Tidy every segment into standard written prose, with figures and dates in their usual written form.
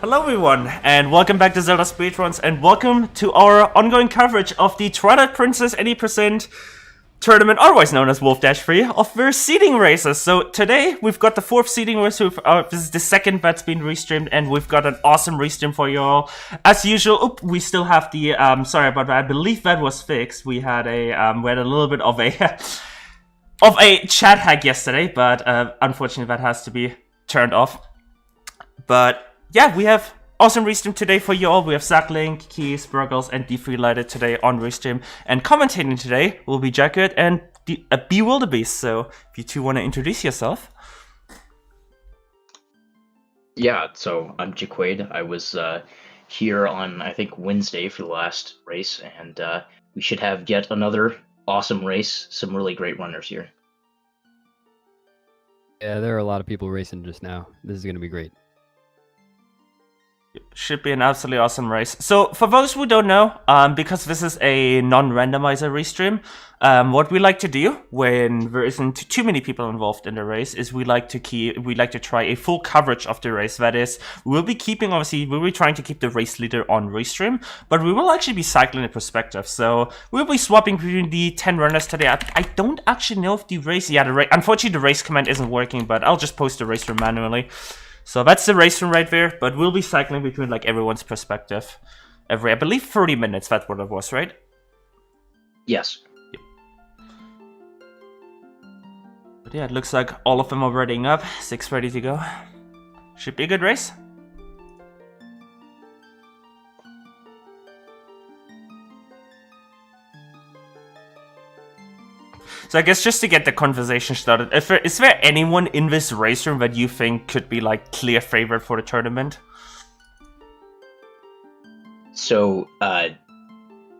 Hello everyone, and welcome back to Zelda Speedruns, and welcome to our ongoing coverage of the Twilight Princess 80% tournament, otherwise known as Wolfdash 3, of their seeding races. So today, we've got the 4th seeding race, this is the 2nd that's been restreamed, and we've got an awesome restream for you all. As usual, we still have the, sorry about that, I believe that was fixed. We had a little bit of a, of a chat hack yesterday, but unfortunately that has to be turned off. But yeah, we have awesome restream today for you all. We have Link, Key, Sparkles, and Defreelighted today on restream. And commentating today will be Jacket and Bewilderbeast. So if you two want to introduce yourself. Yeah, so I'm Jaquaid. I was here on, I think, Wednesday for the last race, and we should have yet another awesome race. Some really great runners here. Yeah, there are a lot of people racing just now. This is going to be great. Should be an absolutely awesome race. So, for those who don't know, because this is a non-randomizer restream, what we like to do when there isn't too many people involved in the race is we like to try a full coverage of the race. That is, we'll be trying to keep the race leader on restream, but we will actually be cycling the perspective. So we'll be swapping between the 10 runners today. I don't actually know if the race, unfortunately the race command isn't working, but I'll just post the race room manually. So that's the race room right there, but we'll be cycling between like everyone's perspective every, I believe, 30 minutes, that's what it was, right? Yes. Yep. But yeah, it looks like all of them are readying up, 6 ready to go. Should be a good race. So I guess just to get the conversation started, is there anyone in this race room that you think could be like clear favorite for the tournament? So,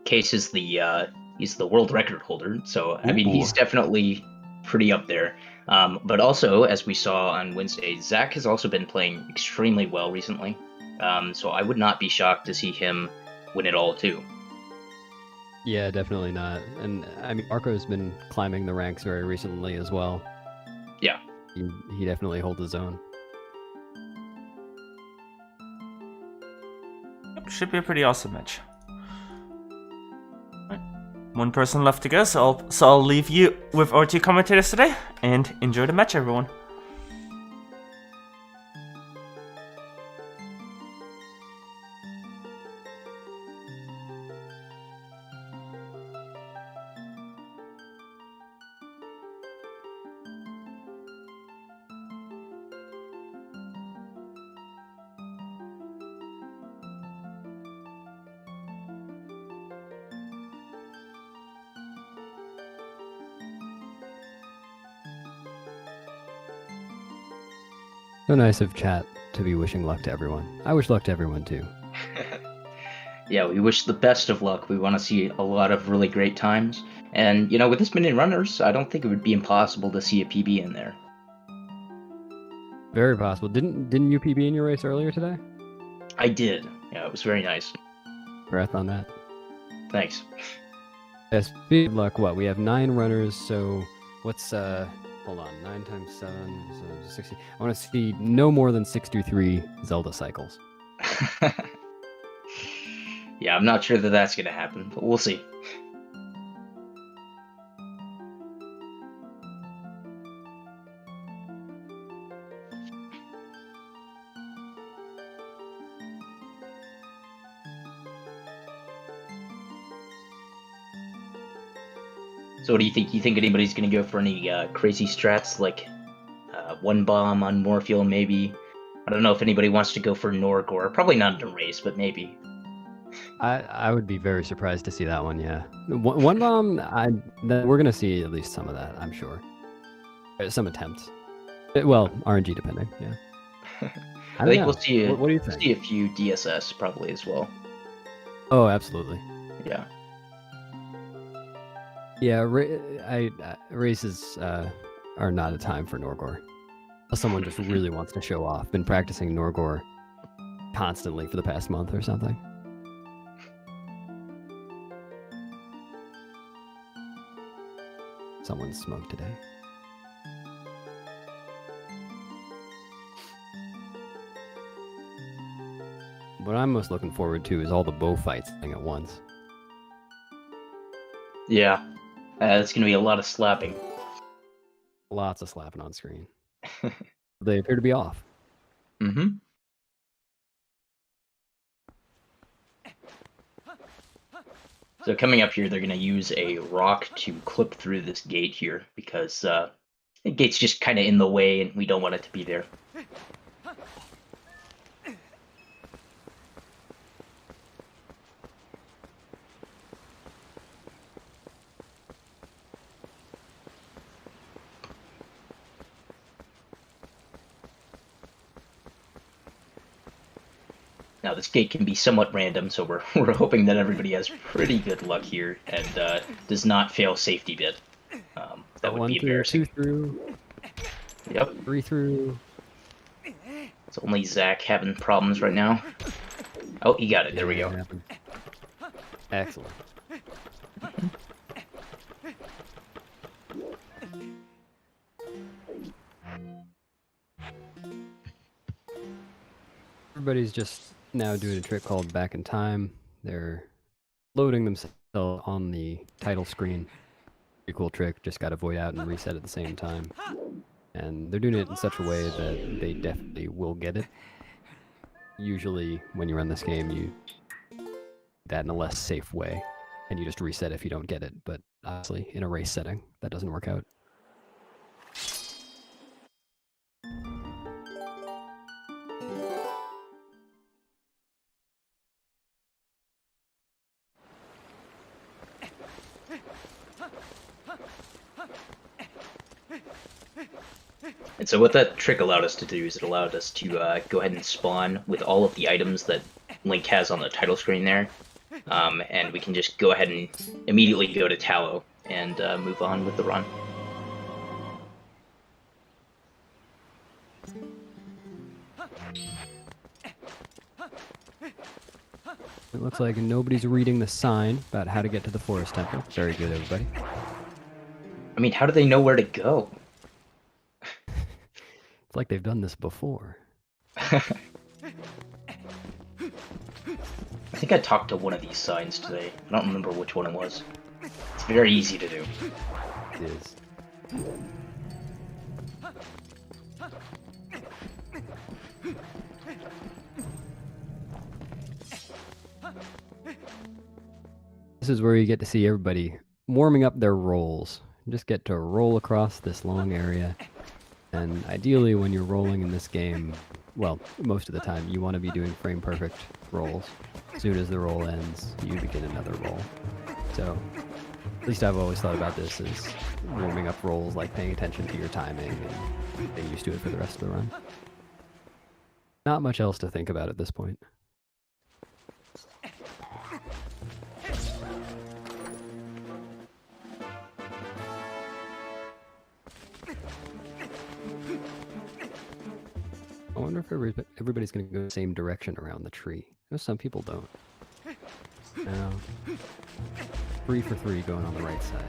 Case is he's the world record holder, so I mean he's definitely pretty up there. But also, as we saw on Wednesday, Zach has also been playing extremely well recently. So I would not be shocked to see him win it all too. Yeah, definitely not. And I mean, Marco's been climbing the ranks very recently as well. Yeah. He definitely holds his own. Yep, should be a pretty awesome match. Right. One person left to go, so I'll leave you with our 2 commentators today, and enjoy the match, everyone. So nice of chat to be wishing luck to everyone. I wish luck to everyone too. Yeah, we wish the best of luck. We want to see a lot of really great times. And, you know, with this many runners, I don't think it would be impossible to see a PB in there. Very possible. Didn't you PB in your race earlier today? I did. Yeah, it was very nice. Breath on that. Thanks. Yes, speed of luck. What? We have 9 runners, so what's hold on, 9 times 7, so 60. I want to see no more than 63 Zelda cycles. Yeah, I'm not sure that that's going to happen, but we'll see. So what do you think? You think anybody's going to go for any crazy strats, like one bomb on Morpheal, maybe? I don't know if anybody wants to go for Norgor. Probably not in a race, but maybe. I would be very surprised to see that one, yeah. One bomb, we're going to see at least some of that, I'm sure. Some attempts. Well, RNG depending, yeah. I think we'll see what do you think? See a few DSS probably as well. Oh, absolutely. Yeah. Yeah, races are not a time for Norgor. Unless someone just really wants to show off. Been practicing Norgor constantly for the past month or something. Someone smoked today. What I'm most looking forward to is all the bow fights thing at once. Yeah, it's gonna be a lot of slapping. Lots of slapping on screen. They appear to be off. Mm-hmm. So coming up here, they're gonna use a rock to clip through this gate here because the gate's just kind of in the way, and we don't want it to be there. Now this gate can be somewhat random, so we're hoping that everybody has pretty good luck here and does not fail safety bit. That would be embarrassing. 2 through. Yep. 3 through. It's only Zach having problems right now. Oh, he got it. There we go. Excellent. Everybody's just now doing a trick called back in time. They're loading themselves on the title screen. Pretty cool trick, just got to void out and reset at the same time. And they're doing it in such a way that they definitely will get it. Usually when you run this game, you do that in a less safe way, and you just reset if you don't get it. But obviously in a race setting, that doesn't work out. And so what that trick allowed us to do is it allowed us to go ahead and spawn with all of the items that Link has on the title screen there. And we can just go ahead and immediately go to Tallow and move on with the run. It looks like nobody's reading the sign about how to get to the Forest Temple. Very good, everybody. I mean, how do they know where to go? It's like they've done this before. I think I talked to one of these signs today. I don't remember which one it was. It's very easy to do. It is. This is where you get to see everybody warming up their rolls. You just get to roll across this long area. And ideally, when you're rolling in this game, well, most of the time, you want to be doing frame perfect rolls. As soon as the roll ends, you begin another roll. So, at least I've always thought about this as warming up rolls, like paying attention to your timing and getting used to it for the rest of the run. Not much else to think about at this point. I wonder if everybody's going to go the same direction around the tree. I know some people don't. Now, 3 for 3 going on the right side.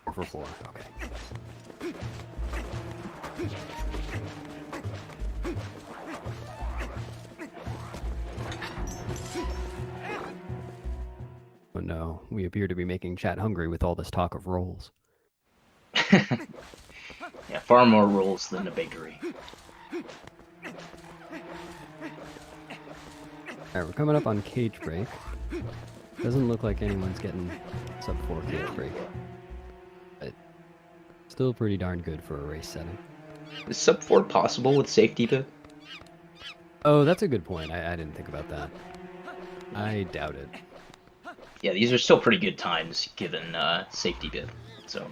4 for 4, okay. Oh no, we appear to be making chat hungry with all this talk of rolls. Yeah, far more rolls than a bakery. Alright, we're coming up on cage break. Doesn't look like anyone's getting sub 4 cage break. But still pretty darn good for a race setting. Is sub 4 possible with safety bit? Oh, that's a good point. I didn't think about that. I doubt it. Yeah, these are still pretty good times given safety bit. So.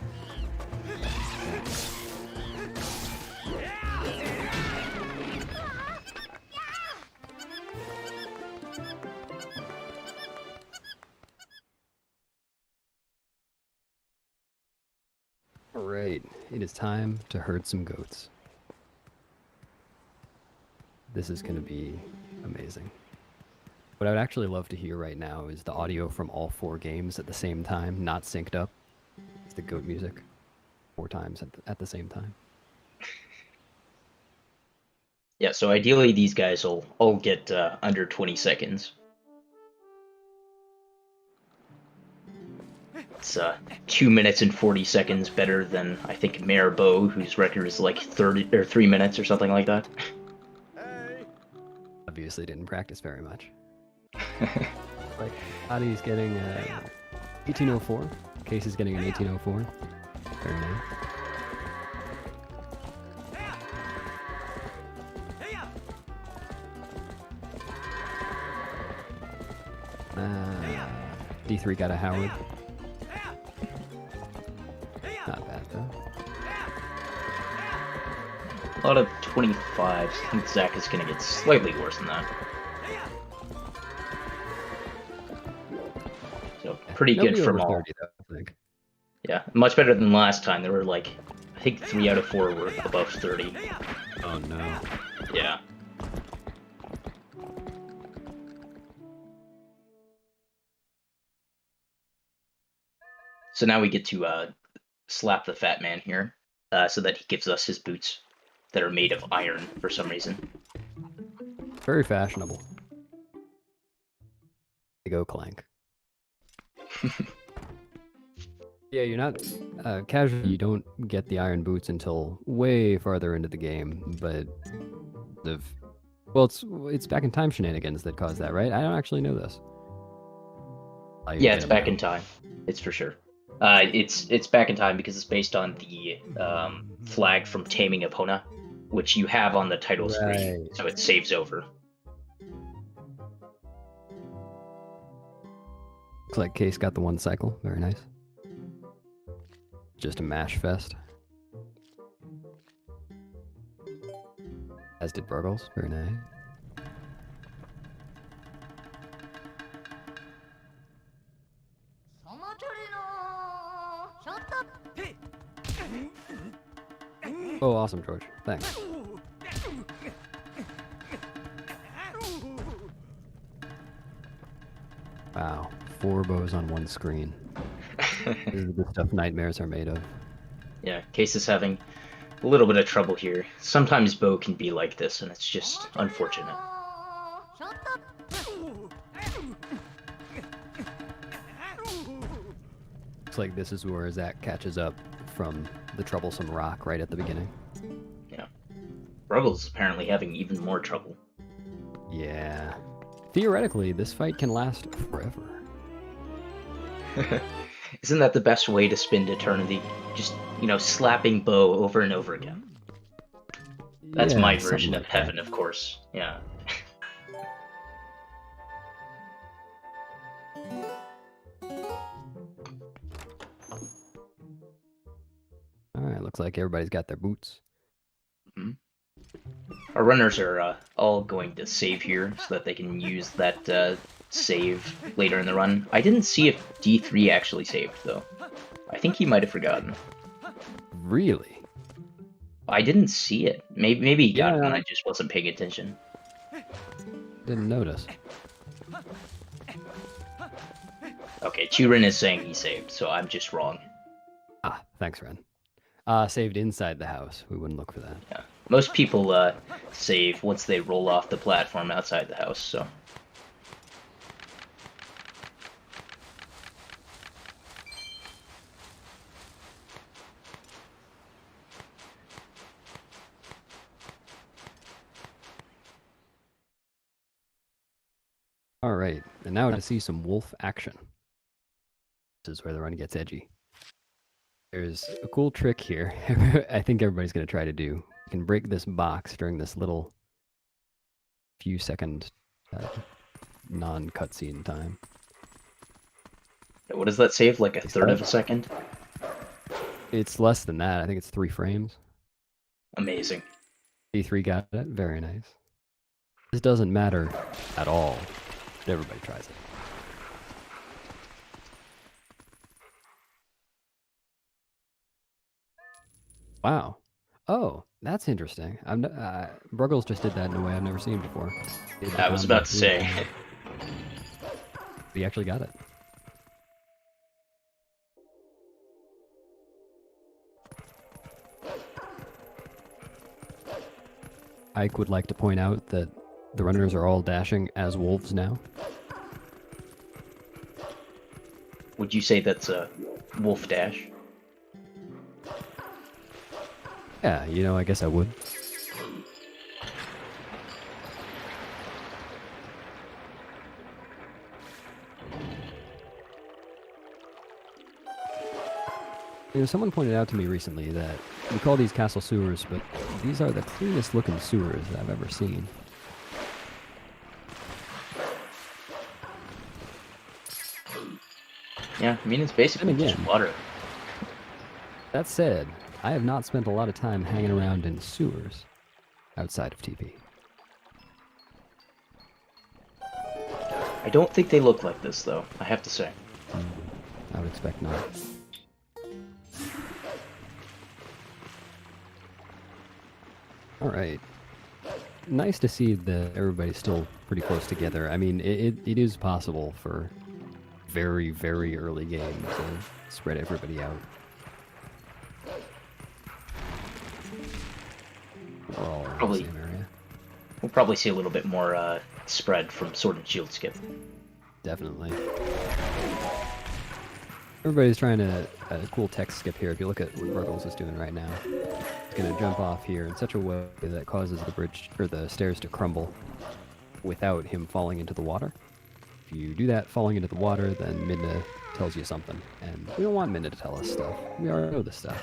Alright, it is time to herd some goats. This is going to be amazing. What I would actually love to hear right now is the audio from all 4 games at the same time, not synced up. It's the goat music 4 times at the same time. Yeah, so ideally these guys will all get under 20 seconds. It's 2 minutes and 40 seconds better than, I think, Mayor Bo, whose record is like 30 or 3 minutes or something like that. Obviously didn't practice very much. Like, Adi's getting 1804. Case is getting an 1804. Very nice. D3 got a Howard. Not bad though. A lot of 25s. I think Zach is going to get slightly worse than that. So pretty Nobody good from over all. 30 though, I think. Yeah, much better than last time. There were like, I think 3 out of 4 were above 30. Oh no. Yeah. So now we get to slap the fat man here, so that he gives us his boots that are made of iron for some reason. Very fashionable. They go Clank. Yeah, you're not casual. You don't get the iron boots until way farther into the game, but it's back in time shenanigans that caused that, right? I don't actually know this. Yeah, it's back in time. It's for sure. It's back in time because it's based on the flag from Taming of Hona, which you have on the title screen, so it saves over. Looks like Case got the 1 cycle. Very nice. Just a mash fest. As did Burgles. Very nice. Oh, awesome, George. Thanks. Wow. 4 bows on 1 screen. This is the stuff nightmares are made of. Yeah, Case is having a little bit of trouble here. Sometimes Bo can be like this, and it's just unfortunate. Looks like this is where Zach catches up from the troublesome rock right at the beginning. Yeah. Ruggles apparently having even more trouble. Yeah. Theoretically, this fight can last forever. Isn't that the best way to spend eternity? Just, slapping Bo over and over again. That's Yeah, my something version of like heaven, that. of course. Yeah. Alright, looks like everybody's got their boots. Mm-hmm. Our runners are all going to save here so that they can use that save later in the run. I didn't see if D3 actually saved, though. I think he might have forgotten. Really? I didn't see it. Maybe he got it, Yeah. and I just wasn't paying attention. Didn't notice. Okay, Churin is saying he saved, so I'm just wrong. Ah, thanks, Ren. Saved inside the house. We wouldn't look for that. Yeah. Most people save once they roll off the platform outside the house, so... Alright, and now to see some wolf action. This is where the run gets edgy. There's a cool trick here. I think everybody's going to try to do. You can break this box during this little few second non-cutscene time. What does that save? Like a third of a second? It's less than that. I think it's 3 frames. Amazing. D3 got it. Very nice. This doesn't matter at all. But everybody tries it. Wow. Oh, that's interesting. Bruggles just did that in a way I've never seen before. I was about to say. He actually got it. Ike would like to point out that the runners are all dashing as wolves now. Would you say that's a Wolfdash? Yeah, you know, I guess I would. You know, someone pointed out to me recently that we call these castle sewers, but these are the cleanest looking sewers I've ever seen. Yeah, I mean, it's basically And again, just water. that said, I have not spent a lot of time hanging around in sewers outside of TP. I don't think they look like this, though, I have to say. I would expect not. Alright. Nice to see that everybody's still pretty close together. I mean, it is possible for very, very early game to spread everybody out. We're all in Probably. the same area. We'll probably see a little bit more spread from Sword and Shield skip. Definitely. Everybody's trying a cool text skip here. If you look at what Ruggles is doing right now, it's going to jump off here in such a way that causes the bridge or the stairs to crumble without him falling into the water. If you do that falling into the water, then Midna tells you something, and we don't want Midna to tell us stuff. We already know this stuff.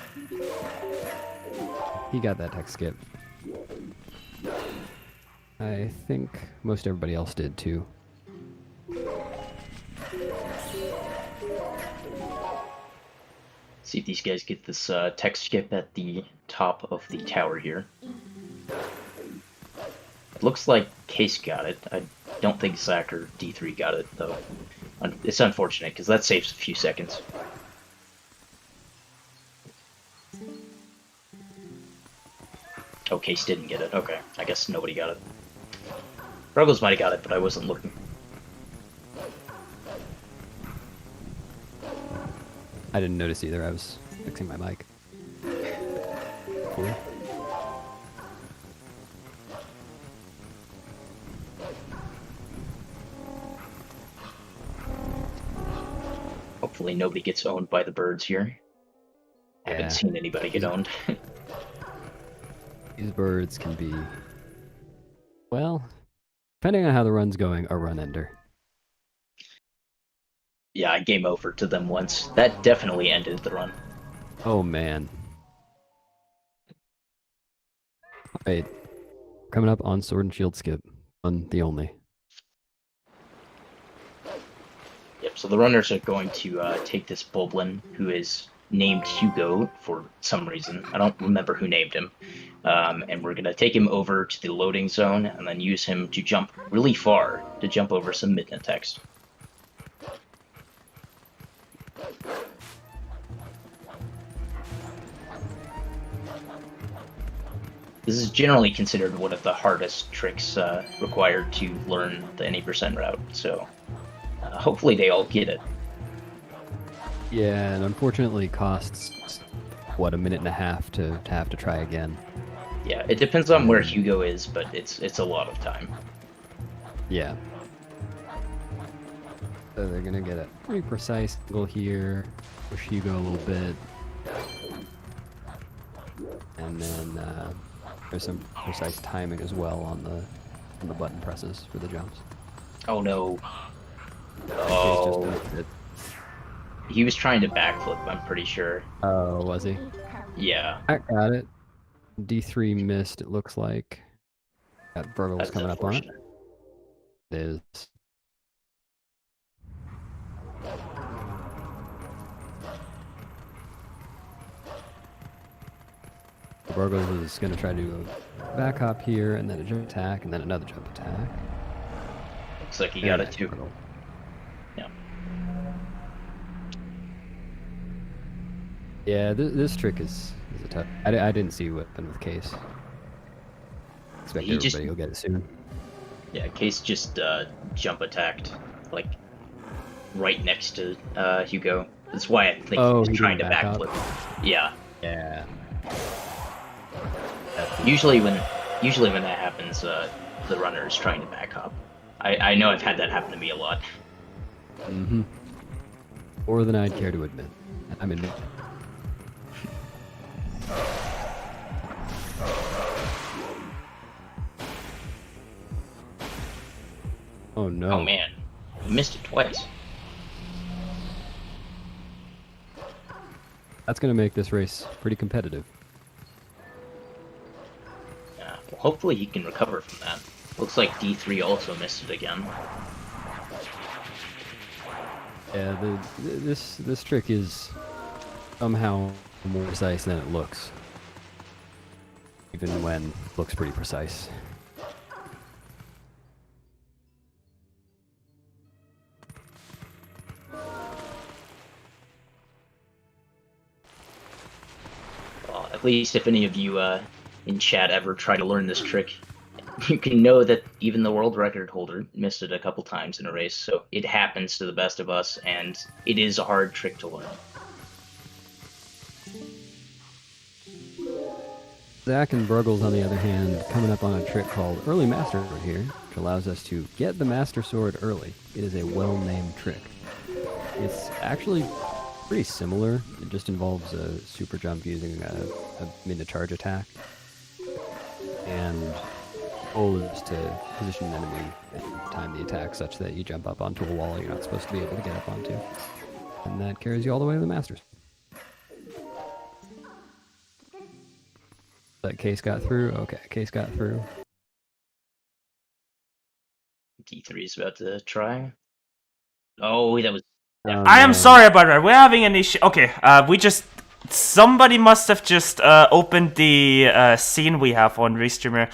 He got that text skip. I think most everybody else did too. See if these guys get this text skip at the top of the tower here. It looks like Case got it. I don't think Zach or D3 got it, though. It's unfortunate, because that saves a few seconds. Oh, Case didn't get it. Okay, I guess nobody got it. Ruggles might have got it, but I wasn't looking. I didn't notice either. I was fixing my mic. Cool. Hopefully nobody gets owned by the birds here. I haven't seen anybody get owned. These birds can be, well, depending on how the run's going, a run ender. Yeah, I game over to them once. That definitely ended the run. Oh man. Alright. Coming up on Sword and Shield skip. On the only. Yep, so the runners are going to take this Bulblin, who is named Hugo for some reason. I don't remember who named him. And we're going to take him over to the loading zone and then use him to jump really far to jump over some Midna text. This is generally considered one of the hardest tricks required to learn the any percent route, so hopefully they all get it. Yeah, and unfortunately costs, what, a minute and a half to have to try again. Yeah, it depends on where Hugo is, but it's a lot of time. Yeah. So they're gonna get a pretty precise angle here, push Hugo a little bit, and then there's some precise timing as well on the button presses for the jumps. Oh no. Oh. Oh. He was trying to backflip, I'm pretty sure. Oh, was he? Yeah. I got it. D3 missed, it looks like. Got Burgles That's coming up on it. unfortunate. It is. Burgles is going to try to do a back hop here, and then a jump attack, and then another jump attack. Looks like he got And it too. Burgle. Yeah. Yeah, this trick is a tough. I didn't see what happened with Case. Expect He just- everybody will get it soon. Yeah, Case just jump attacked, like, right next to Hugo. That's why I think Oh, he's he did trying to back up? backflip. Yeah. Yeah. Usually when Usually when that happens, the runner is trying to back up. I know I've had that happen to me a lot. Mm-hmm. More than I'd care to admit. I'm in. Oh no. Oh man, you missed it twice. That's gonna make this race pretty competitive. Yeah, well, hopefully he can recover from that. Looks like D3 also missed it again. Yeah, this trick is somehow more precise than it looks. Even when it looks pretty precise. Well, at least if any of you in chat ever try to learn this trick, you can know that even the world record holder missed it a couple times in a race, so it happens to the best of us, and it is a hard trick to learn. Zach and Bruggles, on the other hand, coming up on a trick called Early Master Sword here, which allows us to get the Master Sword early. It is a well-named trick. It's actually pretty similar. It just involves a super jump using a mid-to-charge attack. And the goal is to position an enemy and time the attack such that you jump up onto a wall you're not supposed to be able to get up onto. And that carries you all the way to the Masters. That case got through? Okay, case got through. D3 is about to try. Oh, that was... I am sorry about that. We're having an issue. Okay, somebody must have just opened the scene we have on Restreamer.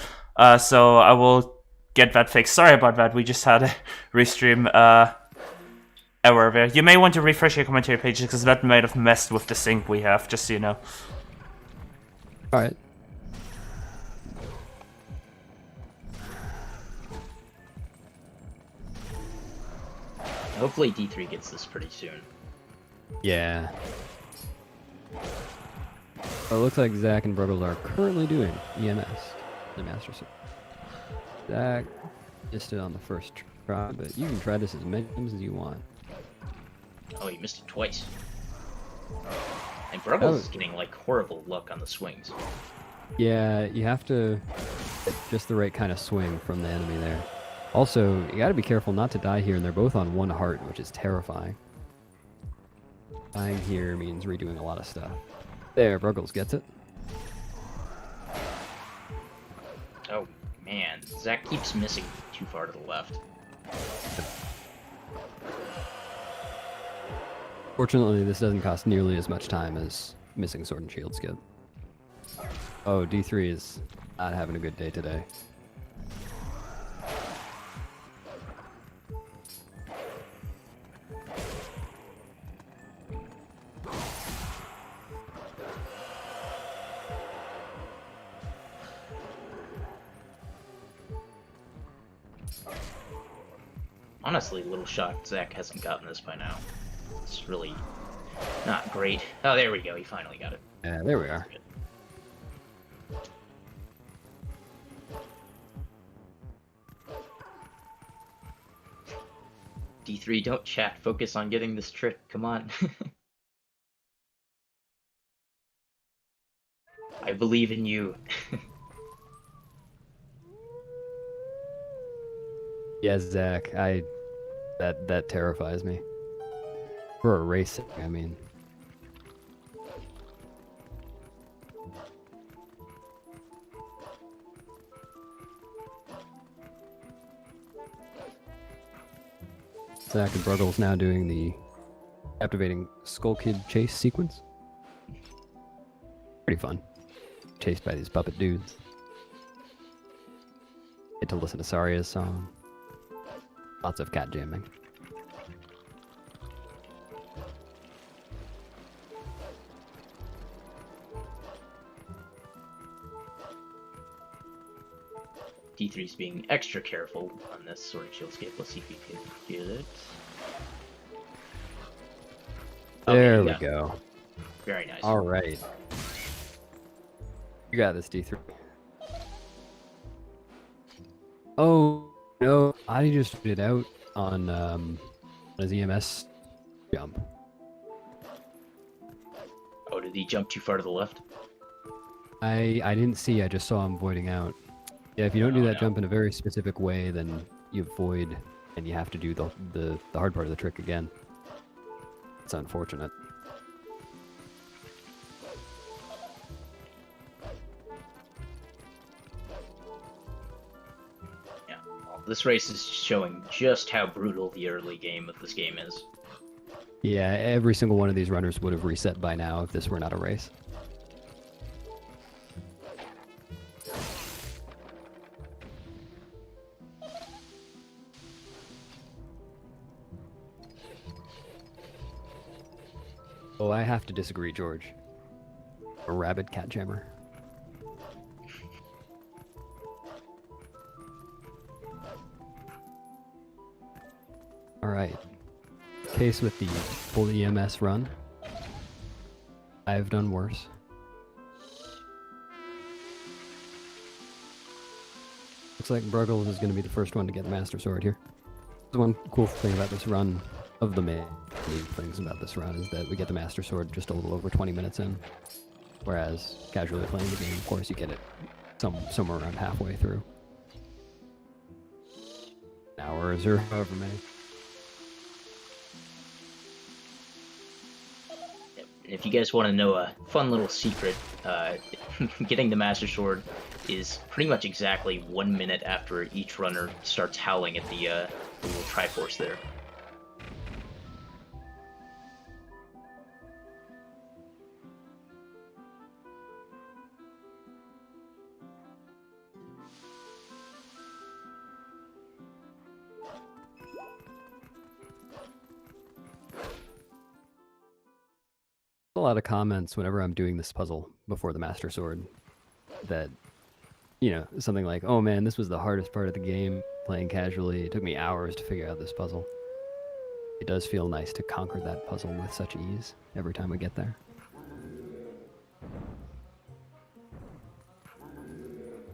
So I will get that fixed. Sorry about that. We just had a Restream error there. You may want to refresh your commentary pages because that might have messed with the sync we have, just so you know. Alright. Hopefully D3 gets this pretty soon. Yeah. Well, it looks like Zach and Bruggles are currently doing EMS, the Master Sword. Zach missed it on the first try, but you can try this as many times as you want. Oh, he missed it twice. And Bruggles is getting like horrible luck on the swings. Yeah, you have to get just the right kind of swing from the enemy there. Also, you gotta be careful not to die here, and they're both on one heart, which is terrifying. Dying here means redoing a lot of stuff. There, Bruggles gets it. Oh, man. Zach keeps missing too far to the left. Fortunately, this doesn't cost nearly as much time as missing Sword and Shield skip. Oh, D3 is not having a good day today. Honestly, a little shocked Zach hasn't gotten this by now. It's really not great. Oh, there we go. He finally got it. Yeah, there we are. D3, don't chat. Focus on getting this trick. Come on. I believe in you. Yeah, Zach, that terrifies me. For a racing, I mean. Zach and Bruggles now doing the captivating Skull Kid chase sequence. Pretty fun. Chased by these puppet dudes. Get to listen to Saria's song. Lots of cat jamming. D3's being extra careful on this Sword and Shield escape. Let's see if we can get it. There Okay, we yeah. go. Very nice. All right. You got this, D3. Oh no, I just put it out on his EMS jump. Oh, did he jump too far to the left? I didn't see. I just saw him voiding out. Yeah, if you don't do Oh, that no. jump in a very specific way, then you void, and you have to do the hard part of the trick again. It's unfortunate. Yeah. Well, this race is showing just how brutal the early game of this game is. Yeah, every single one of these runners would have reset by now if this were not a race. Oh, I have to disagree, George. A rabid cat jammer. Alright. Case with the full EMS run. I've done worse. Looks like Bruggles is going to be the first one to get the Master Sword here. The one cool thing about this run, of the main things about this run, is that we get the Master Sword just a little over 20 minutes in. Whereas, casually playing the game, of course, you get it somewhere around halfway through. Hours or however many. If you guys want to know a fun little secret, getting the Master Sword is pretty much exactly 1 minute after each runner starts howling at the little Triforce there. A lot of comments whenever I'm doing this puzzle before the Master Sword that, you know, something like, oh man, this was the hardest part of the game, playing casually. It took me hours to figure out this puzzle. It does feel nice to conquer that puzzle with such ease every time we get there.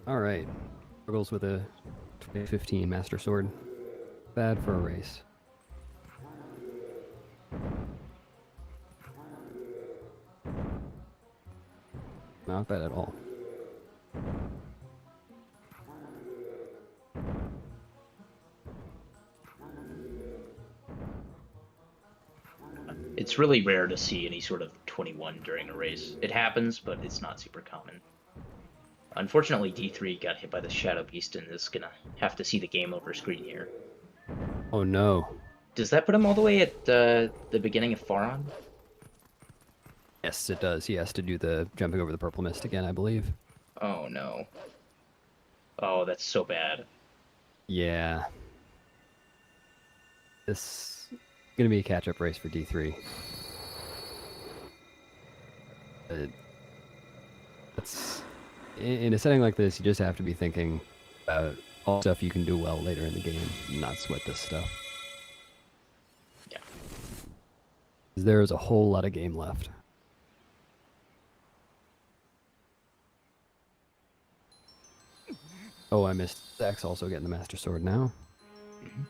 Alright, struggles with a 2015 Master Sword. Bad for a race. Not bad at all. It's really rare to see any sort of 21 during a race. It happens, but it's not super common. Unfortunately, D3 got hit by the Shadow Beast and is gonna have to see the game over screen here. Oh no. Does that put him all the way at the beginning of Faron? Yes, it does. He has to do the jumping over the purple mist again, I believe. Oh no. Oh, that's so bad. Yeah. This is gonna be a catch-up race for D3. That's in a setting like this, you just have to be thinking about all stuff you can do well later in the game, and not sweat this stuff. Yeah. 'Cause there is a whole lot of game left. Oh, I missed Zach's also getting the Master Sword now.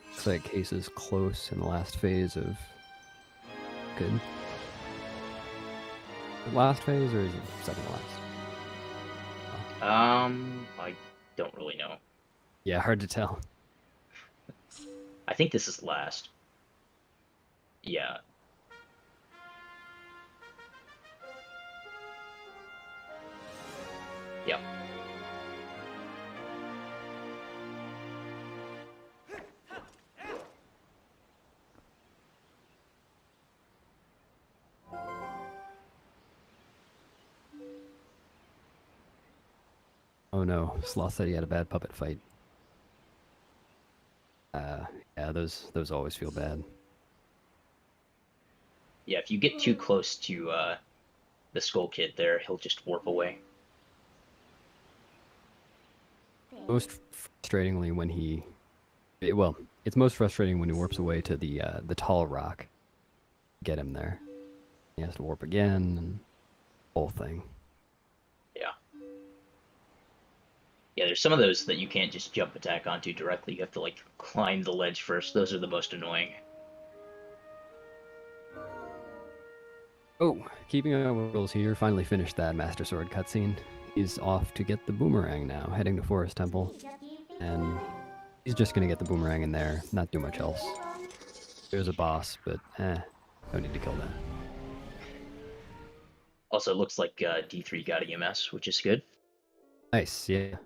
Looks like Case is close in the last phase of... Good. Last phase, or is it second to last? I don't really know. Yeah, hard to tell. I think this is last. Yeah. Yep. Oh no, Sloth said he had a bad puppet fight. Yeah, those always feel bad. Yeah, if you get too close to the Skull Kid there, he'll just warp away. Most frustratingly when he... Well, it's most frustrating when he warps away to the tall rock. Get him there. He has to warp again, and whole thing. Yeah. Yeah, there's some of those that you can't just jump attack onto directly. You have to like climb the ledge first. Those are the most annoying. Oh, keeping on with rules here, finally finished that Master Sword cutscene. He's off to get the boomerang now, heading to Forest Temple. And he's just gonna get the boomerang in there, not do much else. There's a boss, but don't need to kill that. Also, it looks like D3 got EMS, which is good. Nice, yeah.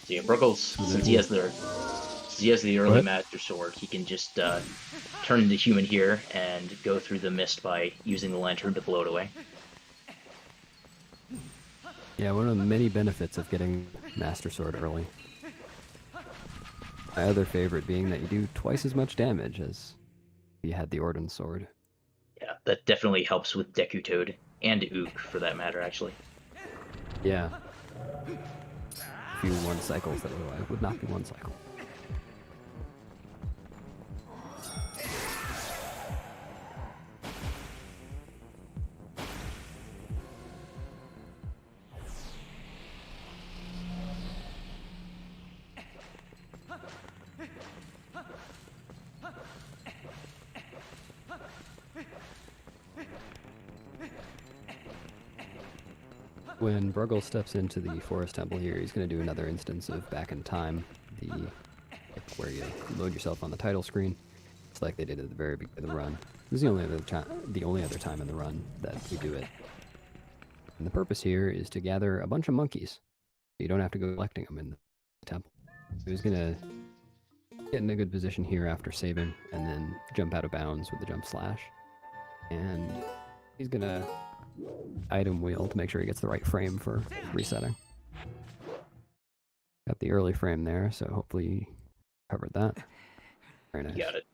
So yeah, Bruggles, since he has the early What? Master Sword, he can just turn into human here and go through the mist by using the lantern to blow it away. Yeah, one of the many benefits of getting Master Sword early. My other favorite being that you do twice as much damage as if you had the Ordnance Sword. Yeah, that definitely helps with Deku Toad and Ook for that matter, actually. Yeah. A few one cycles that otherwise would not be one cycle. When Bruggles steps into the Forest Temple here, he's going to do another instance of Back in Time, where you load yourself on the title screen. It's like they did at the very beginning of the run. This is the only other time in the run that we do it. And the purpose here is to gather a bunch of monkeys. You don't have to go collecting them in the temple. So he's going to get in a good position here after saving, and then jump out of bounds with the jump slash. And he's going to item wheel to make sure he gets the right frame for resetting. Got the early frame there, so hopefully he covered that. Very nice. You got it.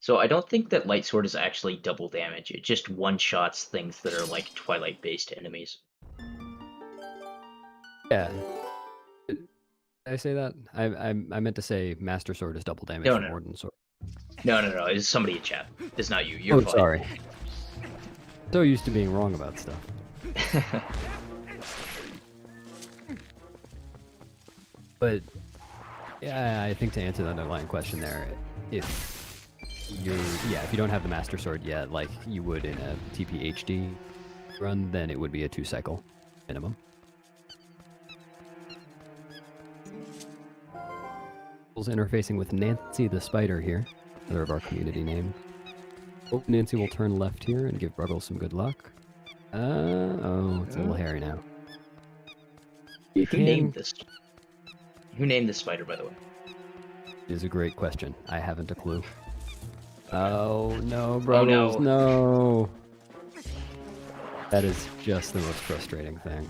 So I don't think that Light Sword is actually double damage. It just one-shots things that are like Twilight-based enemies. Yeah. Did I say that? I meant to say Master Sword is double damage No, from no. Ordnance Sword. No, it's somebody in chat. It's not you. You're Oh, fine. sorry. So used to being wrong about stuff. But yeah, I think to answer the underlying question there, if you don't have the Master Sword yet, like you would in a TPHD run, then it would be a 2-cycle minimum. Interfacing with Nancy the Spider here, another of our community names. Hope Nancy will turn left here and give Bruggles some good luck. Oh, it's a little hairy now. You Who named this? Who named this spider, by the way? Is a great question. I haven't a clue. Oh no, Bruggles, no! That is just the most frustrating thing.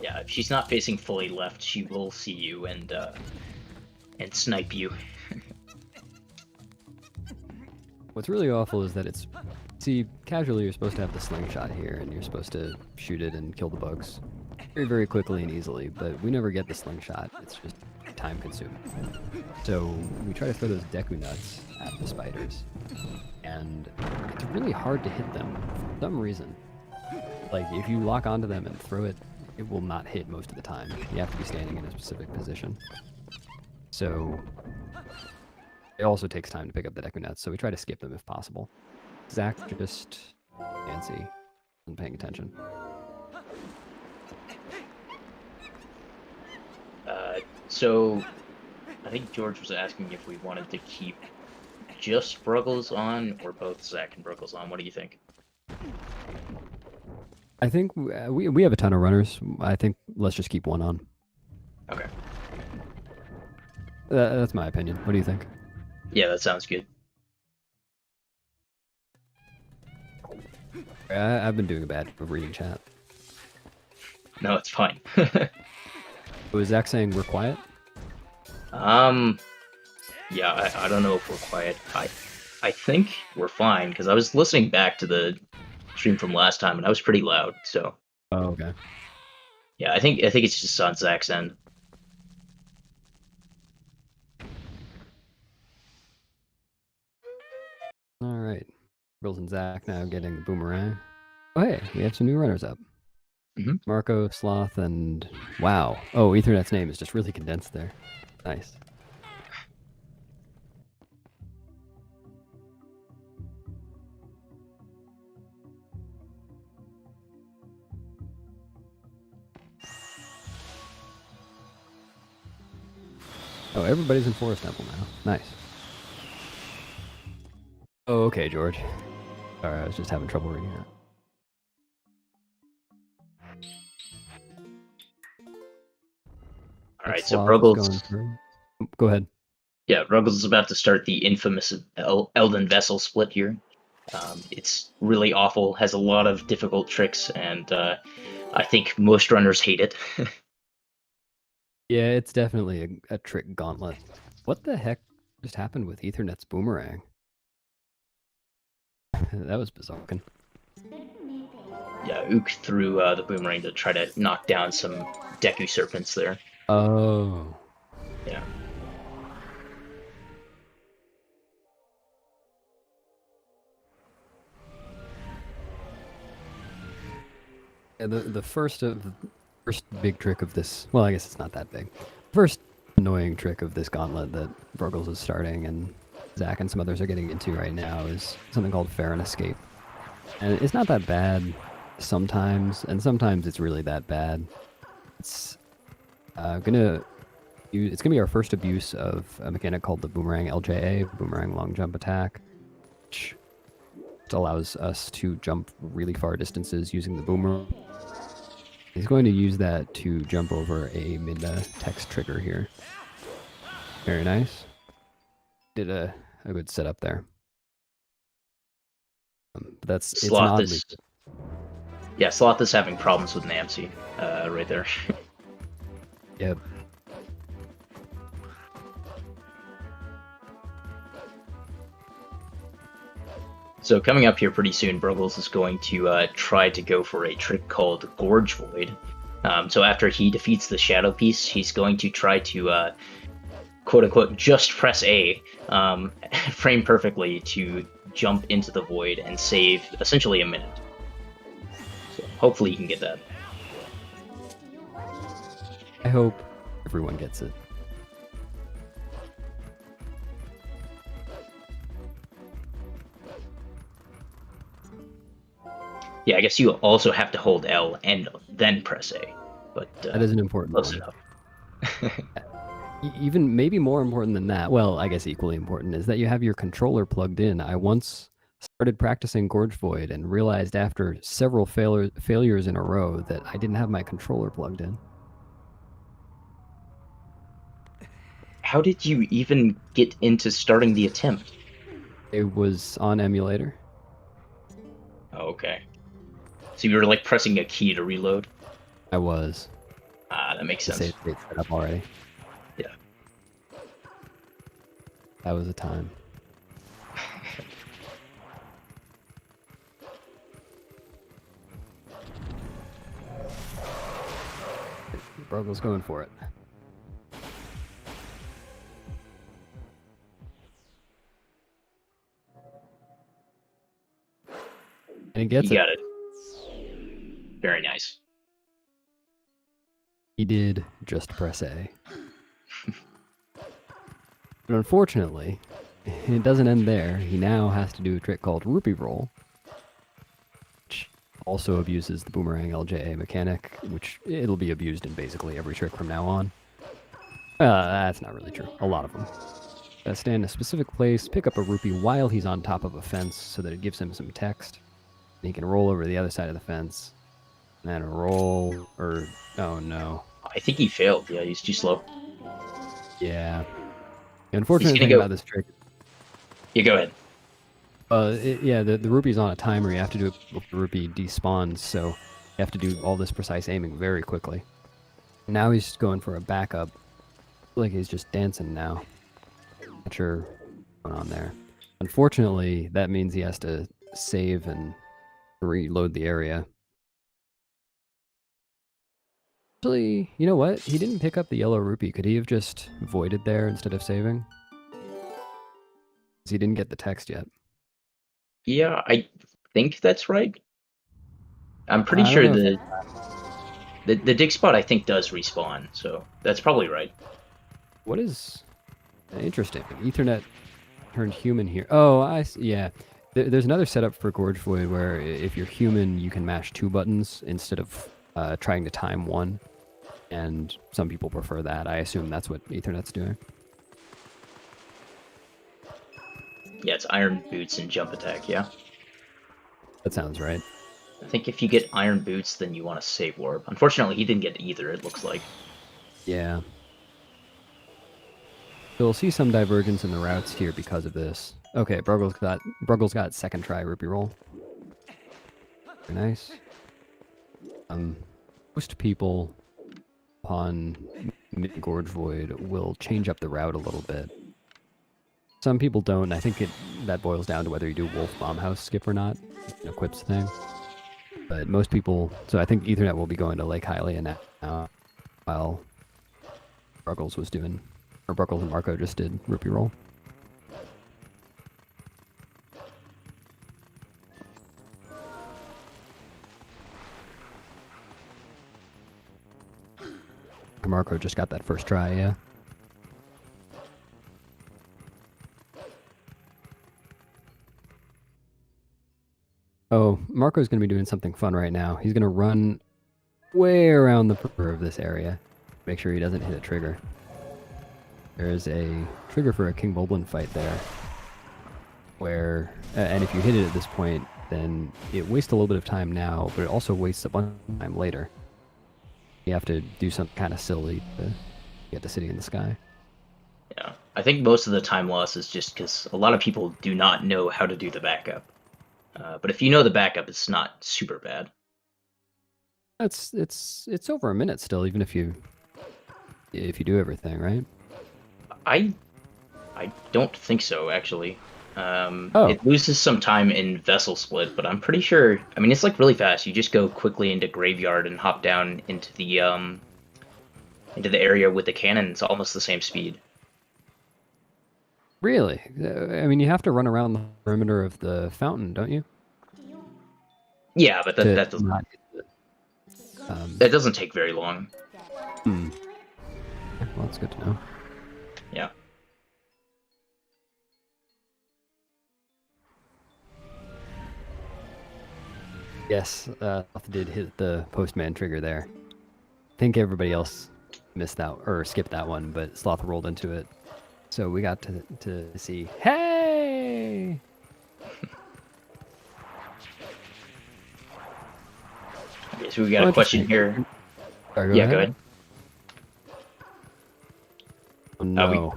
Yeah, if she's not facing fully left, she will see you and snipe you. What's really awful is that casually you're supposed to have the slingshot here, and you're supposed to shoot it and kill the bugs very, very quickly and easily, but we never get the slingshot. It's just time consuming. So we try to throw those Deku nuts at the spiders, and it's really hard to hit them for some reason. Like, if you lock onto them and throw it, it will not hit most of the time. You have to be standing in a specific position. So it also takes time to pick up the Deku nuts, so we try to skip them if possible. Zach just Nancy isn't paying attention. So I think George was asking if we wanted to keep just Bruggles on or both Zach and Bruggles on. What do you think? I think we have a ton of runners. I think let's just keep one on. Okay. That's my opinion. What do you think? Yeah, that sounds good. I've been doing a bad job of reading chat. No, it's fine. Was Zach saying we're quiet? Yeah, I don't know if we're quiet. I think we're fine because I was listening back to the stream from last time and I was pretty loud. So Oh, okay. yeah, I think it's just on Zach's end. All right. Bills and Zach now getting the boomerang. Oh, hey, we have some new runners up. Mhm. Marco, Sloth, and wow. Oh, Ethernet's name is just really condensed there. Nice. Oh, everybody's in Forest Temple now. Nice. Oh, okay, George. Sorry, I was just having trouble reading that. All right, so Sloth is Ruggles. going through. Go ahead. Yeah, Ruggles is about to start the infamous Elden Vessel split here. It's really awful, has a lot of difficult tricks, and I think most runners hate it. Yeah, it's definitely a trick gauntlet. What the heck just happened with Ethernet's boomerang? That was bizarre. Yeah, Ook threw the boomerang to try to knock down some Deku serpents there. Oh. Yeah. Yeah, the first big trick of this, well, I guess it's not that big. First annoying trick of this gauntlet that Burgles is starting and Zach and some others are getting into right now is something called Fair and Escape. And it's not that bad sometimes, and sometimes it's really that bad. It's gonna be our first abuse of a mechanic called the Boomerang LJA, Boomerang Long Jump Attack, which allows us to jump really far distances using the boomerang. He's going to use that to jump over a mid-text trigger here. Very nice. Did a good setup there. But it's an Sloth oddly... Sloth is having problems with Nancy right there. Yep. So coming up here pretty soon, Burgles is going to try to go for a trick called Gorge Void. So after he defeats the Shadow Piece, he's going to try to, quote-unquote, just press A, frame perfectly to jump into the void and save essentially a minute. So hopefully you can get that. I hope everyone gets it. Yeah, I guess you also have to hold L and then press A. But That is an important close one. enough. Even maybe more important than that, well, I guess equally important, is that you have your controller plugged in. I once started practicing Gorge Void and realized after several failures in a row that I didn't have my controller plugged in. How did you even get into starting the attempt? It was on emulator. Oh, okay. So you were like pressing a key to reload? I was. Ah, that makes The sense. save state set up already. Yeah. That was a time. Burgle's going for it. And he gets You it. got it. Very nice. He did just press A. But unfortunately, it doesn't end there. He now has to do a trick called Rupee Roll, which also abuses the Boomerang LJA mechanic, which it'll be abused in basically every trick from now on. That's not really true. A lot of them. Stand in a specific place, pick up a rupee while he's on top of a fence so that it gives him some text. And he can roll over the other side of the fence. And then roll, or, oh no. I think he failed. Yeah, he's too slow. Yeah. The unfortunate He's gonna thing go- about this trick, Yeah, go ahead. the rupee's on a timer. You have to do it before the rupee despawns, so you have to do all this precise aiming very quickly. Now he's just going for a backup. I feel like he's just dancing now. Not sure what's going on there. Unfortunately, that means he has to save and reload the area. Actually, you know what? He didn't pick up the yellow rupee. Could he have just voided there instead of saving? Because he didn't get the text yet. Yeah, I think that's right. I'm pretty I don't sure know the dig spot I think does respawn, so that's probably right. what is interesting. Ethernet turned human here. Oh, I see. Yeah. There's another setup for Gorge Void where if you're human, you can mash 2 buttons instead of trying to time 1. And some people prefer that. I assume that's what Ethernet's doing. Yeah, it's iron boots and jump attack, yeah. That sounds right. I think if you get iron boots, then you want to save warp. Unfortunately, he didn't get either, it looks like. Yeah. So we'll see some divergence in the routes here because of this. Okay, Bruggle's got second try rupee roll. Very nice. Most people upon mid-gorge void will change up the route a little bit. Some people don't. I think that boils down to whether you do Wolf Bomb House skip or not. An equips thing. But most people... So I think Ethernet will be going to Lake Hylia now, while Bruggles was doing... Or Bruggles and Marco just did rupee roll. Marco just got that first try, yeah. Oh, Marco's going to be doing something fun right now. He's going to run way around the perimeter of this area. Make sure he doesn't hit a trigger. There's a trigger for a King Boblin fight there. Where, and if you hit it at this point, then it wastes a little bit of time now, but it also wastes a bunch of time later. You have to do something kind of silly to get to City in the Sky. Yeah, I think most of the time loss is just because a lot of people do not know how to do the backup. But if you know the backup, it's not super bad. It's over a minute still, even if you do everything, right? I don't think so, actually. Oh. It loses some time in Vessel Split, but I'm pretty sure... I mean, it's like really fast. You just go quickly into Graveyard and hop down into the area with the cannon. It's almost the same speed. Really? I mean, you have to run around the perimeter of the fountain, don't you? Yeah, but that doesn't... Not, that doesn't take very long. Well, that's good to know. Yeah. Yes, did hit the postman trigger there. I think everybody else missed that or skipped that one, but Sloth rolled into it. So we got to see. Hey! Okay, so we got a question here. Sorry, go ahead. Oh, no.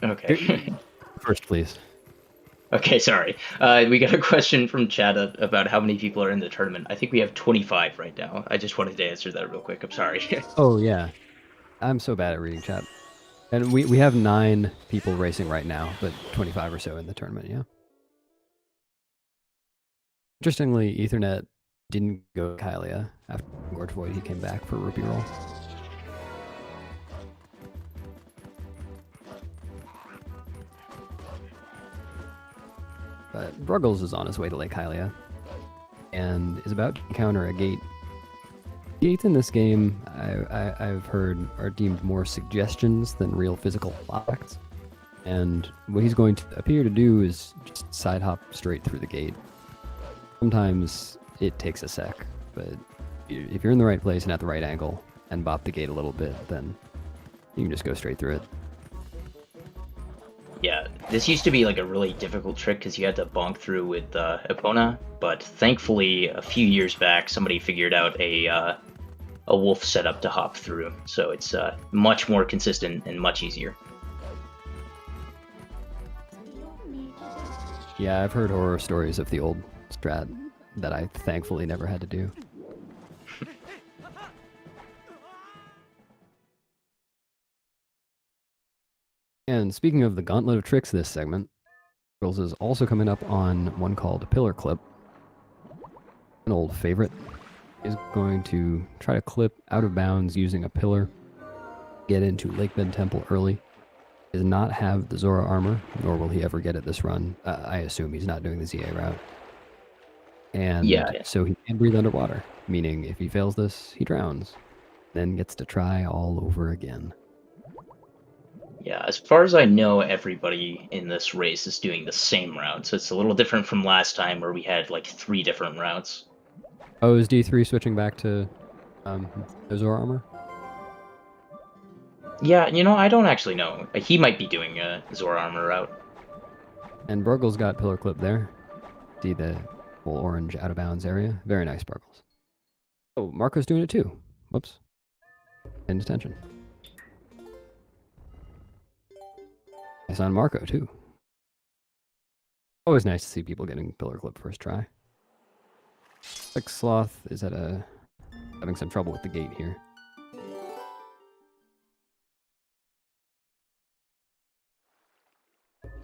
Okay. First, please. Okay, sorry. We got a question from chat about how many people are in the tournament. I think we have 25 right now. I just wanted to answer that real quick. I'm sorry. Oh, yeah. I'm so bad at reading chat. And we have 9 people racing right now, but 25 or so in the tournament, yeah. Interestingly, Ethernet didn't go to Hylia after Gorge Void. He came back for rupee roll. But Bruggles is on his way to Lake Hylia and is about to encounter a gate. Gates in this game, I've heard, are deemed more suggestions than real physical objects. And what he's going to appear to do is just side hop straight through the gate. Sometimes it takes a sec, but if you're in the right place and at the right angle and bop the gate a little bit, then you can just go straight through it. Yeah, this used to be like a really difficult trick because you had to bonk through with Epona, but thankfully a few years back somebody figured out a wolf setup to hop through, so it's much more consistent and much easier. Yeah, I've heard horror stories of the old strat that I thankfully never had to do. And speaking of the gauntlet of tricks this segment, Burgles is also coming up on one called Pillar Clip, an old favorite. Is going to try to clip out of bounds using a pillar, get into Lake Bend Temple early. Does not have the Zora armor, nor will he ever get it this run. I assume he's not doing the ZA route. And so he can breathe underwater, meaning if he fails this, he drowns. Then gets to try all over again. Yeah, as far as I know, everybody in this race is doing the same route, so it's a little different from last time where we had like 3 different routes. Oh, is D3 switching back to Zora armor? Yeah, I don't actually know. He might be doing a Zora armor route. And Burgle's got Pillar Clip there. See the whole orange out of bounds area? Very nice, Burgles. Oh, Marco's doing it too. Whoops. Paying attention. Nice on Marco too. Always nice to see people getting Pillar Clip first try. Like Sloth is having some trouble with the gate here.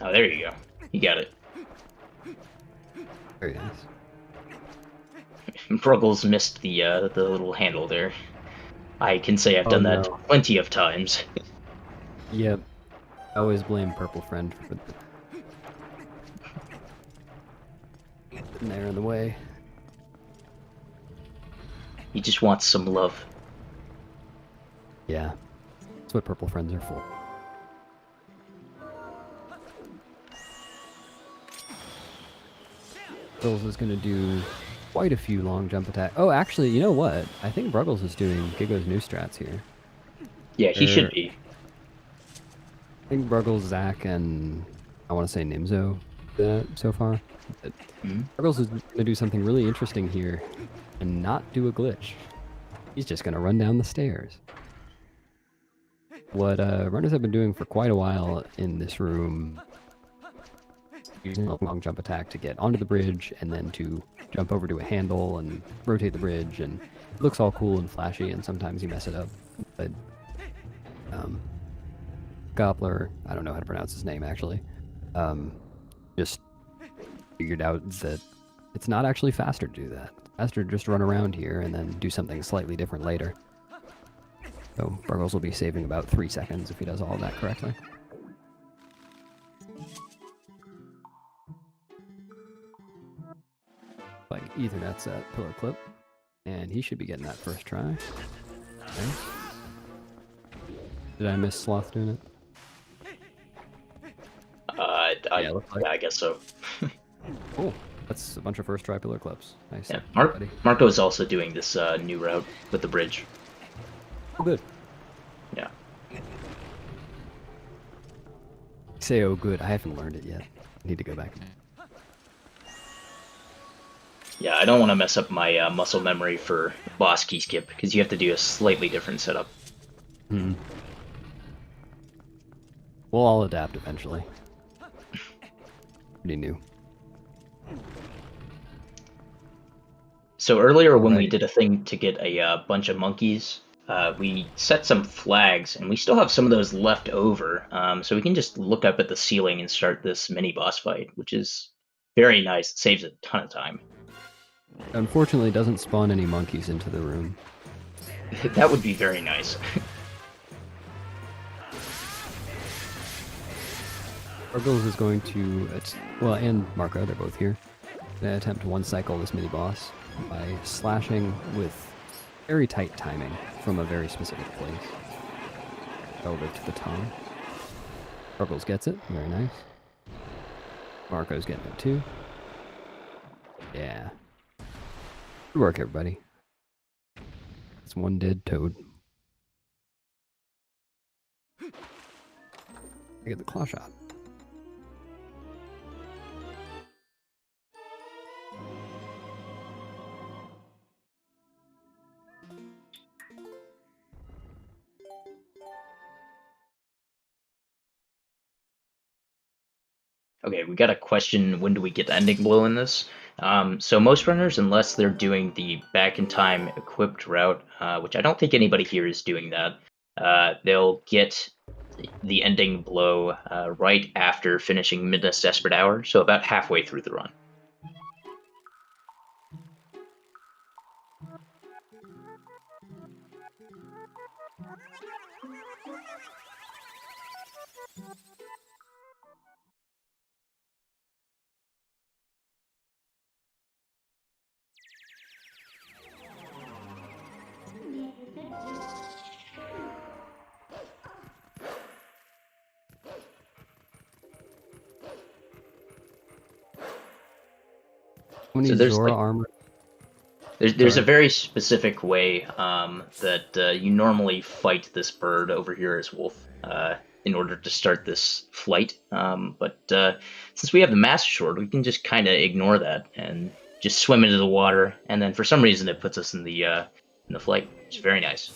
Oh, there you go. You got it. Very nice. Bruggles missed the little handle there. I can say I've done that plenty of times. Yep. I always blame Purple Friend for getting there in the way. He just wants some love. Yeah. That's what Purple Friends are for. Bruggles is going to do quite a few long jump attacks. Oh, actually, you know what? I think Bruggles is doing Gigo's new strats here. Yeah, he should be. I think Bruggles, Zach, and I want to say Nimzo so far. Bruggles is going to do something really interesting here and not do a glitch. He's just going to run down the stairs. What runners have been doing for quite a while in this room, using a long jump attack to get onto the bridge and then to jump over to a handle and rotate the bridge, and it looks all cool and flashy, and sometimes you mess it up. But Gobbler, I don't know how to pronounce his name actually, just figured out that it's not actually faster to do that. Faster to just run around here and then do something slightly different later. So Burgles will be saving about 3 seconds if he does all of that correctly. Like Ethernet's at Pillar Clip, and he should be getting that first try. Okay. Did I miss Sloth doing it? I guess so. Cool. That's a bunch of first try Pillar Clips. Nice. Yeah, Marco is also doing this new route with the bridge. Oh, good. Yeah. Say, oh, good. I haven't learned it yet. I need to go back. Yeah, I don't want to mess up my muscle memory for boss key skip, because you have to do a slightly different setup. We'll all adapt eventually. Pretty new. So earlier when we did a thing to get a bunch of monkeys, we set some flags, and we still have some of those left over, so we can just look up at the ceiling and start this mini boss fight, which is very nice. It saves a ton of time. Unfortunately, it doesn't spawn any monkeys into the room. That would be very nice. Burgles is going to, well, and Marco, they're both here, attempt to one-cycle this mini-boss by slashing with very tight timing from a very specific place. Over to the tongue. Burgles gets it, very nice. Marco's getting it too. Yeah. Good work, everybody. It's one dead toad. I get the claw shot. Okay, we got a question, when do we get the ending blow in this? So most runners, unless they're doing the back-in-time equipped route, which I don't think anybody here is doing that, they'll get the ending blow right after finishing Midnight's Desperate Hour, so about halfway through the run. How many So there's Zora like armor? there's a Sorry. very specific way that you normally fight this bird over here as Wolf in order to start this flight. But since we have the Master Sword, we can just kind of ignore that and just swim into the water, and then for some reason it puts us in the flight. It's very nice.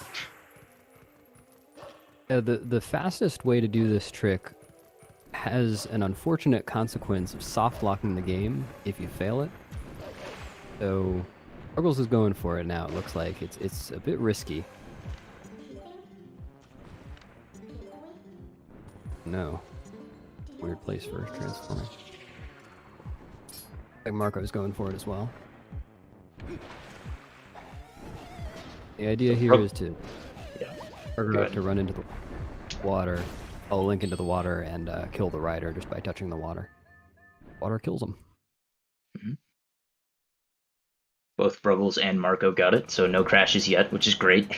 The fastest way to do this trick has an unfortunate consequence of soft locking the game if you fail it. So Ruggles is going for it now. It looks like it's a bit risky. No. Weird place for transforming. Like Marco's going for it as well. The idea here is to to run into the water, follow Link into the water, and kill the rider just by touching the water. Water kills him. Mm-hmm. Both Ruggles and Marco got it, so no crashes yet, which is great.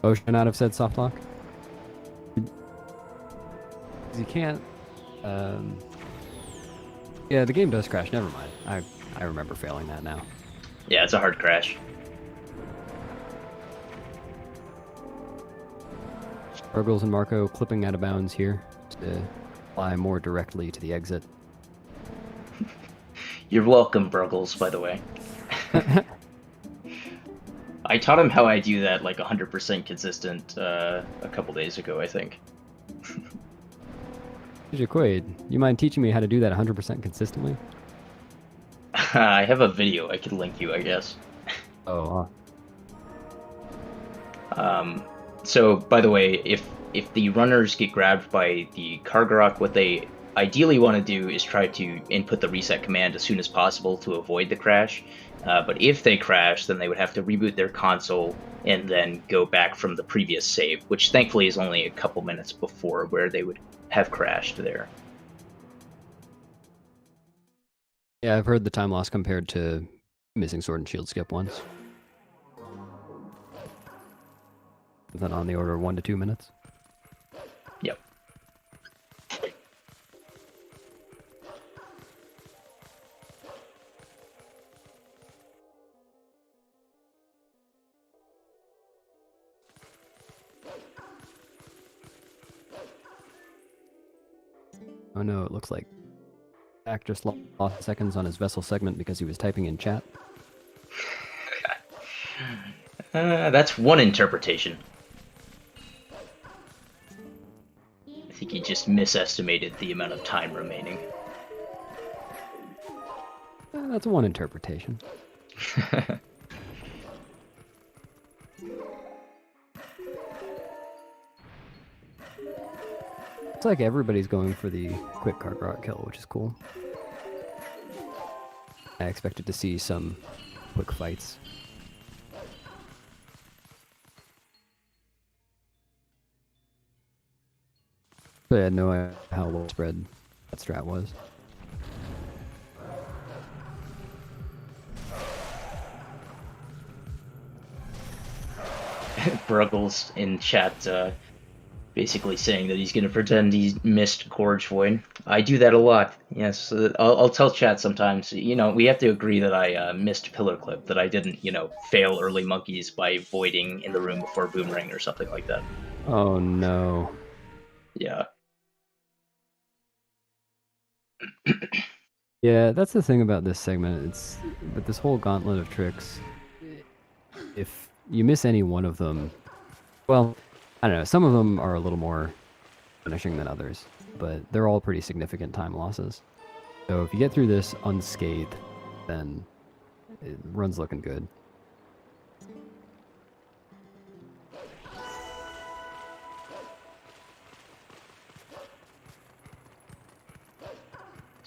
Oh, should I not have said soft lock? You can't. Yeah, the game does crash. Never mind. I remember failing that now. Yeah, it's a hard crash. Ruggles and Marco clipping out of bounds here to fly more directly to the exit. You're welcome, Burgles, by the way. I taught him how I do that like 100% consistent a couple days ago, I think. Quaid, you mind teaching me how to do that 100% consistently? I have a video I could link you, I guess. Oh. So, by the way, if the runners get grabbed by the Kargarok, what they ideally want to do is try to input the reset command as soon as possible to avoid the crash. But if they crash, then they would have to reboot their console and then go back from the previous save, which thankfully is only a couple minutes before where they would have crashed there. Yeah, I've heard the time loss compared to missing Sword and Shield skip once. Is that on the order of 1 to 2 minutes? Yep. Oh no, it looks like Zach just lost seconds on his vessel segment because he was typing in chat. That's one interpretation. I think he just misestimated the amount of time remaining. That's one interpretation. Looks like everybody's going for the quick Kargarok kill, which is cool. I expected to see some quick fights. But I had no idea how well spread that strat was. Bruggles in chat basically saying that he's going to pretend he missed Gorge Void. I do that a lot. Yes, I'll tell chat sometimes. You know, we have to agree that I missed Pillar Clip, that I didn't, fail early monkeys by voiding in the room before Boomerang or something like that. Oh no. Yeah. Yeah, that's the thing about this segment. It's with this whole gauntlet of tricks. If you miss any one of them, well, I don't know. Some of them are a little more punishing than others, but they're all pretty significant time losses. So if you get through this unscathed, then it run's looking good.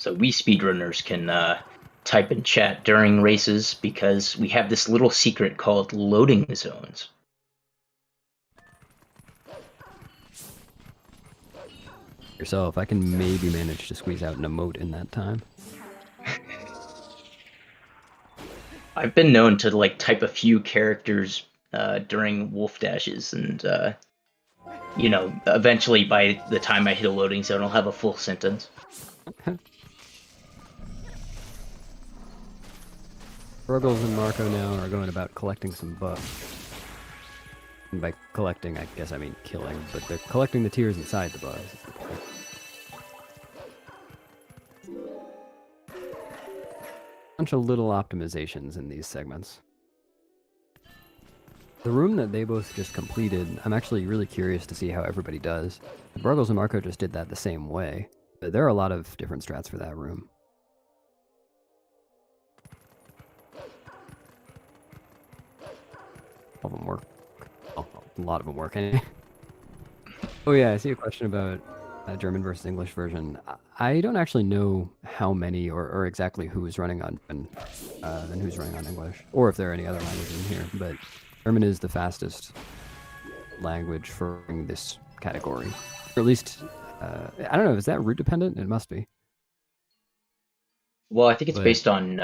So we speedrunners can type in chat during races because we have this little secret called loading zones. Yourself, I can maybe manage to squeeze out an emote in that time. I've been known to like type a few characters during Wolfdashes, and eventually by the time I hit a loading zone, I'll have a full sentence. Ruggles and Marco now are going about collecting some bugs. And by collecting, I guess I mean killing, but they're collecting the tears inside the bugs. Is the point. Bunch of little optimizations in these segments. The room that they both just completed, I'm actually really curious to see how everybody does. Ruggles and Marco just did that the same way, but there are a lot of different strats for that room. All of them work. Oh, a lot of them work anyway. Oh yeah, I see a question about German versus English version. I don't actually know how many or exactly who is running on German and who's running on English, or if there are any other languages in here, but German is the fastest language for this category. Or at least, I don't know, is that route dependent? It must be. Well, I think it's based on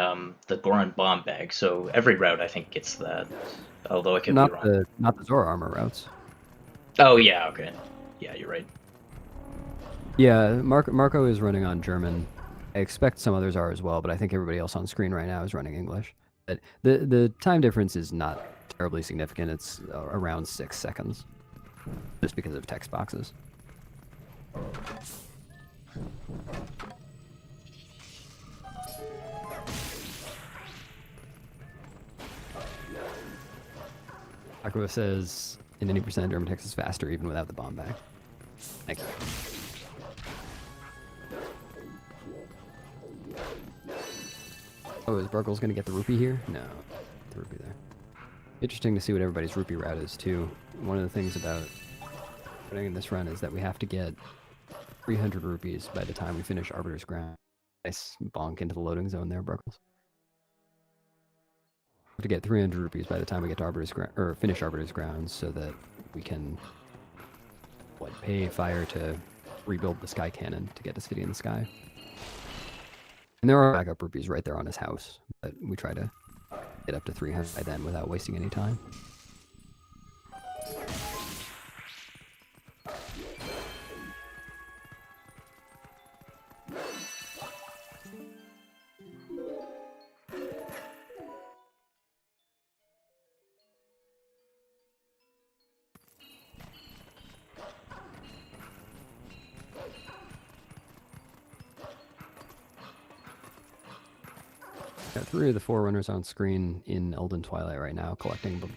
the Goron bomb bag, so every route I think gets that, although I could be wrong. Not the Zora armor routes. Oh, yeah, okay. Yeah, you're right. Yeah, Marco is running on German. I expect some others are as well, but I think everybody else on screen right now is running English. But the time difference is not terribly significant. It's around 6 seconds, just because of text boxes. Aqua says, in any percent, German text is faster even without the bomb bag. Thank you. Oh, is Burgle's gonna get the rupee here? No, the rupee there. Interesting to see what everybody's rupee route is too. One of the things about running in this run is that we have to get 300 rupees by the time we finish Arbiter's Ground. Nice bonk into the loading zone there, Burgles. We have to get 300 rupees by the time we get to Arbiter's Ground, or finish Arbiter's Grounds, so that we can pay Fire to rebuild the Sky Cannon to get to City in the Sky. And there are backup rupees right there on his house, but we try to get up to 300 by then without wasting any time. Got 3 of the 4 runners on screen in Elden Twilight right now, collecting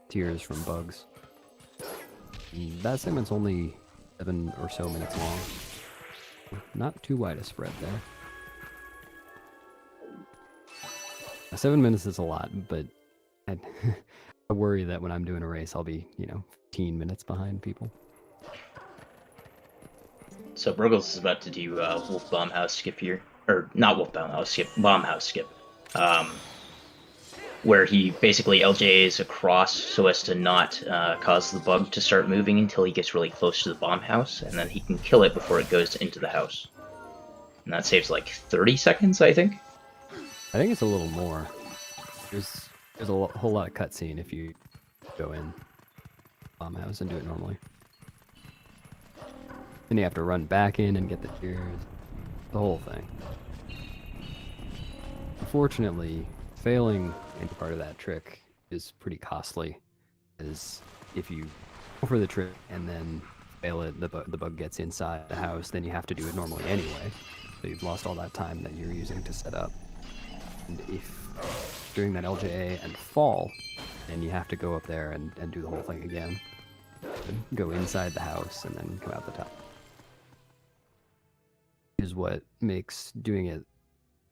tears from bugs. And that segment's only 7 or so minutes long. Not too wide a spread there. 7 minutes is a lot, but I worry that when I'm doing a race, I'll be, 15 minutes behind people. So Burgles is about to do Wolf Bomb House skip here. Or not Wolf Bomb House skip, Bomb House skip. Where he basically LJAs across so as to not cause the bug to start moving until he gets really close to the bomb house, and then he can kill it before it goes into the house. And that saves like 30 seconds, I think? I think it's a little more. There's a whole lot of cutscene if you go in bomb house and do it normally. Then you have to run back in and get the tears. The whole thing. Unfortunately, failing any part of that trick is pretty costly, as if you go for the trick and then fail it, the bug gets inside the house, then you have to do it normally anyway. So you've lost all that time that you're using to set up. And if doing that LJA and fall, then you have to go up there and do the whole thing again. And go inside the house and then come out the top. Is what makes doing it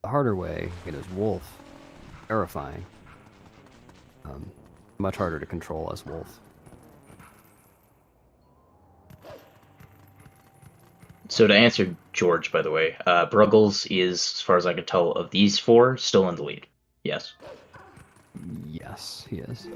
the harder way, as Wolf, terrifying. Much harder to control as Wolf. So to answer George, by the way, Bruggles is, as far as I can tell, of these four, still in the lead. Yes. Yes, he is.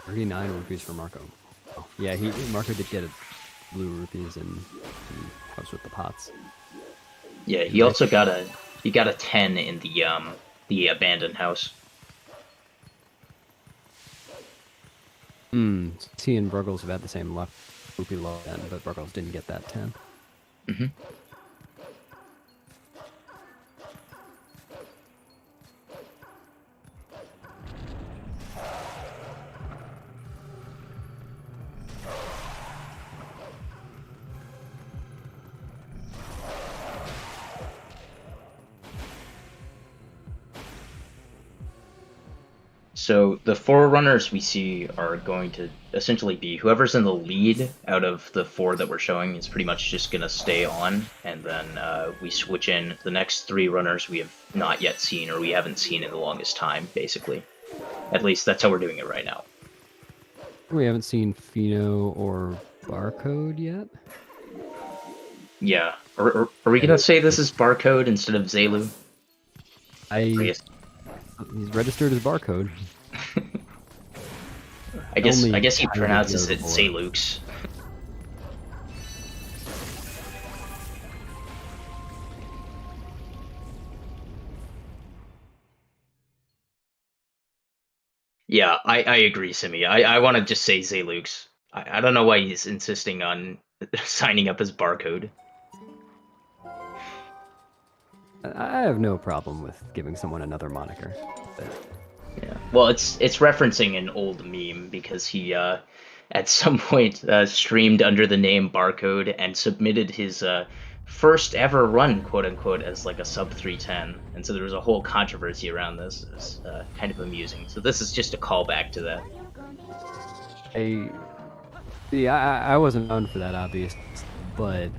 $39 for Marco. Oh, yeah, Marco did get blue rupees in House with the Pots. Yeah, he also got a 10 in the abandoned house. He and Bruggles have had the same luck. Rupee low end, but Bruggles didn't get that 10. Mm-hmm. So the four runners we see are going to essentially be whoever's in the lead out of the four that we're showing is pretty much just going to stay on, and then we switch in the next three runners we have not yet seen, or we haven't seen in the longest time, basically. At least that's how we're doing it right now. We haven't seen Fino or Barcode yet? Yeah. Are we going to say this is Barcode instead of Zelu? He's registered as Barcode. I guess he pronounces it Zelux. Yeah, I agree, Simi. I want to just say Zelux. I don't know why he's insisting on signing up as Barcode. I have no problem with giving someone another moniker. But... Yeah. Well, it's referencing an old meme because he at some point streamed under the name Barcode and submitted his first ever run, quote unquote, as like a sub 310, and so there was a whole controversy around this. It was kind of amusing. So this is just a callback to that. I wasn't known for that, obvious, but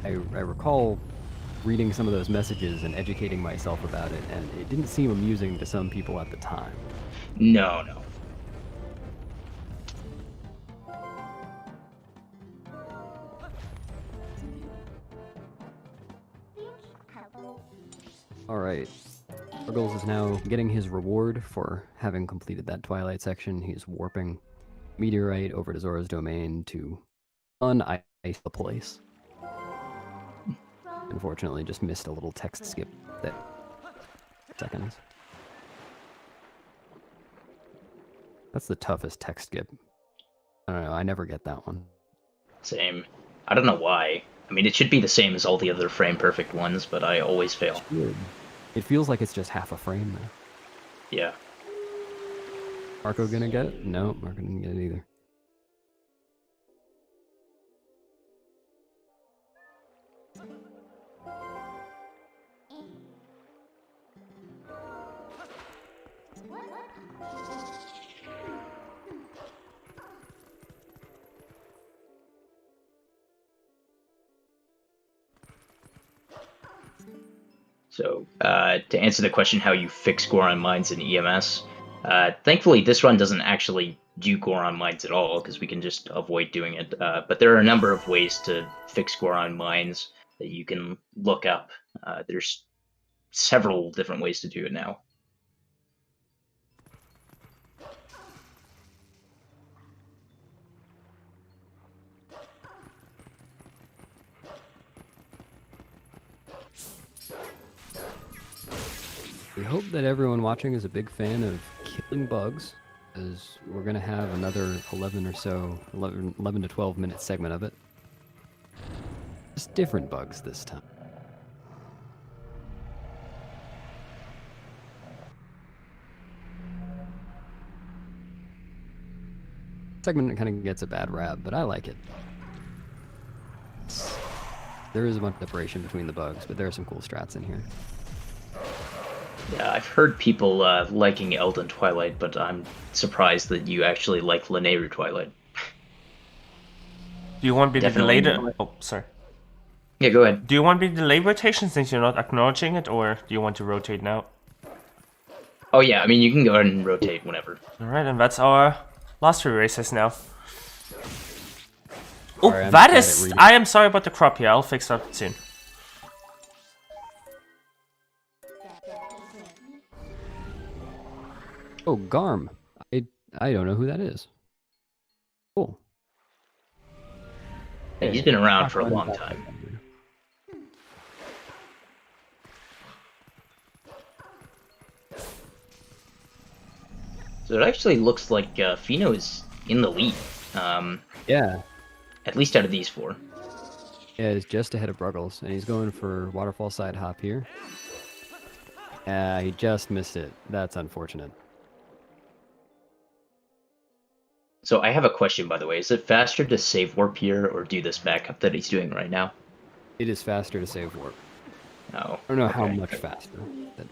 I recall reading some of those messages and educating myself about it, and it didn't seem amusing to some people at the time. No. Alright. Ruggles is now getting his reward for having completed that Twilight section. He's warping Meteorite over to Zora's Domain to un-ice the place. Unfortunately, just missed a little text skip that seconds. That's the toughest text skip. I don't know, I never get that one. Same. I don't know why. I mean, it should be the same as all the other frame-perfect ones, but I always fail. It feels like it's just half a frame now. Yeah. Marco gonna get it? No, Marco didn't get it either. So, to answer the question how you fix Goron mines in EMS, thankfully this run doesn't actually do Goron mines at all, because we can just avoid doing it. But there are a number of ways to fix Goron mines that you can look up. There's several different ways to do it now. We hope that everyone watching is a big fan of killing bugs, as we're going to have another 11 to 12 minute segment of it. Just different bugs this time. Segment kind of gets a bad rap, but I like it. There is a bunch of separation between the bugs, but there are some cool strats in here. Yeah, I've heard people liking Elden Twilight, but I'm surprised that you actually like Linear Twilight. Do you want me to delay Definitely. the... Oh, sorry. Yeah, go ahead. Do you want me to delay rotation since you're not acknowledging it, or do you want to rotate now? Oh yeah, I mean you can go ahead and rotate whenever. Alright, and that's our last three races now. Oh, Sorry, I'm that bad at is... reading. I am sorry about the crop here. I'll fix that soon. Oh, Garm. I don't know who that is. Cool. Yeah, he's been around for a long time. So it actually looks like Fino is in the lead. Yeah. At least out of these four. Yeah, he's just ahead of Bruggles, and he's going for waterfall side hop here. He just missed it. That's unfortunate. So I have a question, by the way. Is it faster to save warp here or do this backup that he's doing right now? It is faster to save warp. Oh, I don't know how okay. much faster. But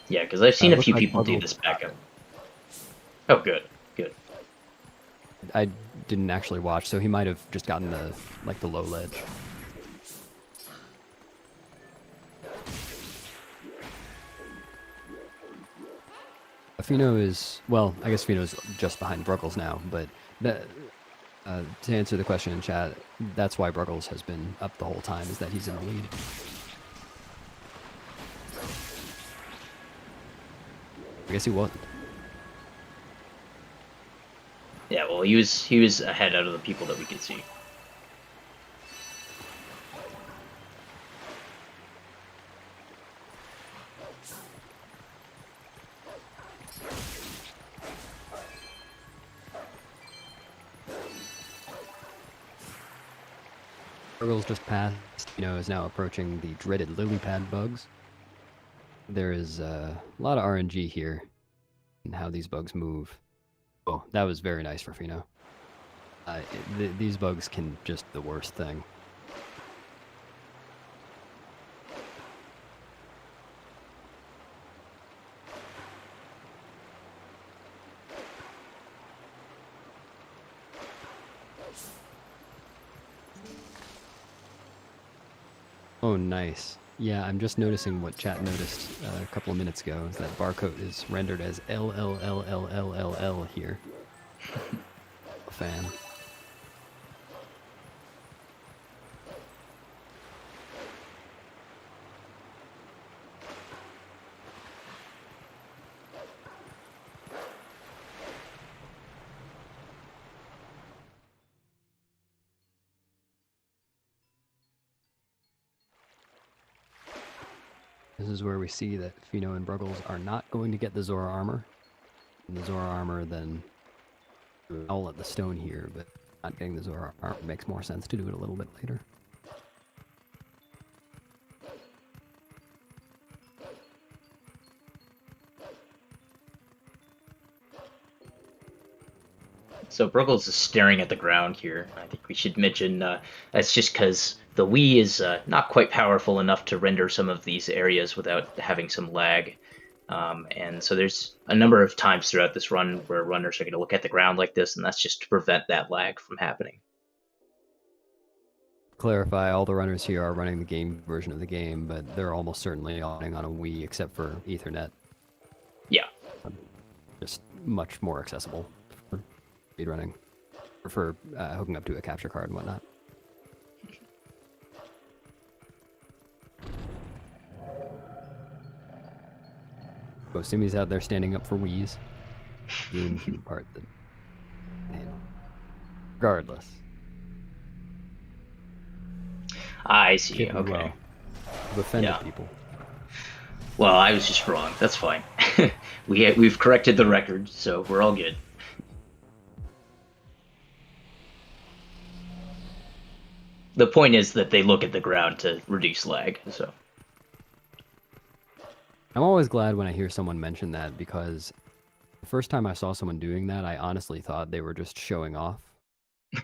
Yeah, because I've seen a looks few like people do Bruggles- this backup. Oh, good, good. I didn't actually watch, so he might have just gotten the low ledge. Fino is, well, I guess Fino's just behind Bruggles now, but that, to answer the question in chat, that's why Bruggles has been up the whole time, is that he's in the lead. I guess he wasn't. Yeah, well, he was ahead out of the people that we could see. Bruggles just passed, is now approaching the dreaded lily pad bugs. There is a lot of RNG here in how these bugs move. Oh, that was very nice for Fino. These bugs can just the worst thing. Oh, nice. Yeah, I'm just noticing what chat noticed a couple of minutes ago, is that barcode is rendered as LLLLLLL here. A fan. This is where we see that Fino and Bruggles are not going to get the Zora armor. And the Zora armor then I'll at the stone here, but not getting the Zora armor makes more sense to do it a little bit later. So Bruggles is staring at the ground here. I think we should mention that's just because the Wii is not quite powerful enough to render some of these areas without having some lag. And so there's a number of times throughout this run where runners are going to look at the ground like this, and that's just to prevent that lag from happening. Clarify, all the runners here are running the game version of the game, but they're almost certainly running on a Wii except for Ethernet. Yeah. Just much more accessible for speedrunning, or for hooking up to a capture card and whatnot. Oh, Simi's out there standing up for Wii's. Doing the part that... Regardless. I see. Kid Okay. well. You've offended Yeah. people. Well, I was just wrong. That's fine. We've corrected the record, so we're all good. The point is that they look at the ground to reduce lag. So I'm always glad when I hear someone mention that, because the first time I saw someone doing that, I honestly thought they were just showing off.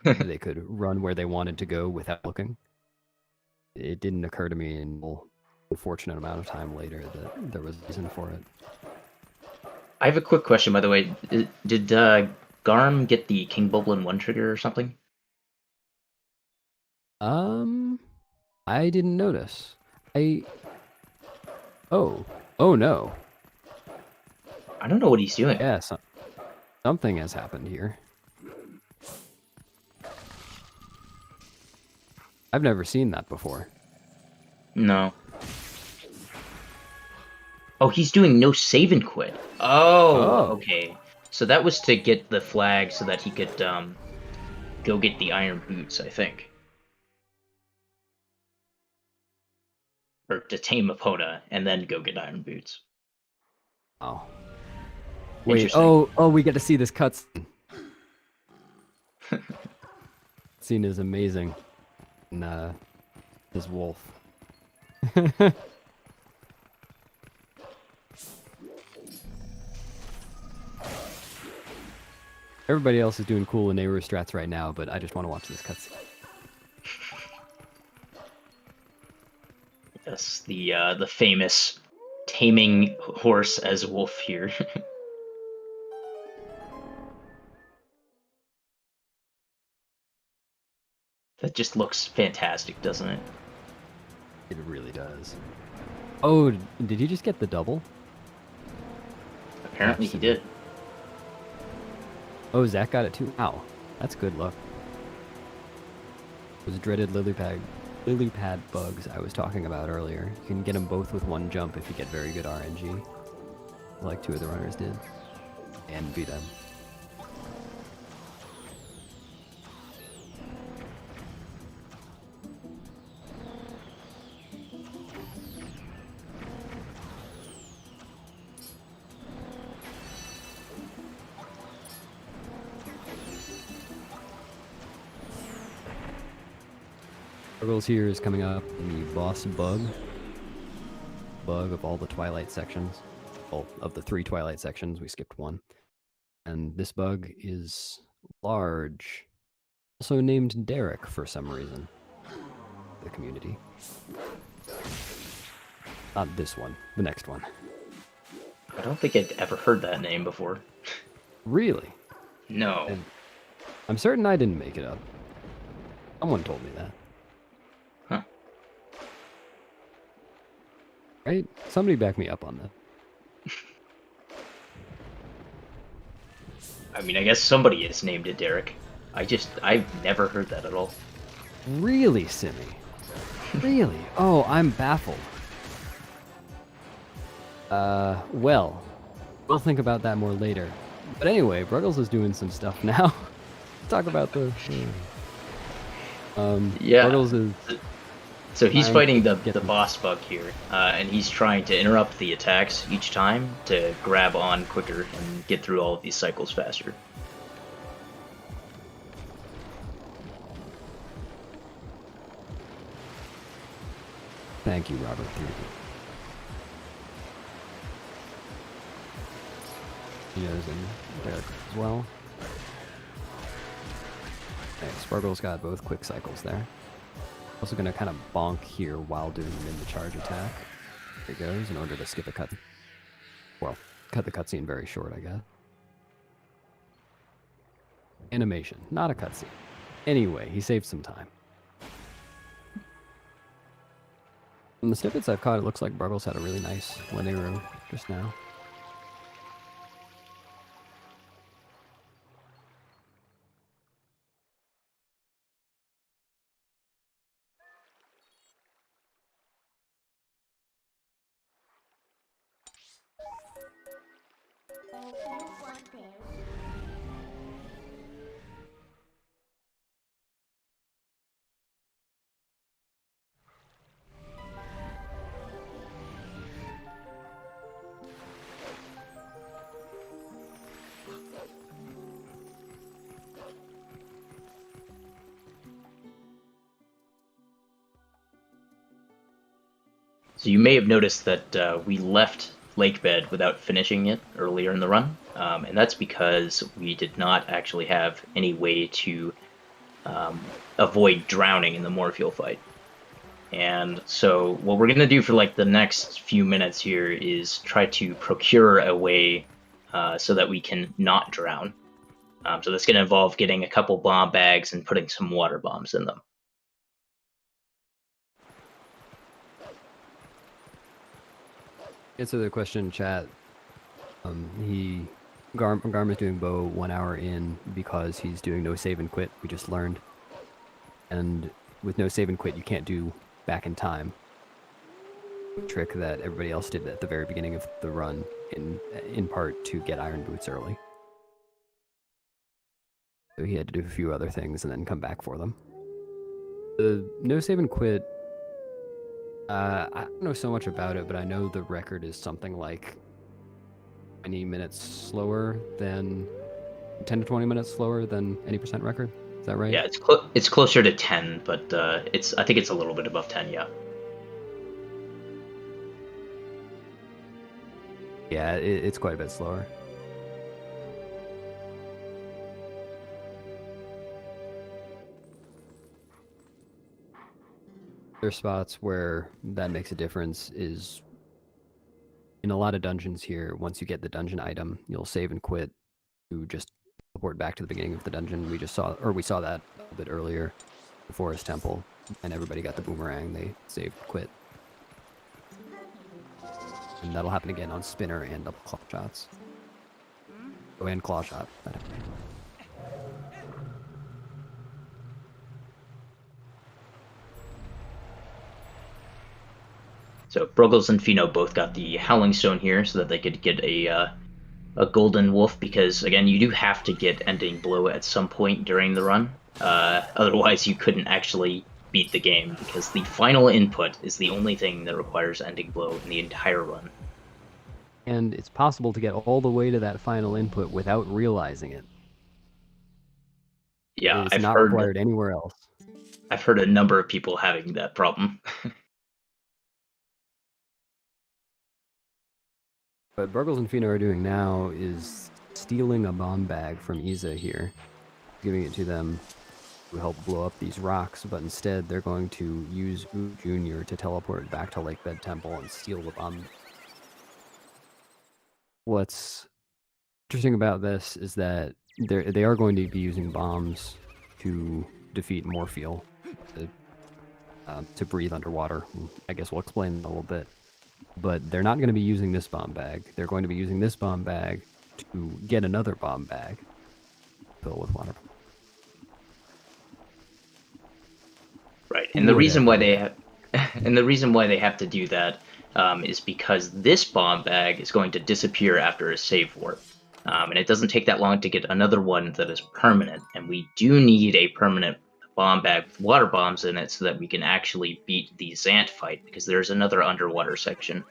They could run where they wanted to go without looking. it didn't occur to me until an unfortunate amount of time later that there was a reason for it. I have a quick question, by the way. Did Garm get the King Boblin 1 trigger or something? I didn't notice. Oh no. I don't know what he's doing. Yeah, something has happened here. I've never seen that before. No. Oh, he's doing no save and quit. Oh, okay. So that was to get the flag so that he could go get the iron boots, I think. Or to tame Epona and then go get iron boots. Oh. Wait, oh, we get to see this cutscene. Scene is amazing. And, this wolf. Everybody else is doing cool Nehru strats right now, but I just want to watch this cutscene. Yes, the famous taming horse as wolf here. That just looks fantastic, doesn't it? It really does. Oh, did he just get the double? Apparently he did. Oh, Zach got it too. Wow, that's good luck. Those dreaded lily pad bugs I was talking about earlier. You can get them both with one jump if you get very good RNG, like 2 of the runners did, and beat them. Struggles here is coming up in the boss bug of all the Twilight sections. Well, of the 3 Twilight sections, we skipped 1. And this bug is large, also named Derek for some reason. The community. Not this one, the next one. I don't think I'd ever heard that name before. Really? No. And I'm certain I didn't make it up. Someone told me that. Huh. Right? Somebody back me up on that. I mean, I guess somebody has named it Derek. I've never heard that at all. Really, Simmy? Really? Oh, I'm baffled. Well, we'll think about that more later. But anyway, Bruggles is doing some stuff now. Talk about the... Yeah. Bruggles is... So he's fighting the boss bug here, and he's trying to interrupt the attacks each time to grab on quicker and get through all of these cycles faster. Thank you, Robert. Leo's and Derek as well. Okay, Sparkle's got both quick cycles there. Also going to kind of bonk here while doing the mid-charge attack. There he goes, in order to skip a cut. Well, cut the cutscene very short, I guess. Animation, not a cutscene. Anyway, he saved some time. From the snippets I've caught, it looks like Bruggles had a really nice Lenero just now. So you may have noticed that we left Lakebed without finishing it earlier in the run, and that's because we did not actually have any way to avoid drowning in the Morpheal fight. And so what we're going to do for like the next few minutes here is try to procure a way so that we can not drown. So that's going to involve getting a couple bomb bags and putting some water bombs in them. Answer the question in chat. Garm is doing bow 1 hour in because he's doing no save and quit, we just learned. And with no save and quit, you can't do back in time. Trick that everybody else did at the very beginning of the run, in part to get iron boots early. So he had to do a few other things and then come back for them. The no save and quit, I don't know so much about it, but I know the record is something like 20 minutes slower than 10 to 20 minutes slower than any percent record. Is that right? Yeah, it's closer to 10, but I think it's a little bit above 10. Yeah. Yeah, it's quite a bit slower. There's spots where that makes a difference is in a lot of dungeons here. Once you get the dungeon item, you'll save and quit to just teleport back to the beginning of the dungeon. We saw that a bit earlier, the Forest Temple, and everybody got the boomerang. They saved, quit, and that'll happen again on spinner and double claw shots. Oh, and claw shot. So Broggles and Fino both got the Howling Stone here so that they could get a golden wolf, because again, you do have to get Ending Blow at some point during the run. Otherwise, you couldn't actually beat the game, because the final input is the only thing that requires Ending Blow in the entire run. And it's possible to get all the way to that final input without realizing it. Yeah, it's not required anywhere else. I've heard a number of people having that problem. What Burgles and Fino are doing now is stealing a bomb bag from Isa here, giving it to them to help blow up these rocks, but instead they're going to use Ooh Jr. to teleport back to Lakebed Temple and steal the bomb. What's interesting about this is that they are going to be using bombs to defeat Morpheal, to breathe underwater. I guess we'll explain in a little bit. But they're not going to be using this bomb bag. They're going to be using this bomb bag to get another bomb bag filled with water. Right, and the reason why they have to do that is because this bomb bag is going to disappear after a save warp, and it doesn't take that long to get another one that is permanent. And we do need a permanent bomb bag with water bombs in it so that we can actually beat the Zant fight, because there's another underwater section.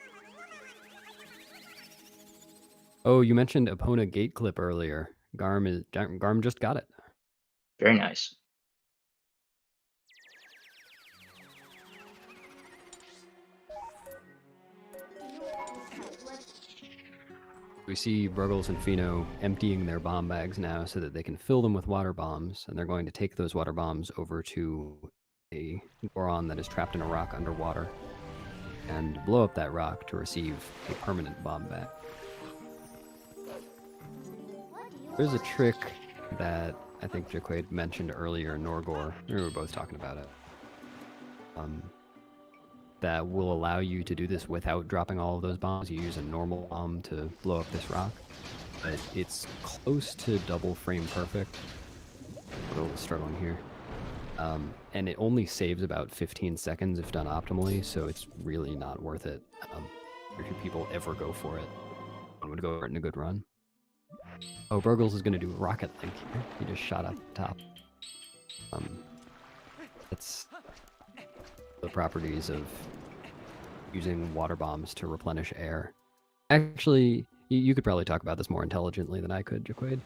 Oh, you mentioned Epona gate clip earlier. Garm just got it. Very nice. We see Burgles and Fino emptying their bomb bags now so that they can fill them with water bombs, and they're going to take those water bombs over to a Goron that is trapped in a rock underwater and blow up that rock to receive a permanent bomb bag. There's a trick that I think Jaquaid mentioned earlier, Norgor, we were both talking about it, that will allow you to do this without dropping all of those bombs. You use a normal bomb to blow up this rock, but it's close to double frame perfect. I'm a little struggling here. And it only saves about 15 seconds if done optimally, so it's really not worth it. Very few people ever go for it. I would go for it in a good run. Oh, Burgles is going to do Rocket Link here. He just shot up top. That's the properties of using water bombs to replenish air. Actually, you could probably talk about this more intelligently than I could, Jaquaid.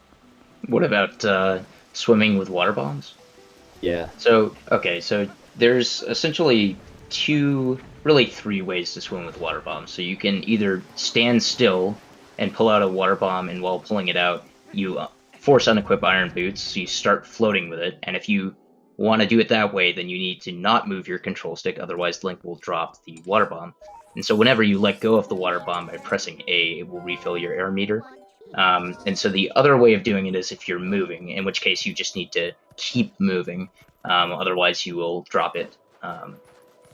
What about swimming with water bombs? Yeah. So there's essentially three ways to swim with water bombs. So you can either stand still and pull out a water bomb, and while pulling it out, you force unequip iron boots, so you start floating with it. And if you want to do it that way, then you need to not move your control stick, otherwise Link will drop the water bomb. And so whenever you let go of the water bomb by pressing A, it will refill your air meter. And so the other way of doing it is if you're moving, in which case you just need to keep moving, otherwise you will drop it.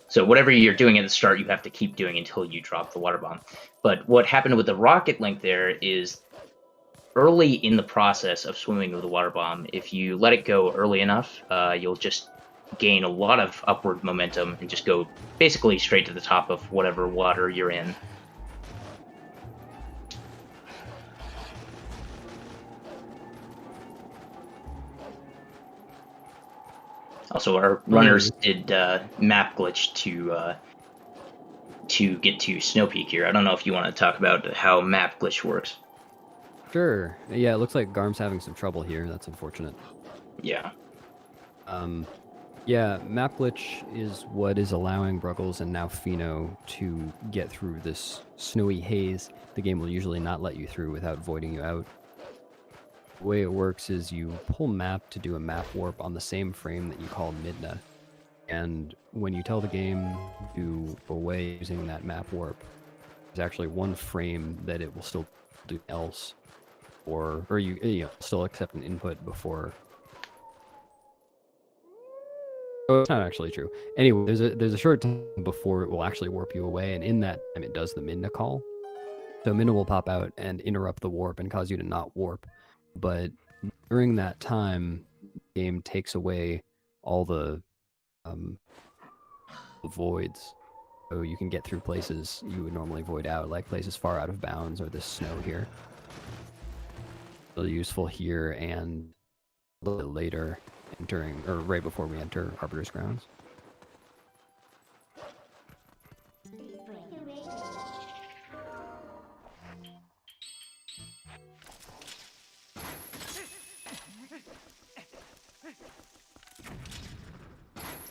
So whatever you're doing at the start, you have to keep doing until you drop the water bomb. But what happened with the Rocket Link there is early in the process of swimming with the water bomb, if you let it go early enough, you'll just gain a lot of upward momentum and just go basically straight to the top of whatever water you're in. Also, our runners did map glitch to get to Snow Peak here. I don't know if you want to talk about how map glitch works. Sure. Yeah, it looks like Garm's having some trouble here. That's unfortunate. Yeah. Yeah, map glitch is what is allowing Bruggles and now Fino to get through this snowy haze. The game will usually not let you through without voiding you out. The way it works is you pull map to do a map warp on the same frame that you call Midna. And when you tell the game to go away using that map warp, there's actually one frame that it will still do else. Or you still accept an input before. Oh, it's not actually true. Anyway, there's a short time before it will actually warp you away, and in that time it does the Midna call. So Midna will pop out and interrupt the warp and cause you to not warp. But during that time, the game takes away all the voids. So you can get through places you would normally void out, like places far out of bounds or this snow here. Really useful here and a little bit later, entering, or right before we enter Arbiter's Grounds.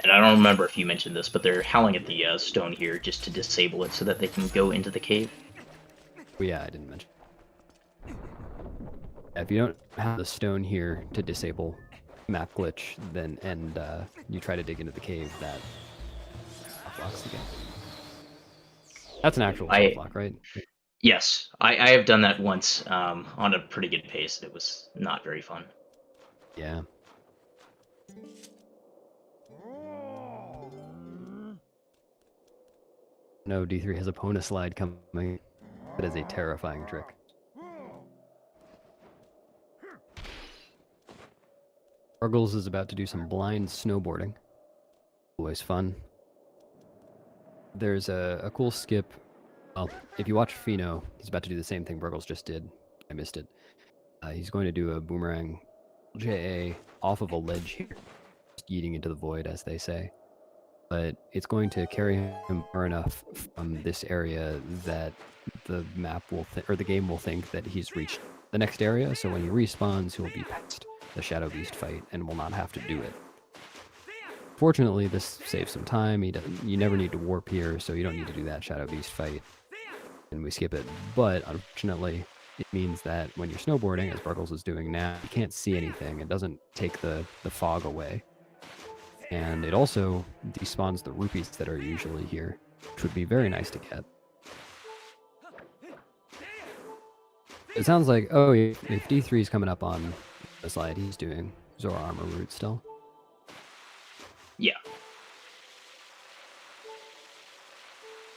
And I don't remember if you mentioned this, but they're howling at the stone here just to disable it so that they can go into the cave. Oh, yeah, I didn't mention. If you don't have the stone here to disable map glitch, then you try to dig into the cave, that blocks the game. That's an actual block, right? Yes, I have done that once on a pretty good pace. It was not very fun. Yeah. No, D3 has a Pona slide coming. That is a terrifying trick. Ruggles is about to do some blind snowboarding. Always fun. There's a cool skip. Well, if you watch Fino, he's about to do the same thing Ruggles just did. I missed it. He's going to do a boomerang JA off of a ledge here, just yeeting into the void, as they say. But it's going to carry him far enough from this area that the map will, or the game will think that he's reached the next area. So when he respawns, he will be past the Shadow Beast fight and will not have to do it. Fortunately, this saves some time. You never need to warp here, so you don't need to do that Shadow Beast fight. And we skip it. But unfortunately, it means that when you're snowboarding, as Bruggles is doing now, you can't see anything. It doesn't take the fog away. And it also despawns the rupees that are usually here, which would be very nice to get. It sounds like, oh, if D3 is coming up on the slide, he's doing Zora Armor route still. Yeah.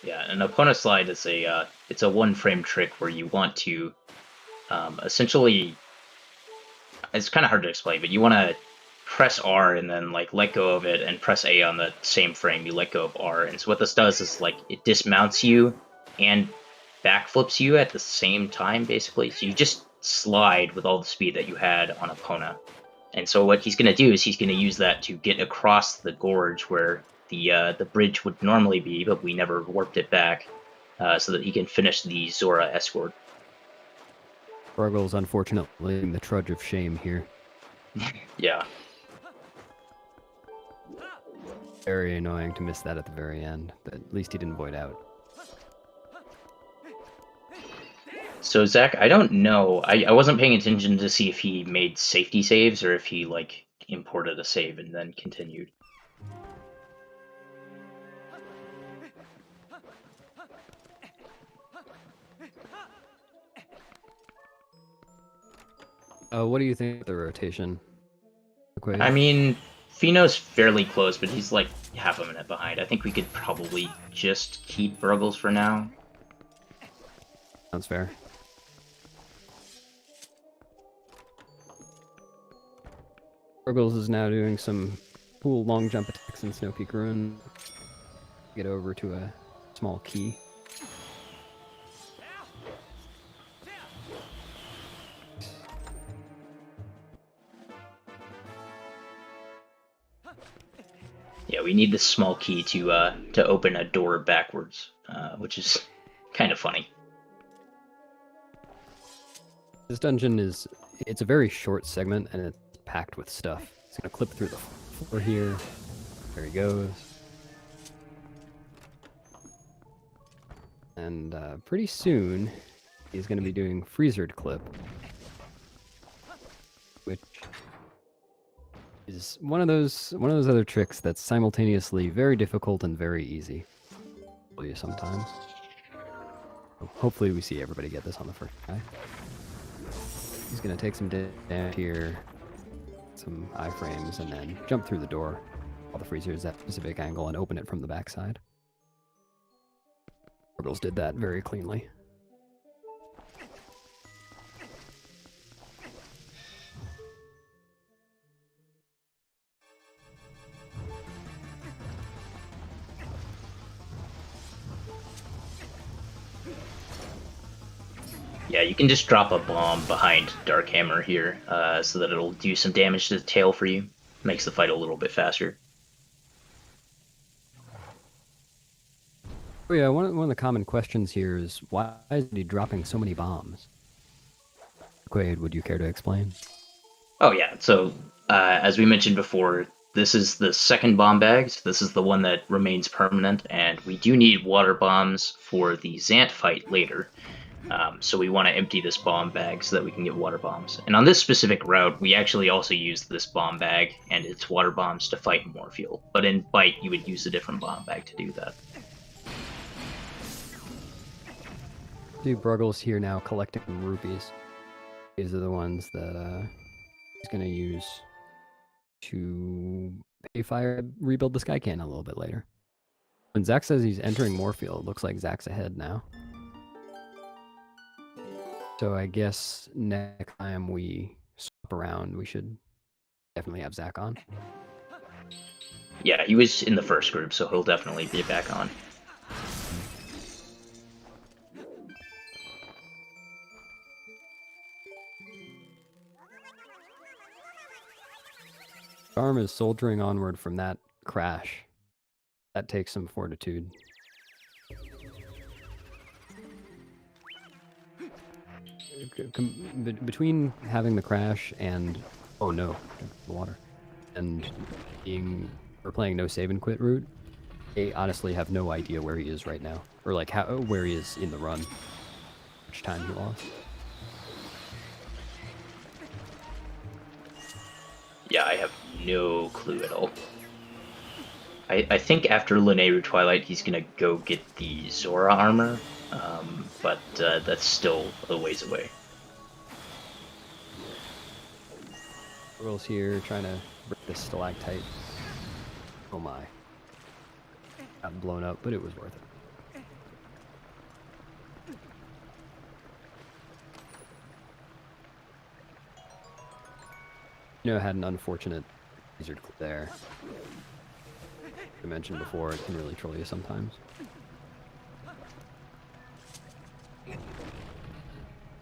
Yeah, an opponent slide is it's a one-frame trick where you want to essentially, it's kind of hard to explain, but you want to press R and then like let go of it and press A on the same frame. You let go of R, and so what this does is like it dismounts you and backflips you at the same time, basically. So you just slide with all the speed that you had on Epona. And so what he's going to do is he's going to use that to get across the gorge where the bridge would normally be, but we never warped it back, so that he can finish the Zora escort. Ruggles, unfortunately, in the trudge of shame here. Yeah. Very annoying to miss that at the very end, but at least he didn't void out. So Zach, I don't know. I wasn't paying attention to see if he made safety saves or if he like imported a save and then continued. What do you think of the rotation? I mean, Fino's fairly close, but he's like half a minute behind. I think we could probably just keep Ruggles for now. Sounds fair. Ruggles is now doing some cool long jump attacks in Snow Peak Ruin. Get over to a small key. Yeah, we need this small key to open a door backwards, which is kind of funny. This dungeon it's a very short segment and it's packed with stuff. It's gonna clip through the floor here. There he goes. And pretty soon he's gonna be doing Freezered Clip, which is one of those other tricks that's simultaneously very difficult and very easy. Will you sometimes? Hopefully we see everybody get this on the first try. He's gonna take some damage here, some iframes, and then jump through the door while the freezer is at a specific angle and open it from the backside. Ruggles did that very cleanly. Yeah, you can just drop a bomb behind Dark Hammer here, so that it'll do some damage to the tail for you. Makes the fight a little bit faster. Oh yeah, one of the common questions here is why is he dropping so many bombs? Quaid, would you care to explain? Oh yeah, so as we mentioned before, this is the second bomb bag, so this is the one that remains permanent, and we do need water bombs for the Zant fight later. So we want to empty this bomb bag so that we can get water bombs. And on this specific route, we actually also use this bomb bag and its water bombs to fight Morpheal. But in Bite, you would use a different bomb bag to do that. See Bruggles here now collecting rupees. These are the ones that he's going to use to pay fire, rebuild the Sky Cannon a little bit later. When Zach says he's entering Morpheal, it looks like Zach's ahead now. So I guess next time we swap around, we should definitely have Zach on. Yeah, he was in the first group, so he'll definitely be back on. Arm is soldiering onward from that crash. That takes some fortitude. Between having the crash and oh no, the water, and we're playing no save and quit route, I honestly have no idea where he is right now, or like where he is in the run, which time he lost. Yeah, I have no clue at all. I think after Linearu Twilight, he's gonna go get the Zora armor, but that's still a ways away. Girls here trying to break this stalactite. Oh my. Got blown up, but it was worth it. You know, I had an unfortunate wizard clip there. I mentioned before, it can really troll you sometimes.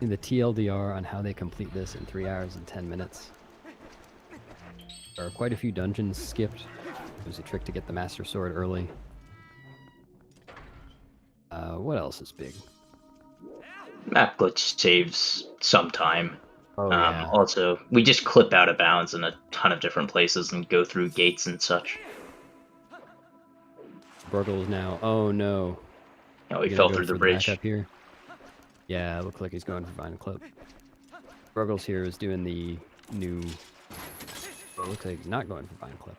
In the TLDR on how they complete this in 3 hours and 10 minutes. There are quite a few dungeons skipped. There's a trick to get the Master Sword early. What else is big? Map glitch saves some time. Oh, yeah. Also, we just clip out of bounds in a ton of different places and go through gates and such. Bruggles now. Oh no. Oh, he fell through the bridge. Up here. Yeah, it looks like he's going for Vine Clip. Bruggles here is doing the new Oh, it looks like he's not going for Vine Clip.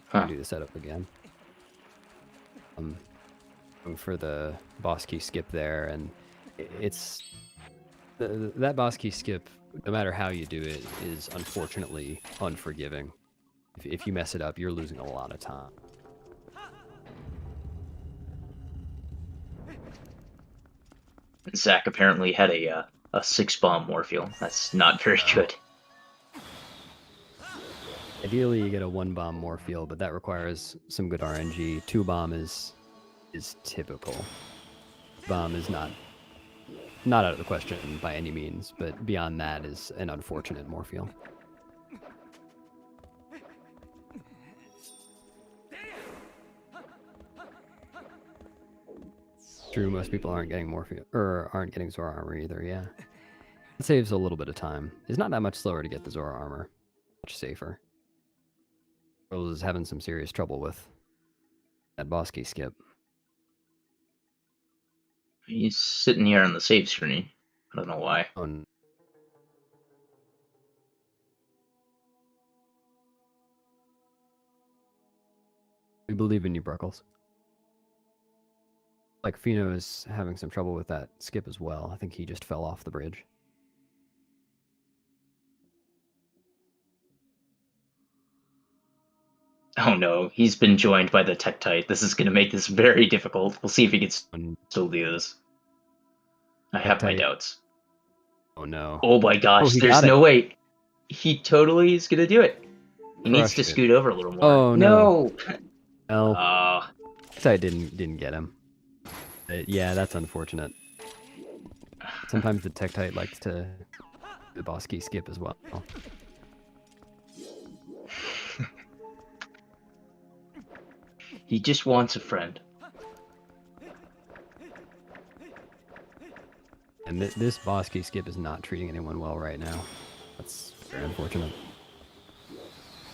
Huh. Do the setup again. Going for the boss key skip there, and it's that boss key skip. No matter how you do it, is unfortunately unforgiving. If you mess it up, you're losing a lot of time. Zach apparently had a 6-bomb Morpheal. That's not very good. Ideally, you get a 1-bomb Morpheal, but that requires some good RNG. 2-bomb is typical. Bomb is not out of the question by any means, but beyond that is an unfortunate Morpheal. True, most people aren't getting Morpheal, or aren't getting Zora armor either, yeah. It saves a little bit of time. It's not that much slower to get the Zora armor. Much safer. Rose is having some serious trouble with that boss key skip. He's sitting here on the save screen. I don't know why. Oh, no. We believe in you, Bruckles. Like, Fino is having some trouble with that skip as well. I think he just fell off the bridge. Oh no, he's been joined by the Tektite. This is going to make this very difficult. We'll see if he can still do this. I have my Tektite. doubts. Oh no. Oh my gosh, he there's got no way. He totally is going to do it. He needs Crushed to it. scoot over a little more. Oh, no. Oh, Oh, I didn't get him. Yeah, that's unfortunate. Sometimes the Tektite likes to do the boss key skip as well. he just wants a friend. And this boss key skip is not treating anyone well right now. That's very unfortunate.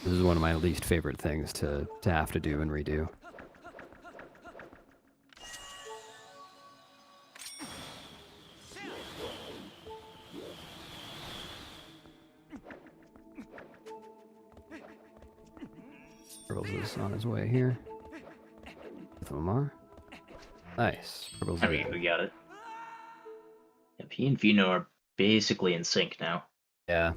This is one of my least favorite things to have to do and redo. Purgles is on his way here. Both of them are. Nice. Purgles I mean, we got it. Yep, he and Vino are basically in sync now. Yeah.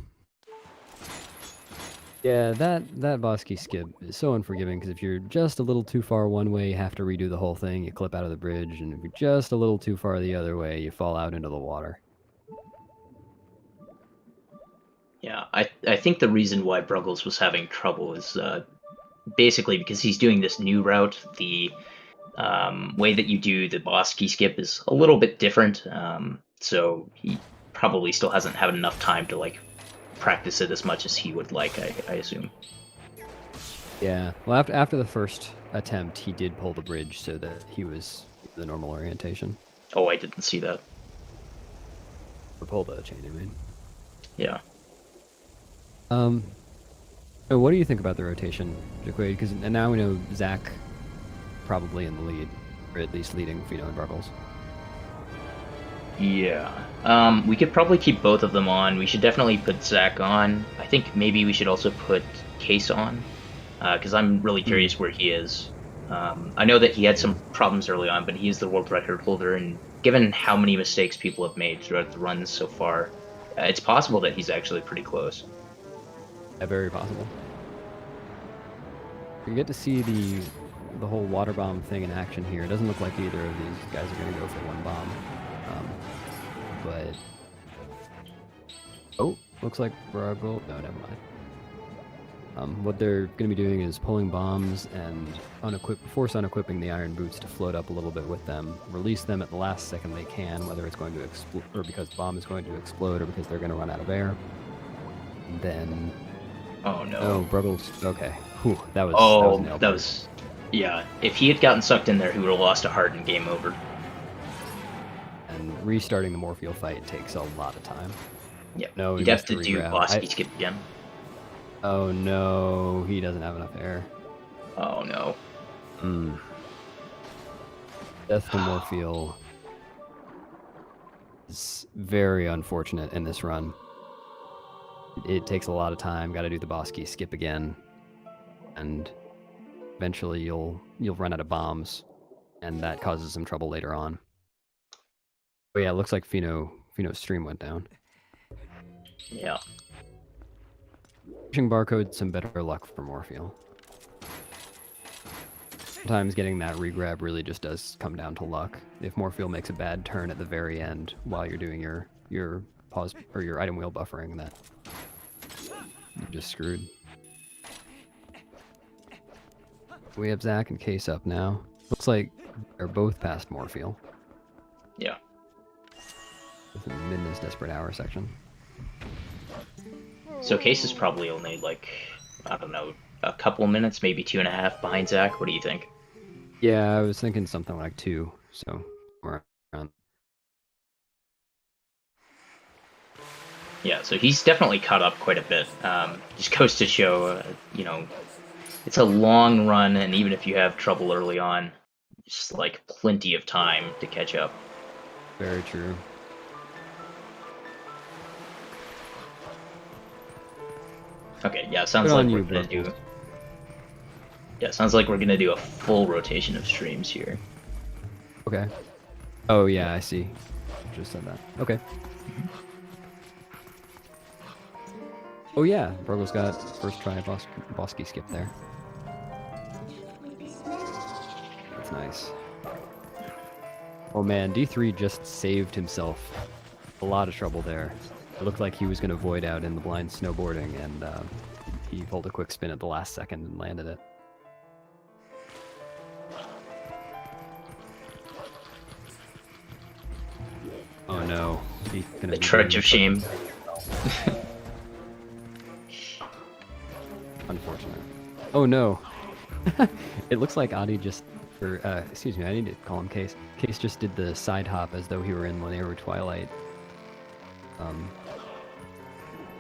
Yeah, that boss key skip is so unforgiving, because if you're just a little too far one way, you have to redo the whole thing, you clip out of the bridge, and if you're just a little too far the other way, you fall out into the water. Yeah, I think the reason why Bruggles was having trouble is basically because he's doing this new route. The way that you do the boss key skip is a little bit different, so he probably still hasn't had enough time to like practice it as much as he would like, I assume. Yeah, well, after the first attempt, he did pull the bridge so that he was the normal orientation. Oh, I didn't see that. Or pull the chain, I mean. Yeah. So what do you think about the rotation, Jaquaid? Because now we know Zach probably in the lead, or at least leading Fino and Bruckles. Yeah. We could probably keep both of them on. We should definitely put Zach on. I think maybe we should also put Case on, because I'm really curious where he is. I know that he had some problems early on, but he is the world record holder, and given how many mistakes people have made throughout the runs so far, it's possible that he's actually pretty close. Yeah, very possible. You get to see the whole water bomb thing in action here. It doesn't look like either of these guys are going to go for one bomb. But... Oh, looks like Bruggle... No, never mind. What they're going to be doing is pulling bombs and force unequipping the iron boots to float up a little bit with them. Release them at the last second they can, whether it's going to explode, or because the bomb is going to explode, or because they're going to run out of air. And then... Oh no. Oh, Bruggles... Okay. Whew, that was... Oh, that was... Yeah, if he had gotten sucked in there, he would have lost a heart and game over. And restarting the Morpheal fight takes a lot of time. Yeah, No, you'd have to do boss key skip again. Oh no, he doesn't have enough air. Oh no. Death to Morpheal is very unfortunate in this run. It takes a lot of time. Got to do the boss key skip again, and eventually you'll run out of bombs, and that causes some trouble later on. Oh yeah, it looks like Fino's stream went down. Yeah. Pushing barcode, some better luck for Morpheal. Sometimes getting that regrab really just does come down to luck. If Morpheal makes a bad turn at the very end while you're doing your pause or your item wheel buffering, that you're just screwed. We have Zach and Case up now. Looks like they're both past Morpheal. Yeah. In this desperate hour section. So Case is probably only like, I don't know, a couple minutes, maybe 2.5 behind Zach. What do you think? Yeah, I was thinking something like 2, so we're around. Yeah, so he's definitely caught up quite a bit. Just goes to show, you know, it's a long run, and even if you have trouble early on, just like plenty of time to catch up. Very true. Okay, yeah, sounds Good like on we're you, gonna Brooklyn. do. Yeah, sounds like we're gonna do a full rotation of streams here. Okay. Oh yeah, I see. Just said that. Okay. Oh yeah, Burgle's got first try boss key skip there. That's nice. Oh man, D3 just saved himself a lot of trouble there. It looked like he was going to void out in the blind snowboarding, and he pulled a quick spin at the last second and landed it. Oh no. He's gonna The trudge of shame. Unfortunate. Oh no. It looks like Adi just, or excuse me, I need to call him Case. Case just did the side hop as though he were in when they were Twilight.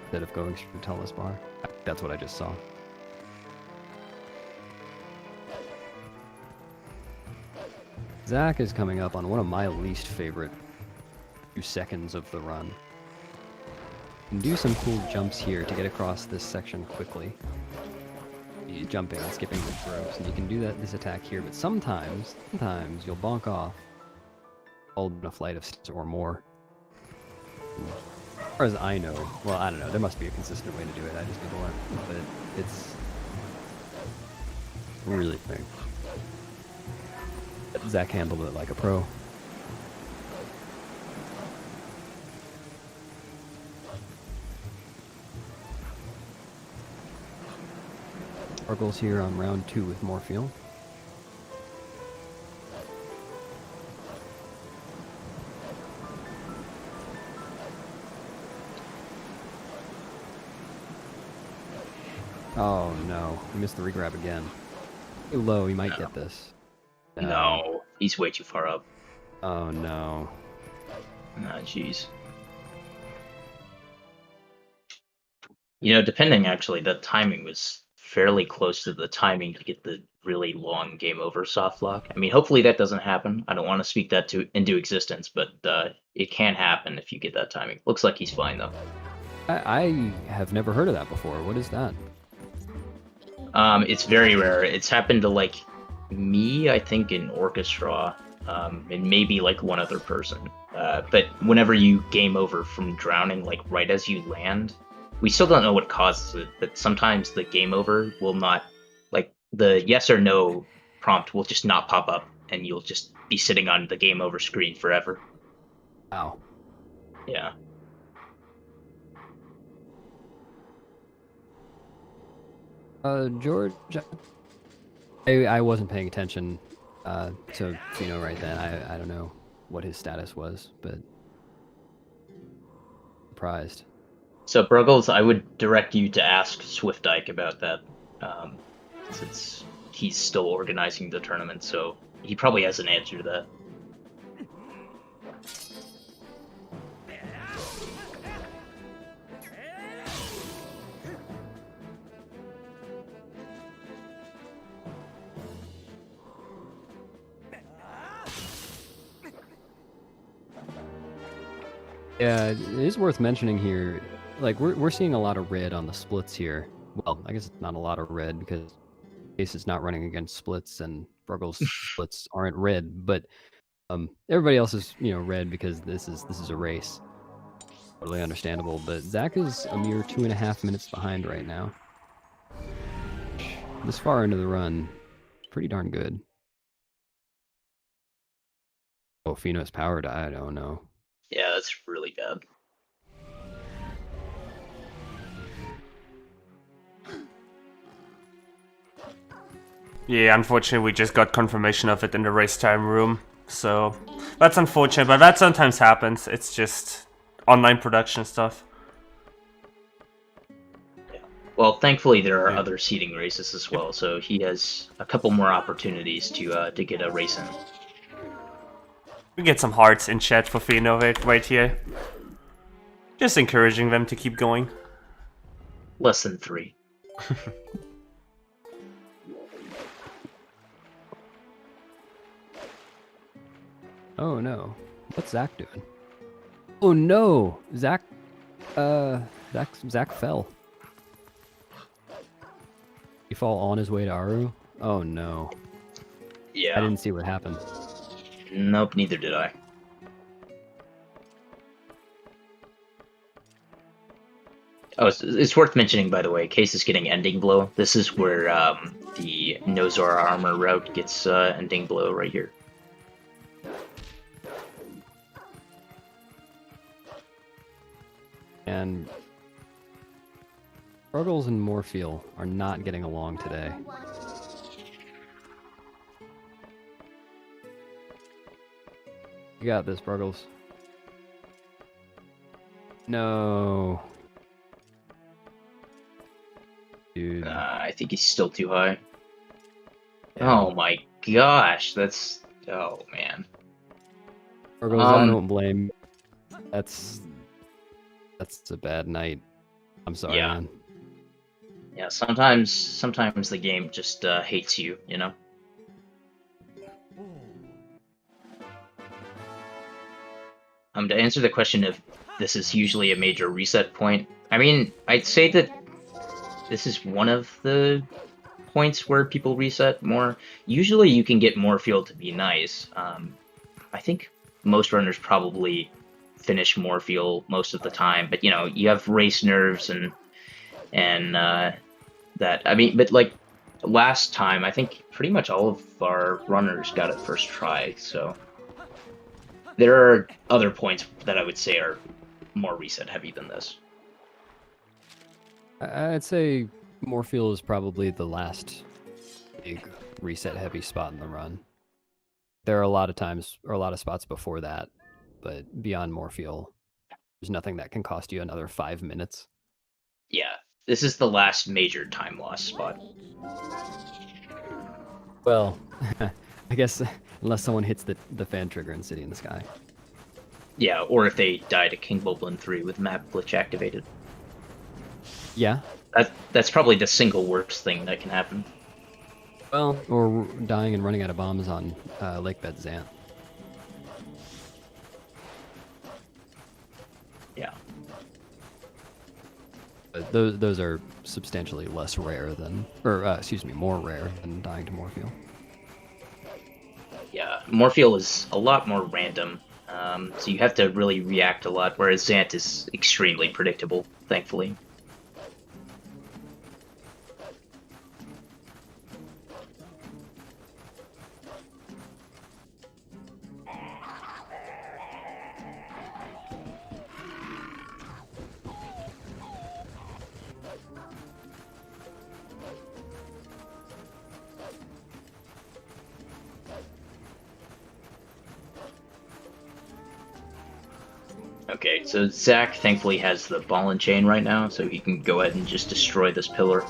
Instead of going through Telus Bar. That's what I just saw. Zach is coming up on one of my least favorite few seconds of the run. You can do some cool jumps here to get across this section quickly. You're jumping and skipping the ropes, and you can do this attack here, but sometimes you'll bonk off all in a flight of steps or more. As far as I know, well, I don't know, there must be a consistent way to do it, I just need to learn, but it's really big. Zach handled it like a pro. Our goals here on round 2 with Morpheal. Oh no, we missed the regrab again. Too low, he might get this. No, he's way too far up. Oh no. Ah, jeez. You know, depending actually, the timing was fairly close to the timing to get the really long game over soft lock. I mean, hopefully that doesn't happen. I don't want to speak that into existence, but it can happen if you get that timing. Looks like he's fine though. I have never heard of that before. What is that? It's very rare. It's happened to like me, I think, in orchestra, and maybe like one other person. But whenever you game over from drowning, like right as you land, we still don't know what causes it, but sometimes the game over will not, like the yes or no prompt will just not pop up, and you'll just be sitting on the game over screen forever. Wow. Yeah. George, I wasn't paying attention to Fino right then. I don't know what his status was, but surprised. So Bruggles, I would direct you to ask Swift Dyke about that, since he's still organizing the tournament, so he probably has an answer to that. Yeah, it is worth mentioning here. like we're seeing a lot of red on the splits here. Well, I guess it's not a lot of red because Ace is not running against splits and Bruggle's splits aren't red, but everybody else is red because this is a race. Totally understandable, but Zach is a mere 2.5 minutes behind right now. This far into the run, pretty darn good. Oh, Fino's powered, I don't know. Yeah, that's really bad. Yeah, unfortunately, we just got confirmation of it in the race time room. So that's unfortunate, but that sometimes happens. It's just online production stuff. Yeah. Well, thankfully there are other seeding races as well, so he has a couple more opportunities to get a race in. We get some hearts in chat for Fino right here. Just encouraging them to keep going. Less than 3. Oh no. What's Zach doing? Oh no! Zach fell. He fall on his way to Aru? Oh no. Yeah. I didn't see what happened. Nope, neither did I. Oh, it's worth mentioning, by the way, Case is getting Ending Blow. This is where the Nozar armor route gets Ending Blow right here. And Ruggles and Morpheal are not getting along today. You got this, Bruggles. No. Dude. I think he's still too high. Yeah. Oh my gosh, that's... Oh, man. Bruggles, I don't blame. That's a bad night. I'm sorry, man. Yeah, sometimes the game just hates you, you know? To answer the question if this is usually a major reset point, I mean, I'd say that this is one of the points where people reset more. Usually you can get Morpheal to be nice. I think most runners probably finish Morpheal most of the time, but you have race nerves and that. I mean, but like last time, I think pretty much all of our runners got it first try, so there are other points that I would say are more reset heavy than this. I'd say Morpheal is probably the last big reset heavy spot in the run. There are a lot of times, or a lot of spots before that, but beyond Morpheal, there's nothing that can cost you another 5 minutes. Yeah, this is the last major time loss spot. Well, I guess unless someone hits the fan trigger in City in the Sky. Yeah, or if they die to King Bulblin 3 with map glitch activated. Yeah. That's probably the single worst thing that can happen. Well, or dying and running out of bombs on Lakebed Zant. Yeah. But those are substantially less rare than, or excuse me, more rare than dying to Morpheal. Yeah, Morpheal is a lot more random, so you have to really react a lot, whereas Zant is extremely predictable, thankfully. Okay, so Zach thankfully has the ball and chain right now, so he can go ahead and just destroy this pillar.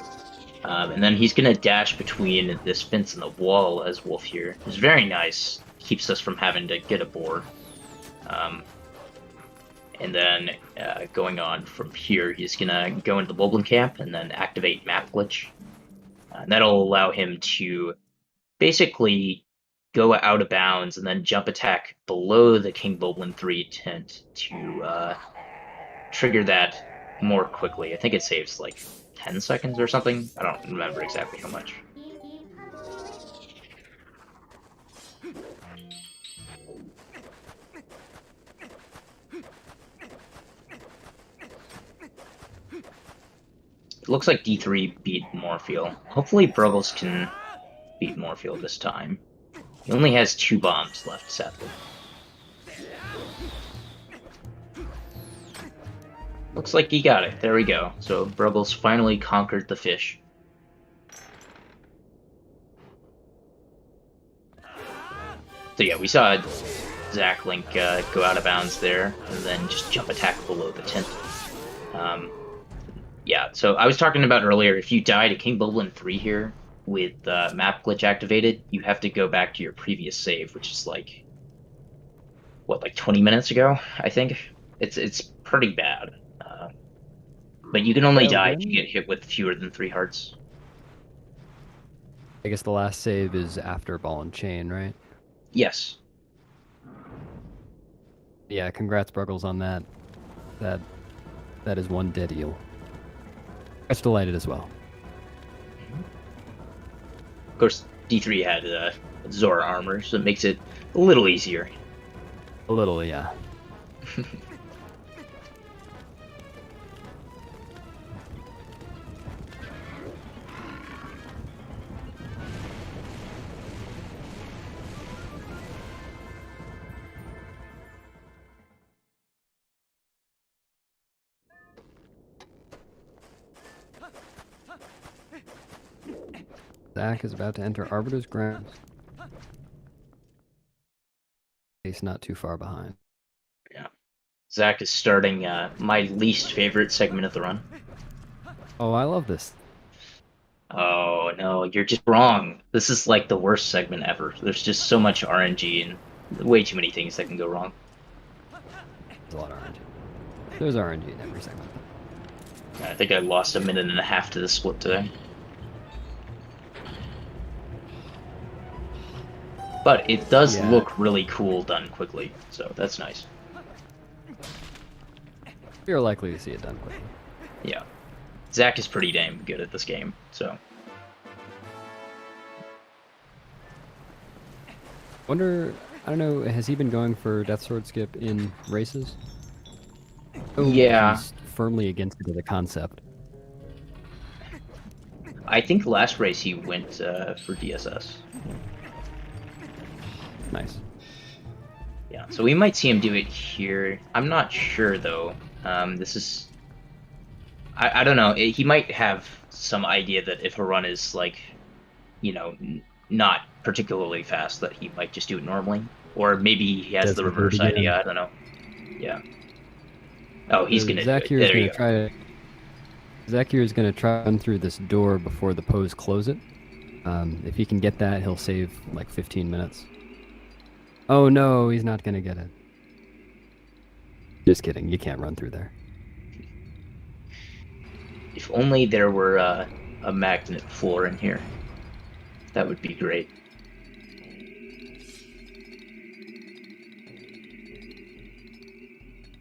And then he's going to dash between this fence and the wall as Wolf here. It's very nice. Keeps us from having to get a board. And then going on from here, he's going to go into the Bulblin camp and then activate Map Glitch. That'll allow him to basically go out of bounds and then jump attack below the King Bulblin 3 tent to trigger that more quickly. I think it saves like 10 seconds or something. I don't remember exactly how much. It looks like D3 beat Morpheal. Hopefully Bruggles can beat Morpheal this time. He only has 2 bombs left, sadly. Looks like he got it. There we go. So Bruggles finally conquered the fish. So yeah, we saw Zach Link go out of bounds there, and then just jump attack below the tent. Yeah, so I was talking about earlier, if you die to King Bulblin 3 here with map glitch activated, you have to go back to your previous save, which is like, what, like 20 minutes ago, I think? It's pretty bad. But you can only die if you get hit with fewer than 3 hearts. I guess the last save is after Ball and Chain, right? Yes. Yeah, congrats, Bruggles, on that. That is one dead eel. That's delighted as well. Of course, D3 had Zora armor, so it makes it a little easier. A little, yeah. Zach is about to enter Arbiter's grounds. He's not too far behind. Yeah. Zach is starting my least favorite segment of the run. Oh, I love this. Oh, no, you're just wrong. This is like the worst segment ever. There's just so much RNG and way too many things that can go wrong. There's a lot of RNG. There's RNG in every segment. I think I lost 1.5 minutes to the split today. But it does look really cool done quickly, so that's nice. You're likely to see it done quickly. Yeah. Zach is pretty damn good at this game, so. Wonder, I don't know, has he been going for Death Sword Skip in races? Oh, yeah. He's firmly against it as a concept. I think last race he went for DSS. Nice. Yeah, so we might see him do it here. I'm not sure, though. This is... I don't know. He might have some idea that if a run is, like, you know, not particularly fast, that he might just do it normally. Or maybe he has the reverse idea. I don't know. Yeah. Oh, he's going to do it. There you go. Zach here is going to try to run through this door before the pose close it. If he can get that, he'll save, like, 15 minutes. Oh no, he's not gonna get it. Just kidding, you can't run through there. If only there were a magnet floor in here. That would be great.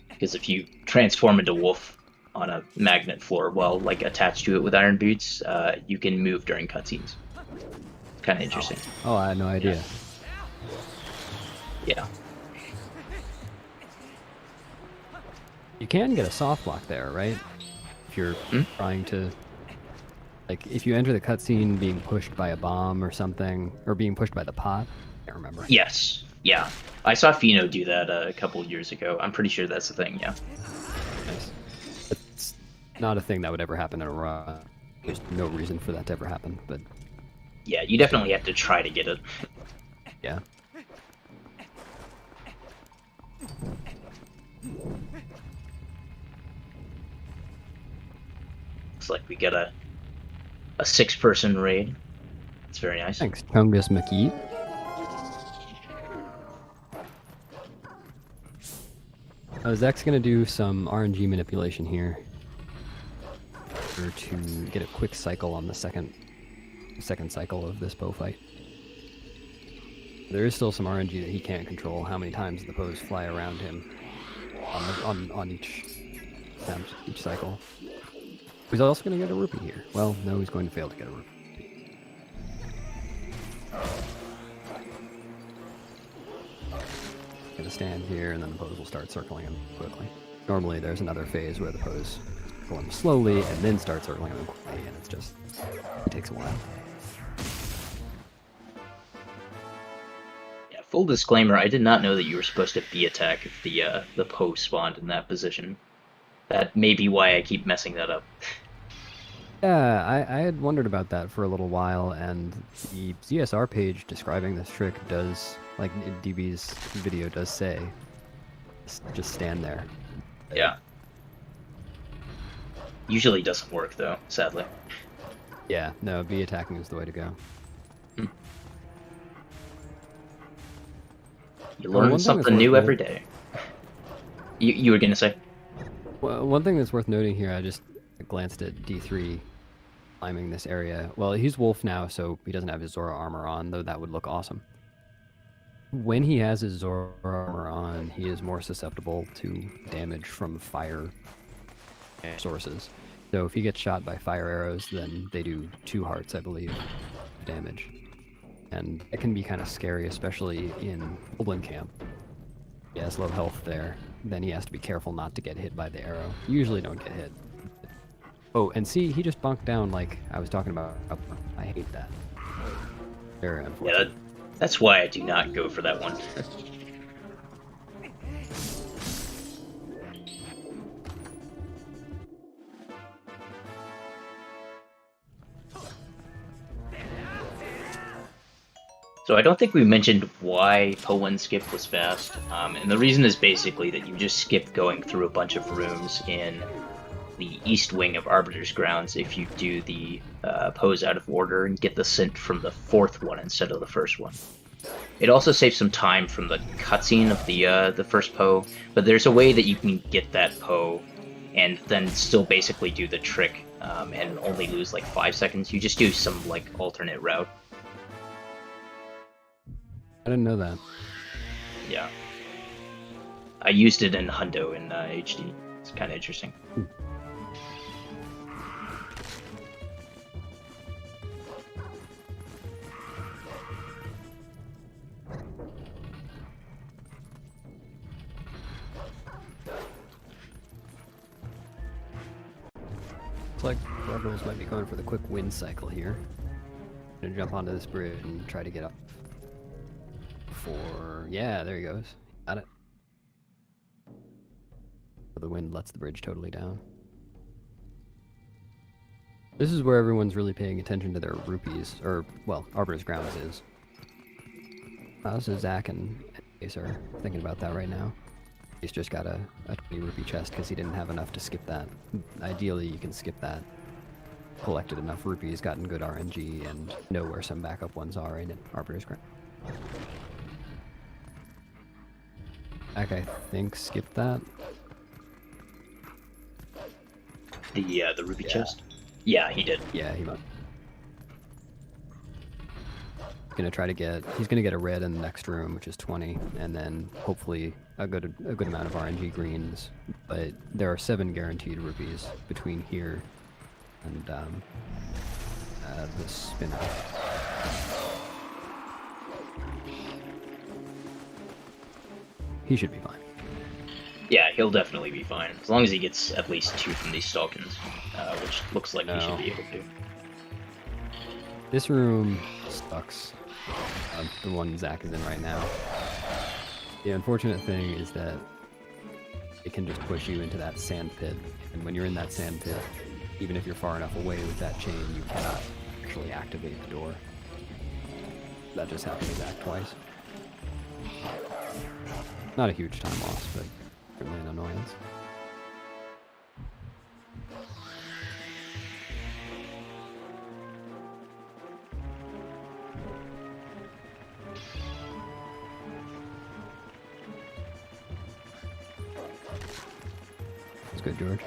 Because if you transform into Wolf on a magnet floor while like attached to it with iron boots, you can move during cutscenes. It's kind of interesting. Oh, I had no idea. Yeah. You can get a soft block there, right? If you're trying to... Like, if you enter the cutscene being pushed by a bomb or something, or being pushed by the pot, I can't remember. Yes, yeah. I saw Fino do that a couple years ago. I'm pretty sure that's the thing, yeah. Nice. It's not a thing that would ever happen in a run. There's no reason for that to ever happen, but... Yeah, you definitely have to try to get it. Yeah. Looks like we get a 6-person raid. It's very nice. Thanks, Chungus McEat. Zach's gonna do some RNG manipulation here to get a quick cycle on the second cycle of this bow fight. There is still some RNG that he can't control. How many times the bows fly around him on each times each cycle. He's also going to get a rupee here. Well, no, he's going to fail to get a rupee. Going to stand here, and then the pose will start circling him quickly. Normally, there's another phase where the pose will go him slowly, and then start circling him quickly, and it takes a while. Yeah, full disclaimer, I did not know that you were supposed to B-attack if the pose spawned in that position. That may be why I keep messing that up. Yeah, I had wondered about that for a little while, and the ZSR page describing this trick does, like DB's video does say, just stand there. Yeah. Usually doesn't work though, sadly. Yeah, no, B attacking is the way to go. You learn something new every day. You were gonna say? Well, one thing that's worth noting here, I just glanced at D3 climbing this area. Well, he's Wolf now, so he doesn't have his Zora armor on, though that would look awesome. When he has his Zora armor on, he is more susceptible to damage from fire sources. So if he gets shot by fire arrows, then they do 2 hearts, I believe, damage. And it can be kind of scary, especially in Goblin Camp. He has low health there. Then he has to be careful not to get hit by the arrow. You usually don't get hit. Oh, and see, he just bunked down like I was talking about. I hate that. Very unfortunate. Yeah, that's why I do not go for that one. So I don't think we mentioned why Po1 skip was fast, and the reason is basically that you just skip going through a bunch of rooms in the east wing of Arbiter's Grounds if you do the pose out of order and get the scent from the 4th one instead of the 1st one. It also saves some time from the cutscene of the first Po, but there's a way that you can get that Po and then still basically do the trick and only lose like 5 seconds. You just do some like alternate route. I didn't know that. Yeah. I used it in Hundo in HD. It's kind of interesting. Looks like Rebels might be going for the quick win cycle here. Gonna jump onto this bridge and try to get up. Yeah, there he goes. Got it. The wind lets the bridge totally down. This is where everyone's really paying attention to their rupees, or, well, Arbiter's Grounds is. So Zach and Ace are thinking about that right now. He's just got a 20 rupee chest because he didn't have enough to skip that. Ideally, you can skip that. Collected enough rupees, gotten good RNG, and know where some backup ones are in Arbiter's Ground. Zach, I think, skipped that. The ruby chest? Yeah, he did. Yeah, he might. Gonna try to get. He's gonna get a red in the next room, which is 20, and then hopefully a good amount of RNG greens. But there are 7 guaranteed rupees between here and the spin-off. He should be fine. Yeah, he'll definitely be fine, as long as he gets at least 2 from these Stalkins, which looks like he should be able to. This room sucks. The one Zach is in right now. The unfortunate thing is that it can just push you into that sand pit, and when you're in that sand pit, even if you're far enough away with that chain, you cannot actually activate the door. That just happened to Zach twice. Not a huge time loss, but certainly an annoyance. That's good, George.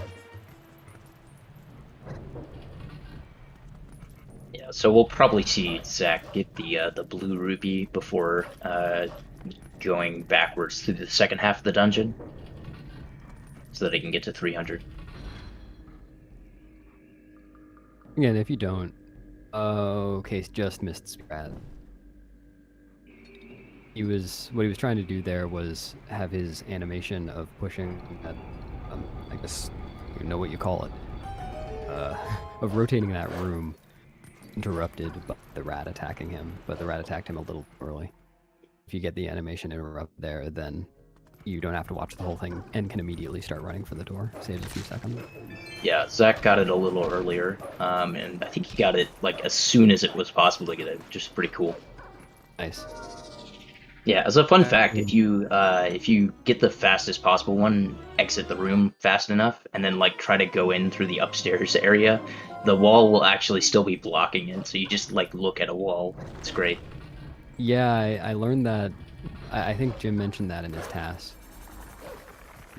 Yeah, so we'll probably see Zach get the blue rupee before going backwards through the second half of the dungeon, so that he can get to 300. Again, if you don't, Case just missed strat. What he was trying to do there was have his animation of pushing that, I guess you know what you call it, of rotating that room interrupted by the rat attacking him, but the rat attacked him a little early. If you get the animation interrupt there, then you don't have to watch the whole thing and can immediately start running for the door. Saves a few seconds. Yeah, Zach got it a little earlier, and I think he got it like as soon as it was possible to get it, which is pretty cool. Nice. Yeah, as a fun fact, if you get the fastest possible one, exit the room fast enough, and then like try to go in through the upstairs area, the wall will actually still be blocking it. So you just like look at a wall. It's great. Yeah, I learned that. I think Jim mentioned that in his task.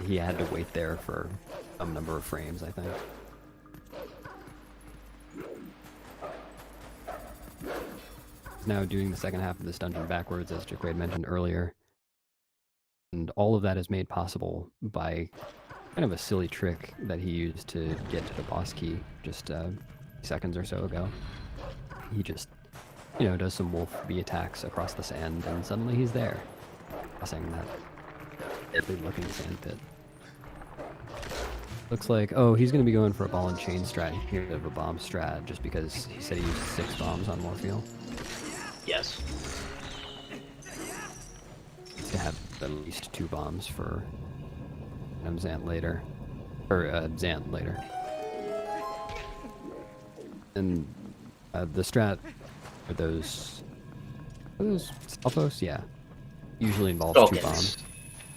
He had to wait there for some number of frames, I think. He's now doing the second half of this dungeon backwards, as Jaquaid mentioned earlier. And all of that is made possible by kind of a silly trick that he used to get to the boss key just seconds or so ago. He just, does some wolf bee attacks across the sand, and suddenly he's there, crossing that deadly-looking sand pit. Looks like, he's going to be going for a ball and chain strat instead of a bomb strat, just because he said he used 6 bombs on Morpheal. Yes. To have at least 2 bombs for Zant later. Or, Zant later. And the strat for those Stalfos? Yeah. Usually involves 2 bombs.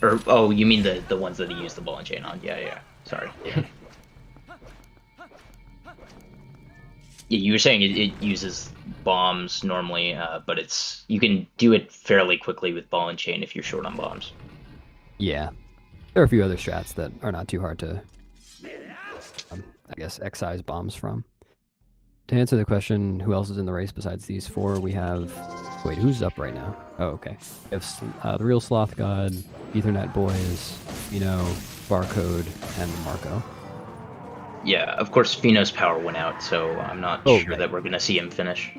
Or, you mean the ones that he used the ball and chain on? Yeah. Sorry. Yeah. Yeah, you were saying it uses bombs normally, but you can do it fairly quickly with ball and chain if you're short on bombs. Yeah. There are a few other strats that are not too hard to, I guess, excise bombs from. To answer the question, who else is in the race besides these 4, we have... Wait, who's up right now? Oh, okay. We have the Real Sloth God, Ethernet Boys, Barcode, and Marco. Yeah, of course Fino's power went out, so I'm not sure that we're going to see him finish.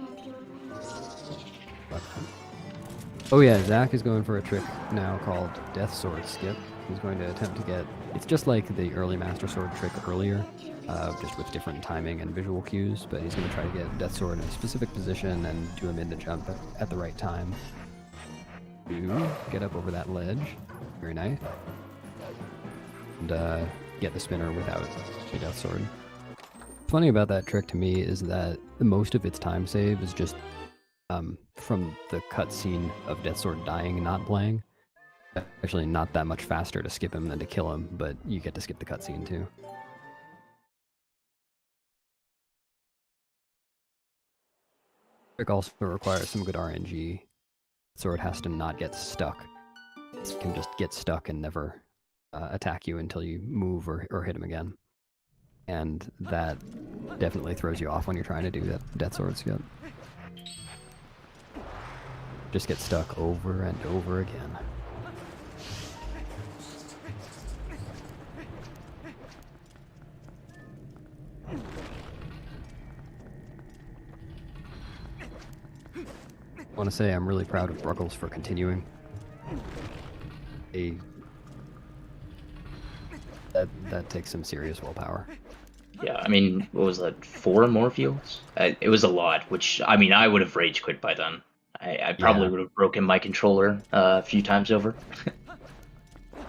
Oh yeah, Zach is going for a trick now called Death Sword Skip. He's going to attempt to get... It's just like the early Master Sword trick earlier, just with different timing and visual cues, but he's going to try to get Death Sword in a specific position and do a mid-to-jump at the right time. Get up over that ledge. Very nice. And get the spinner without the Death Sword. Funny about that trick to me is that most of its time save is just from the cutscene of Death Sword dying and not playing. Actually, not that much faster to skip him than to kill him, but you get to skip the cutscene too. Trick also requires some good RNG. Sword has to not get stuck. It can just get stuck and never attack you until you move or hit him again. And that definitely throws you off when you're trying to do that Death Sword skip. Just get stuck over and over again. I want to say I'm really proud of Bruckles for continuing. That takes some serious willpower. Yeah, I mean, what was that, 4 Morpheals? It was a lot, which, I mean, I would have rage quit by then. I probably would have broken my controller a few times over. I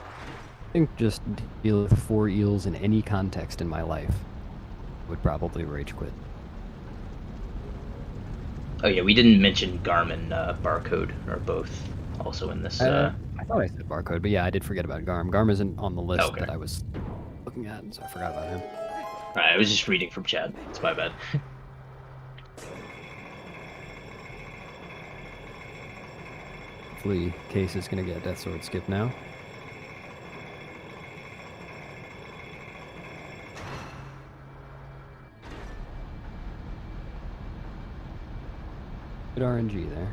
think just deal with 4 eels in any context in my life would probably rage quit. Oh yeah, we didn't mention Garmin Barcode are both also in this. I thought I said Barcode, but yeah, I did forget about Garm. Garm isn't on the list that I was looking at, so I forgot about him. Alright, I was just reading from chat. It's my bad. Hopefully, Case is going to get Death Sword skip now. Good RNG there.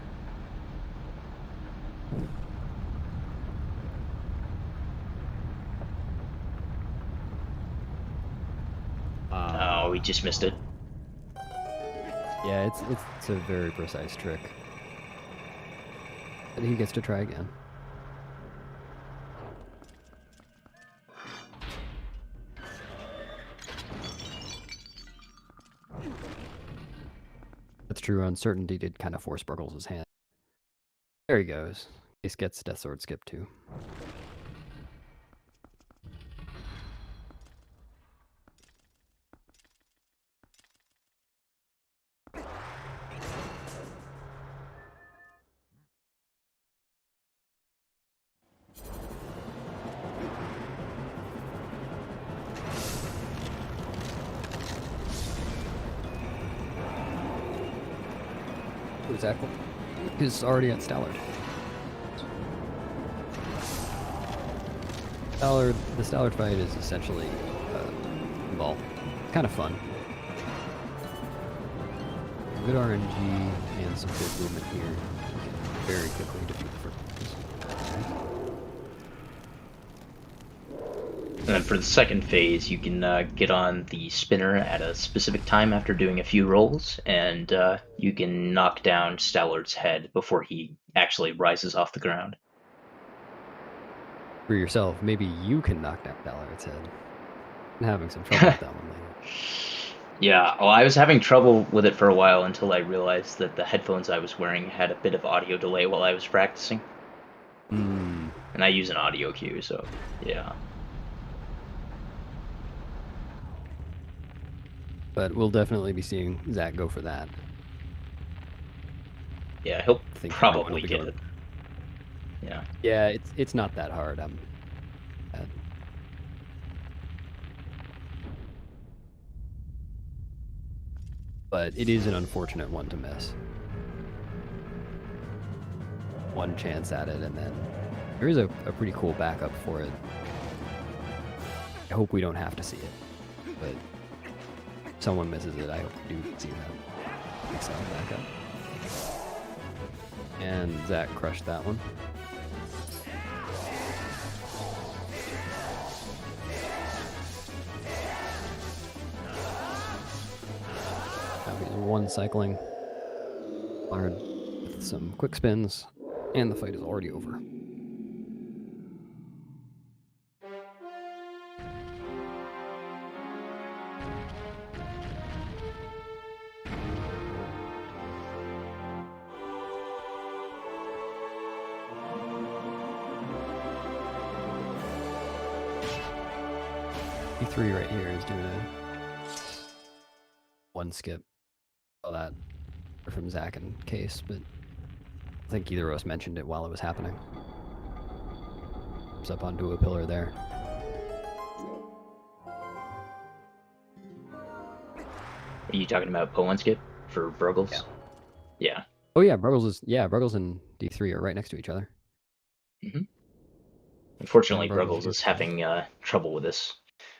Oh, we just missed it. Yeah, it's a very precise trick. But he gets to try again. That's true. Uncertainty did kind of force Burgles' hand. There he goes. Ace gets Death Sword skip too. Exactly. Is already at Stallard. The Stallard fight is essentially ball. Kind of fun. Good RNG and some good movement here. You can very quickly defeat the first And then for the second phase, you can get on the spinner at a specific time after doing a few rolls, and you can knock down Stallard's head before he actually rises off the ground. For yourself, maybe you can knock down Ballard's head. I'm having some trouble with that one lately. Yeah, well, I was having trouble with it for a while until I realized that the headphones I was wearing had a bit of audio delay while I was practicing. And I use an audio cue, so yeah. But we'll definitely be seeing Zach go for that. Yeah, he'll I think probably get it. Yeah. Yeah, it's not that hard. But it is an unfortunate one to miss. One chance at it, and then there is a pretty cool backup for it. I hope we don't have to see it, but if someone misses it, I hope we do see that. Excellent backup. And Zach crushed that one. One cycling hard with some quick spins, and the fight is already over. D3 right here is doing a one skip. That from Zach and Case, but I think either of us mentioned it while it was happening. It's up onto a pillar there. Are you talking about Poe skip for Burgles? Yeah. Oh yeah, Burgles and D3 are right next to each other. Mm-hmm. Unfortunately, Burgles is having trouble with this.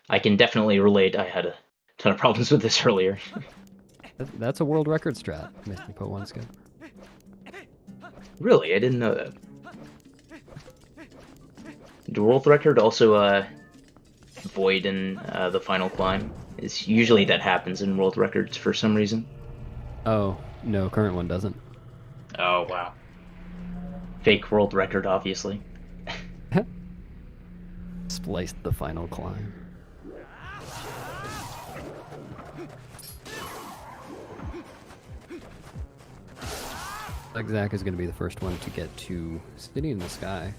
I can definitely relate. I had a ton of problems with this earlier. That's a world record strat, missing Poe skip. Really? I didn't know that. The world record also void in the final climb. It's usually that happens in world records for some reason. Oh, no, current one doesn't. Oh, wow. Fake world record, obviously. Spliced the final climb. Zach is going to be the first one to get to City in the Sky.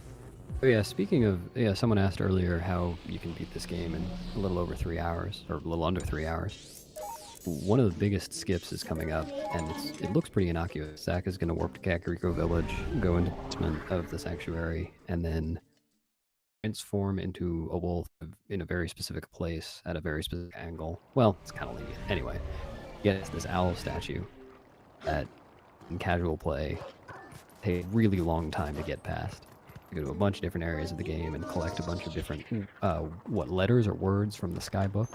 Oh yeah, speaking of, someone asked earlier how you can beat this game in a little over 3 hours, or a little under 3 hours. One of the biggest skips is coming up, and it looks pretty innocuous. Zach is going to warp to Kakariko Village, go into the basement of the sanctuary, and then transform into a wolf in a very specific place at a very specific angle. Well, it's kind of lenient. Anyway, gets this owl statue that in casual play take a really long time to get past. You go to a bunch of different areas of the game and collect a bunch of different letters or words from the sky book.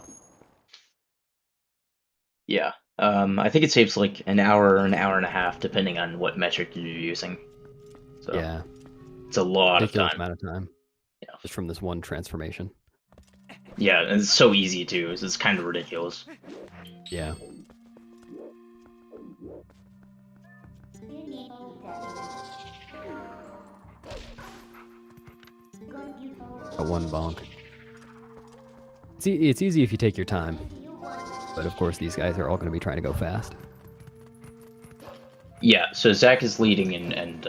Yeah. I think it saves like an hour or an hour and a half depending on what metric you're using. So Yeah. It's a lot Ridiculous of time. amount of time. Yeah. Just from this one transformation. Yeah, and it's so easy too. It's kind of ridiculous. Yeah. A one bonk. It's easy if you take your time. But of course, these guys are all going to be trying to go fast. Yeah, so Zach is leading and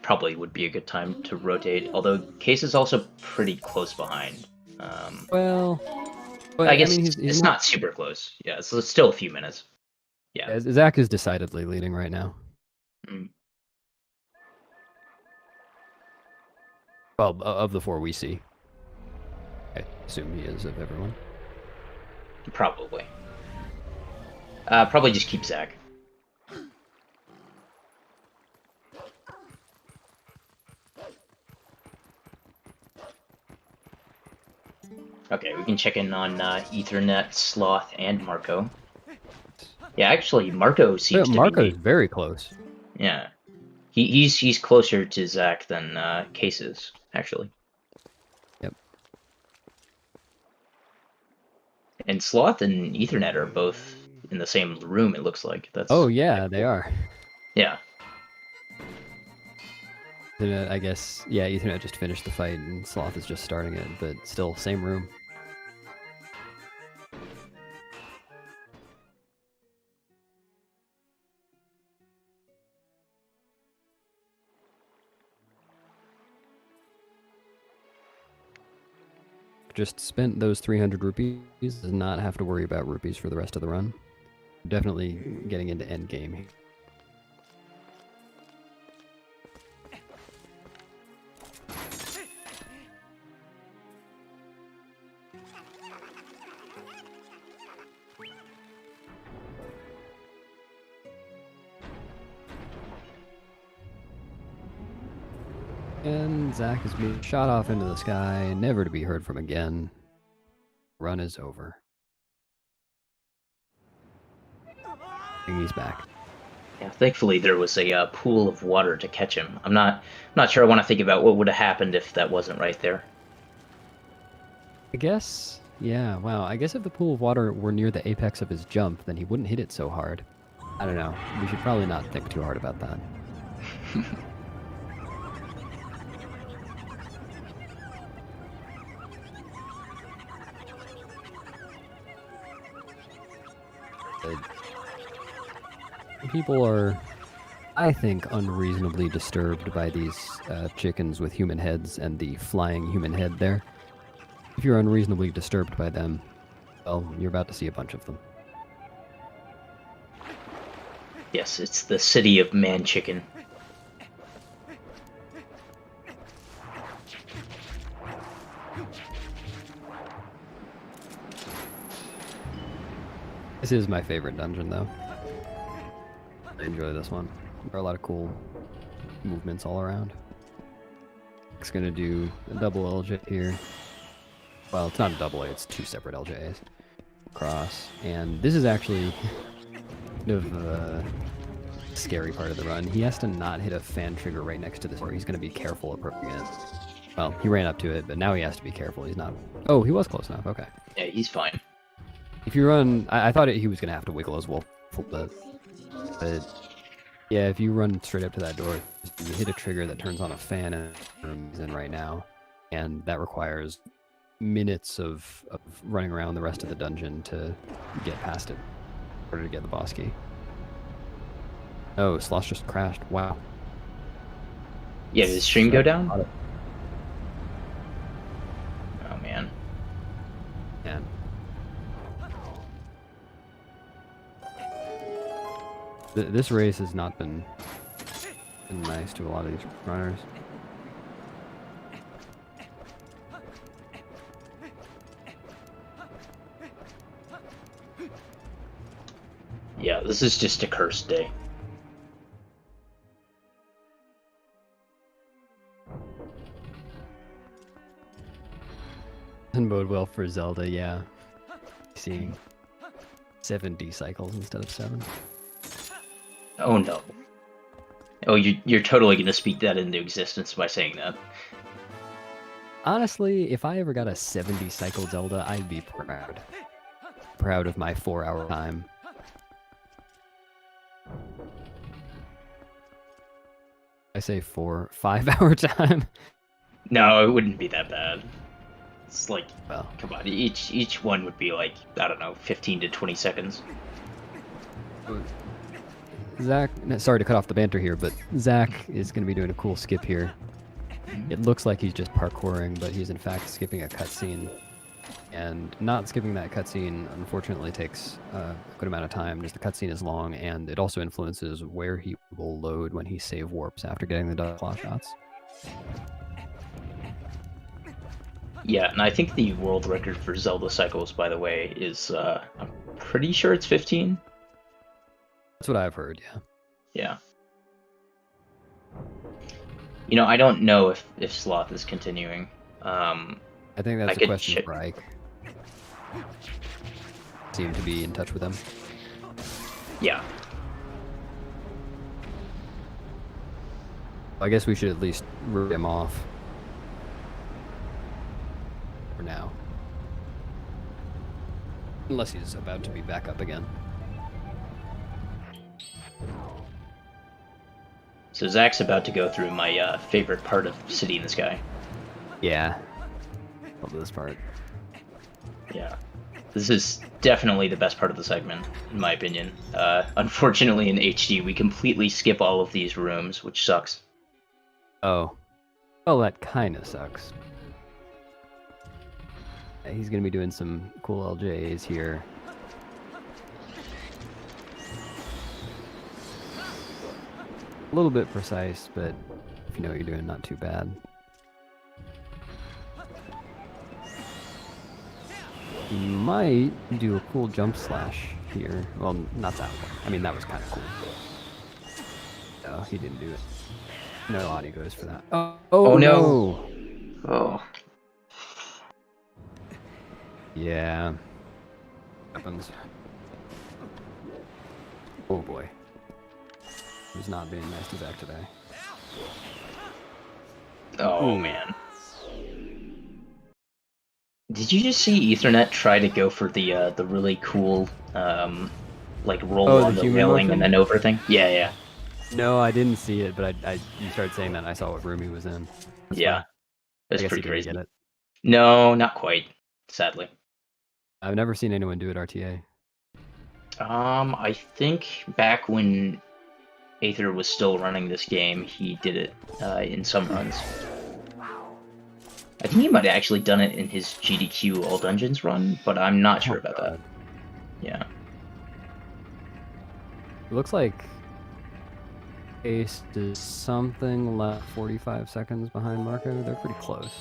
probably would be a good time to rotate, although Case is also pretty close behind. Well, I guess mean, it's not super close. Yeah, so it's still a few minutes. Yeah. Zach is decidedly leading right now. Mm. Well, of the four we see. I assume he is of everyone. Probably. Probably just keep Zach. Okay, we can check in on Ethernet, Sloth, and Marco. Yeah, actually, Marco seems to be... Marco's very close. Yeah. He's closer to Zach than Case is, actually. Yep. And Sloth and Ethernet are both in the same room, it looks like. That's Oh, yeah, they are. Yeah. Ethernet, I guess, yeah, Ethernet just finished the fight and Sloth is just starting it, but still, same room. Just spent those 300 rupees, does not have to worry about rupees for the rest of the run. Definitely getting into end game. And Zach is being shot off into the sky, never to be heard from again. Run is over. And he's back. Yeah, thankfully there was a pool of water to catch him. I'm not sure I want to think about what would have happened if that wasn't right there. I guess, yeah, wow. I guess if the pool of water were near the apex of his jump, then he wouldn't hit it so hard. I don't know. We should probably not think too hard about that. People are, I think, unreasonably disturbed by these chickens with human heads and the flying human head there. If you're unreasonably disturbed by them, well, you're about to see a bunch of them. Yes, it's the city of man-chicken. This is my favorite dungeon, though. I enjoy this one. There are a lot of cool movements all around. It's gonna do a double LJ here. Well, it's not a double A, it's two separate LJs. Cross. And this is actually kind of the scary part of the run. He has to not hit a fan trigger right next to this, or he's gonna be careful approaching it. Well, he ran up to it, but now he has to be careful. He's not... Oh, he was close enough, okay. Yeah, he's fine. If you run... I thought he was gonna have to wiggle his wolf a little bit. But yeah, if you run straight up to that door, you hit a trigger that turns on a fan in the room he's in right now, and that requires minutes of running around the rest of the dungeon to get past it in order to get the boss key. Oh, Sloth just crashed. Wow. Yeah, did the stream go down? Oh, man. Man. This race has not been nice to a lot of these runners. Yeah, this is just a cursed day. Doesn't bode well for Zelda, yeah. Seeing 70 cycles instead of 7. Oh no. Oh, you're totally gonna speak that into existence by saying that. Honestly, if I ever got a 70 cycle Zelda, I'd be proud. Proud of my 4-hour time. I say 5 hour time. No, it wouldn't be that bad. It's like, Well, come on, each one would be like, I don't know, 15 to 20 seconds. Zach, sorry to cut off the banter here, but Zach is going to be doing a cool skip here. It looks like he's just parkouring, but he's in fact skipping a cutscene. And not skipping that cutscene, unfortunately, takes a good amount of time. Just the cutscene is long, and it also influences where he will load when he save warps after getting the double claw shots. Yeah, and I think the world record for Zelda cycles, by the way, is, I'm pretty sure it's 15. That's what I've heard, yeah. Yeah. You know, I don't know if Sloth is continuing. I think that's a question for Ike. Seem to be in touch with him. Yeah. I guess we should at least root him off. For now. Unless he's about to be back up again. So Zach's about to go through my favorite part of City in the Sky. Yeah. Love this part. Yeah. This is definitely the best part of the segment, in my opinion. Unfortunately, in HD, we completely skip all of these rooms, which sucks. Oh. Well, that kinda sucks. Yeah, he's gonna be doing some cool LJs here. A little bit precise, but if you know what you're doing, not too bad. You might do a cool jump slash here. Well, not that one. I mean, that was kind of cool. No, he didn't do it. No audio goes for that. Oh no! Oh. Yeah. Happens. Oh boy. He's not being nice to Zach today. Oh, man. Did you just see Ethernet try to go for the really cool, like roll on the railing and then over thing? Yeah, yeah. No, I didn't see it, but you started saying that and I saw what room he was in. That's Yeah. fine. That's I guess pretty he didn't crazy. get it. No, not quite, sadly. I've never seen anyone do it RTA. I think back when Aether was still running this game, he did it in some runs. I think he might have actually done it in his GDQ All Dungeons run, but I'm not sure about that. Yeah. It looks like Ace is something like 45 seconds behind Marco. They're pretty close.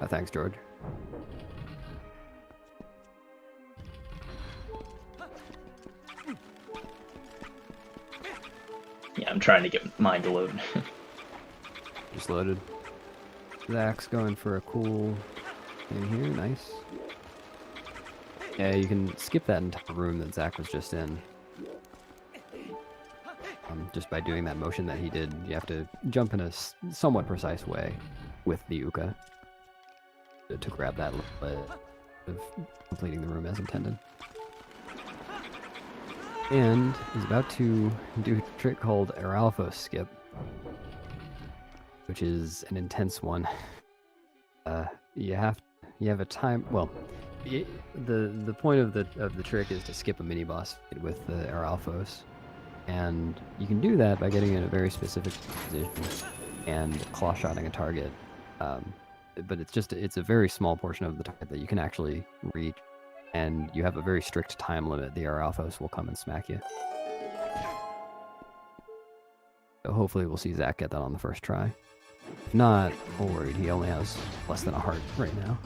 Thanks, George. Yeah, I'm trying to get mine to load. Just loaded. Zach's going for a cool thing here. Nice. Yeah, you can skip that entire room that Zach was just in. Just by doing that motion that he did, you have to jump in a somewhat precise way with the Uka to grab that of completing the room as intended. And he's about to do a trick called Aralfo skip, which is an intense one. You have a time. Well, the point of the trick is to skip a mini boss with the Aralfos, and you can do that by getting in a very specific position and claw shotting a target. But it's a very small portion of the target that you can actually reach, and you have a very strict time limit. The Aralfos will come and smack you. So hopefully we'll see Zach get that on the first try. If not, we're worried. He only has less than a heart right now.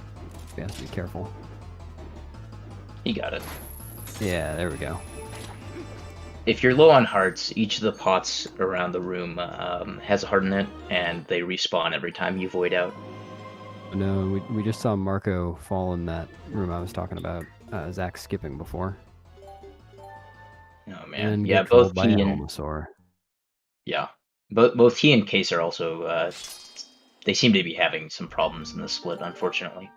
We have to be careful. He got it. Yeah, there we go. If you're low on hearts, each of the pots around the room has a heart in it, and they respawn every time you void out. No, we just saw Marco fall in that room I was talking about. Zach skipping before. Oh man, And yeah, get trolled both by he an and Bulbasaur. Yeah. Both he and Case are also they seem to be having some problems in the split, unfortunately.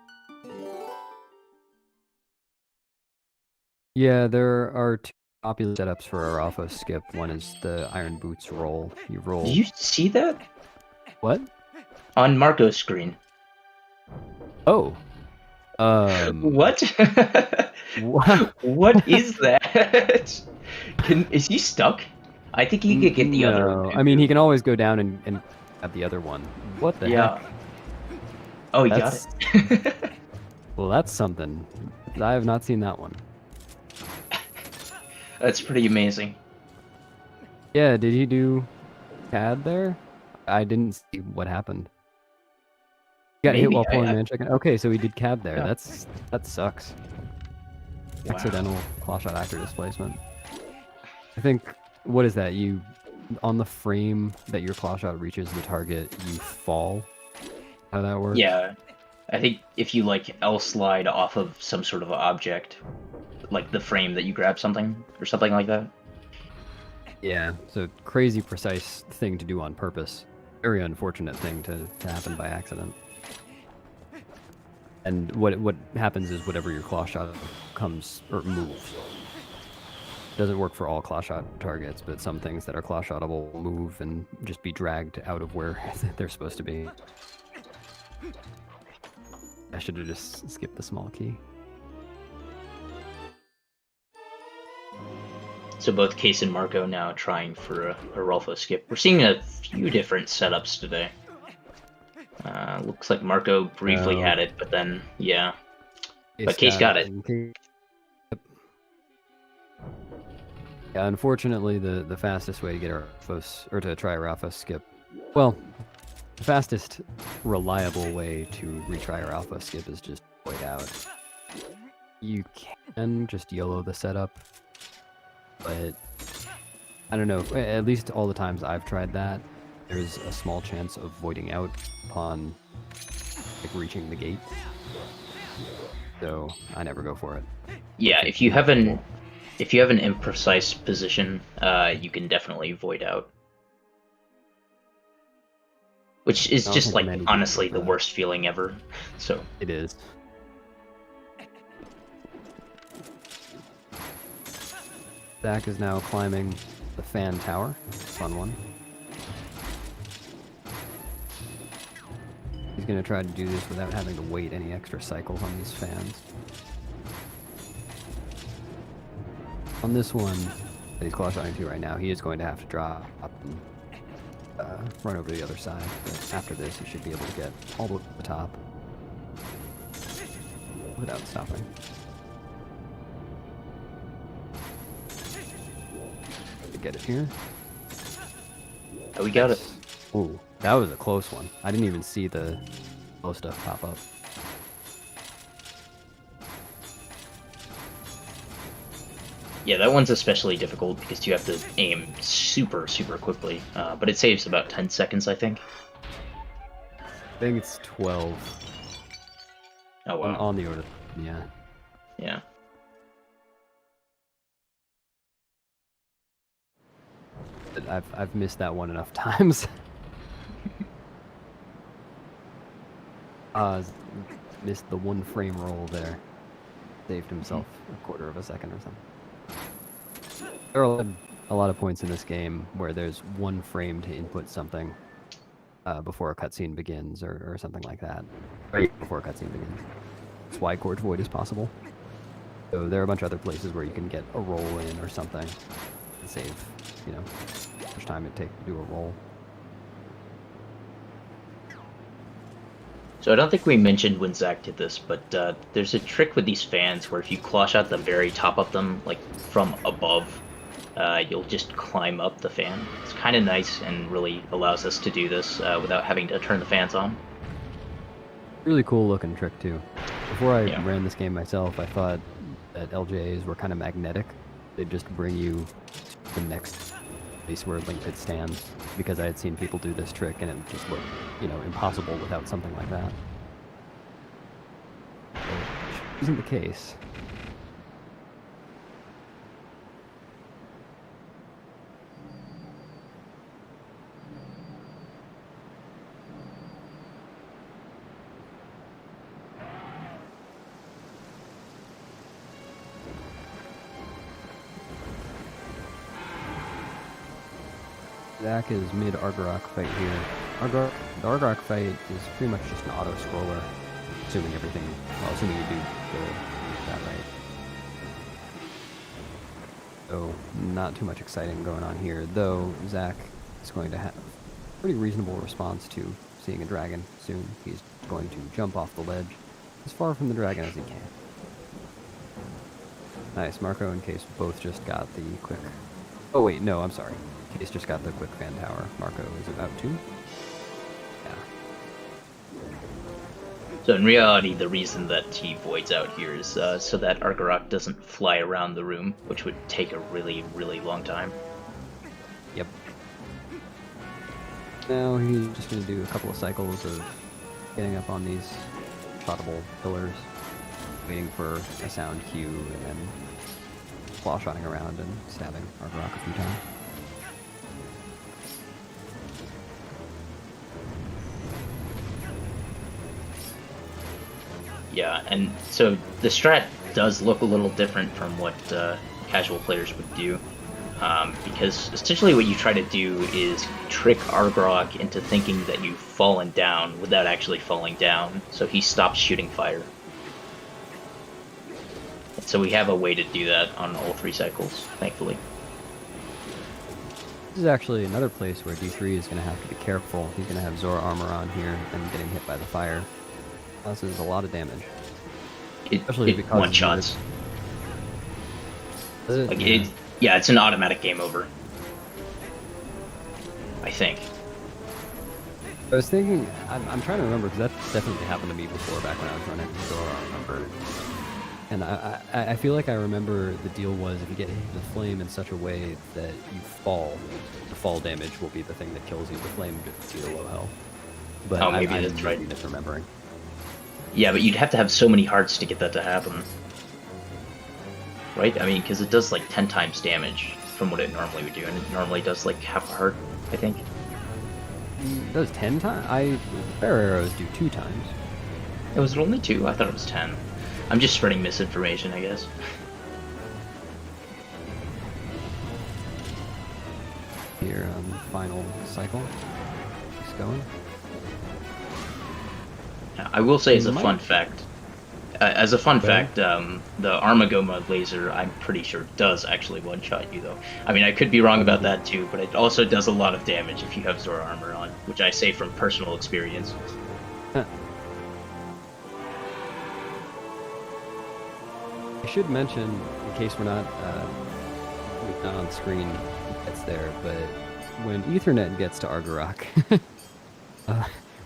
Yeah, there are two popular setups for a Rafa skip. One is the Iron Boots roll. You roll. Did you see that What? on Marco's screen? Oh. What? What? What is that? Is he stuck? I think he could get the other. No, I mean he can always go down and have the other one. What the Yeah. heck? Oh, he That's- got it. Well, that's something. I have not seen that one. That's pretty amazing. Yeah, did he do CAD there? I didn't see what happened. He got hit Maybe, while pulling I- man chicken. Okay, so he did CAD there. Yeah. That sucks. Wow. Accidental claw shot actor displacement. I think, what is that? You, on the frame that your claw shot reaches the target, you fall? How that works? Yeah, I think if you like L slide off of some sort of object, like the frame that you grab something or something like that. Yeah, so crazy precise thing to do on purpose. Very unfortunate thing to happen by accident. And what happens is whatever your claw shot comes or moves. Doesn't work for all claw shot targets, but some things that are claw shottable will move and just be dragged out of where they're supposed to be. I should have just skipped the small key. So both Case and Marco now trying for a Rolfo skip. We're seeing a few different setups today. Looks like Marco briefly had it, but then, yeah. But Case got it. Yep. Yeah, unfortunately, the fastest way to get a Ralphos, or to try a Ralphos skip, well, the fastest reliable way to retry a Ralphos skip is just void out. You can just YOLO the setup, but I don't know. At least all the times I've tried that, there's a small chance of voiding out upon like reaching the gate. So I never go for it. Yeah, if you have an imprecise position, you can definitely void out. Which is I don't just think like many honestly people the do that. worst feeling ever. So It is. Zach is now climbing the fan tower. Fun one. He's gonna try to do this without having to wait any extra cycles on these fans. On this one that he's claw shotting to right now, he is going to have to drop and run over to the other side. But after this, he should be able to get all the way to the top without stopping. Get it here. oh, we got it. Ooh, that was a close one. I didn't even see the close stuff pop up. Yeah, that one's especially difficult because you have to aim super, super quickly. But it saves about 10 seconds, I think. I think it's 12 Oh wow. on the order. Yeah. Yeah. But I've missed that one enough times. Missed the one frame roll there. Saved himself a quarter of a second or something. There are a lot of points in this game where there's one frame to input something before a cutscene begins or something like that. Right before a cutscene begins. That's why Gorge Void is possible. So there are a bunch of other places where you can get a roll in or something and save, you know, how much time it takes to do a roll. So I don't think we mentioned when Zach did this, but there's a trick with these fans where if you claw shot the very top of them, like from above, you'll just climb up the fan. It's kind of nice and really allows us to do this without having to turn the fans on. Really cool looking trick too. Before I Yeah. ran this game myself, I thought that LJAs were kind of magnetic. They'd just bring you to the next place where Link Pit stands, because I had seen people do this trick and it just looked, you know, impossible without something like that. Which isn't the case. Zach is mid Argarok fight here. The Argarok fight is pretty much just an auto-scroller, assuming you do that right. So, not too much exciting going on here, though Zach is going to have a pretty reasonable response to seeing a dragon soon. He's going to jump off the ledge as far from the dragon as he can. Nice, Marco and Case both just got the quick... Oh wait, no, I'm sorry. Case just got the quick fan tower. Marco is about to. Yeah. So in reality, the reason that he voids out here is so that Argarok doesn't fly around the room, which would take a really, really long time. Yep. Now he's just going to do a couple of cycles of getting up on these shottable pillars, waiting for a sound cue, and then claw-shotting around and stabbing Argarok a few times. Yeah, and so the strat does look a little different from what casual players would do, because essentially what you try to do is trick Argarok into thinking that you've fallen down without actually falling down, so he stops shooting fire. And so we have a way to do that on all 3 cycles, thankfully. This is actually another place where D3 is going to have to be careful. He's going to have Zora armor on here and getting hit by the fire. Causes a lot of damage. Especially it because one-shots. Like yeah. Yeah, it's an automatic game over. I think. I was thinking, I'm trying to remember, because that definitely happened to me before, back when I was running Zora, I remember. And I feel like I remember the deal was if you get hit with the flame in such a way that you fall, the fall damage will be the thing that kills you. The flame gets you to low health. But Oh, maybe I'm that's right. misremembering. Yeah, but you'd have to have so many hearts to get that to happen. Right? I mean, because it does like 10 times damage from what it normally would do, and it normally does like half a heart, I think. It does 10 times? Fair arrows do 2 times. Oh, was it only 2? I thought it was 10. I'm just spreading misinformation, I guess. Here on the final cycle. Keeps going. I will say as a fun fact, the Armagoma laser, I'm pretty sure, does actually one-shot you, though. I mean, I could be wrong about that, too, but it also does a lot of damage if you have Zora armor on, which I say from personal experience. I should mention, in case we're not on screen, it's there, but when Ethernet gets to Argarok,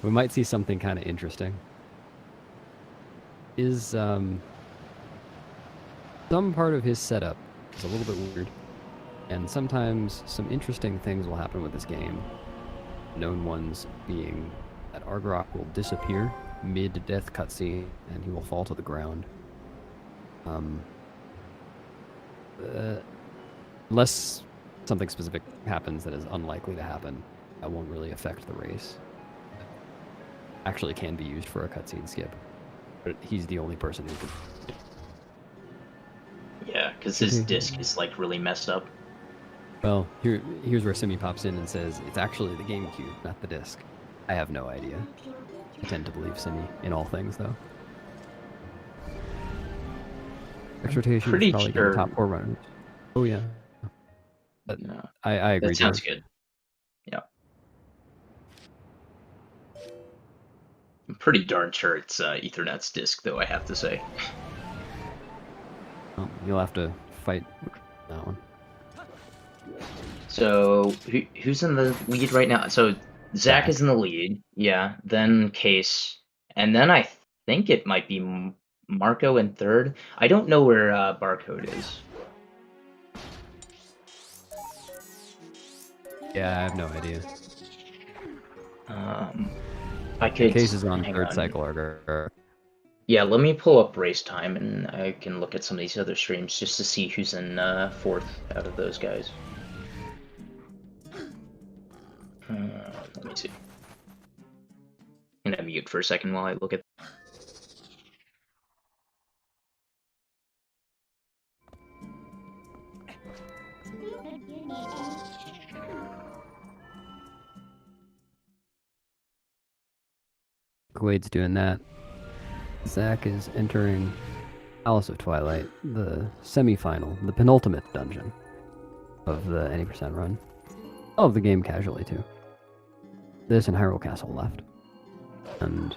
we might see something kind of interesting. Some part of his setup is a little bit weird, and sometimes some interesting things will happen with this game. Known ones being that Argarok will disappear mid-death cutscene, and he will fall to the ground. Unless something specific happens that is unlikely to happen, that won't really affect the race. Actually can be used for a cutscene skip, but he's the only person who can. Yeah, because his disc is like really messed up. Well, here's where Simi pops in and says, it's actually the GameCube, not the disc. I have no idea. I tend to believe Simi in all things, though. Exhortation is probably sure. top 4 runners. Oh, yeah. But No. I agree. That sounds good. Yeah. I'm pretty darn sure it's Ethernet's disc, though, I have to say. Well, you'll have to fight that one. So, who's in the lead right now? So, Zach is in the lead, yeah, then Case, and then I think it might be Marco in third. I don't know where Barcode is. Yeah, I have no idea. I could... Case is on third cycle order. Yeah, let me pull up race time, and I can look at some of these other streams just to see who's in fourth out of those guys. Let me see. I'm gonna mute for a second while I look at. Quaid's doing that. Zach is entering Palace of Twilight, the semi-final, the penultimate dungeon of the any percent run. Of the game casually, too. This and Hyrule Castle left. And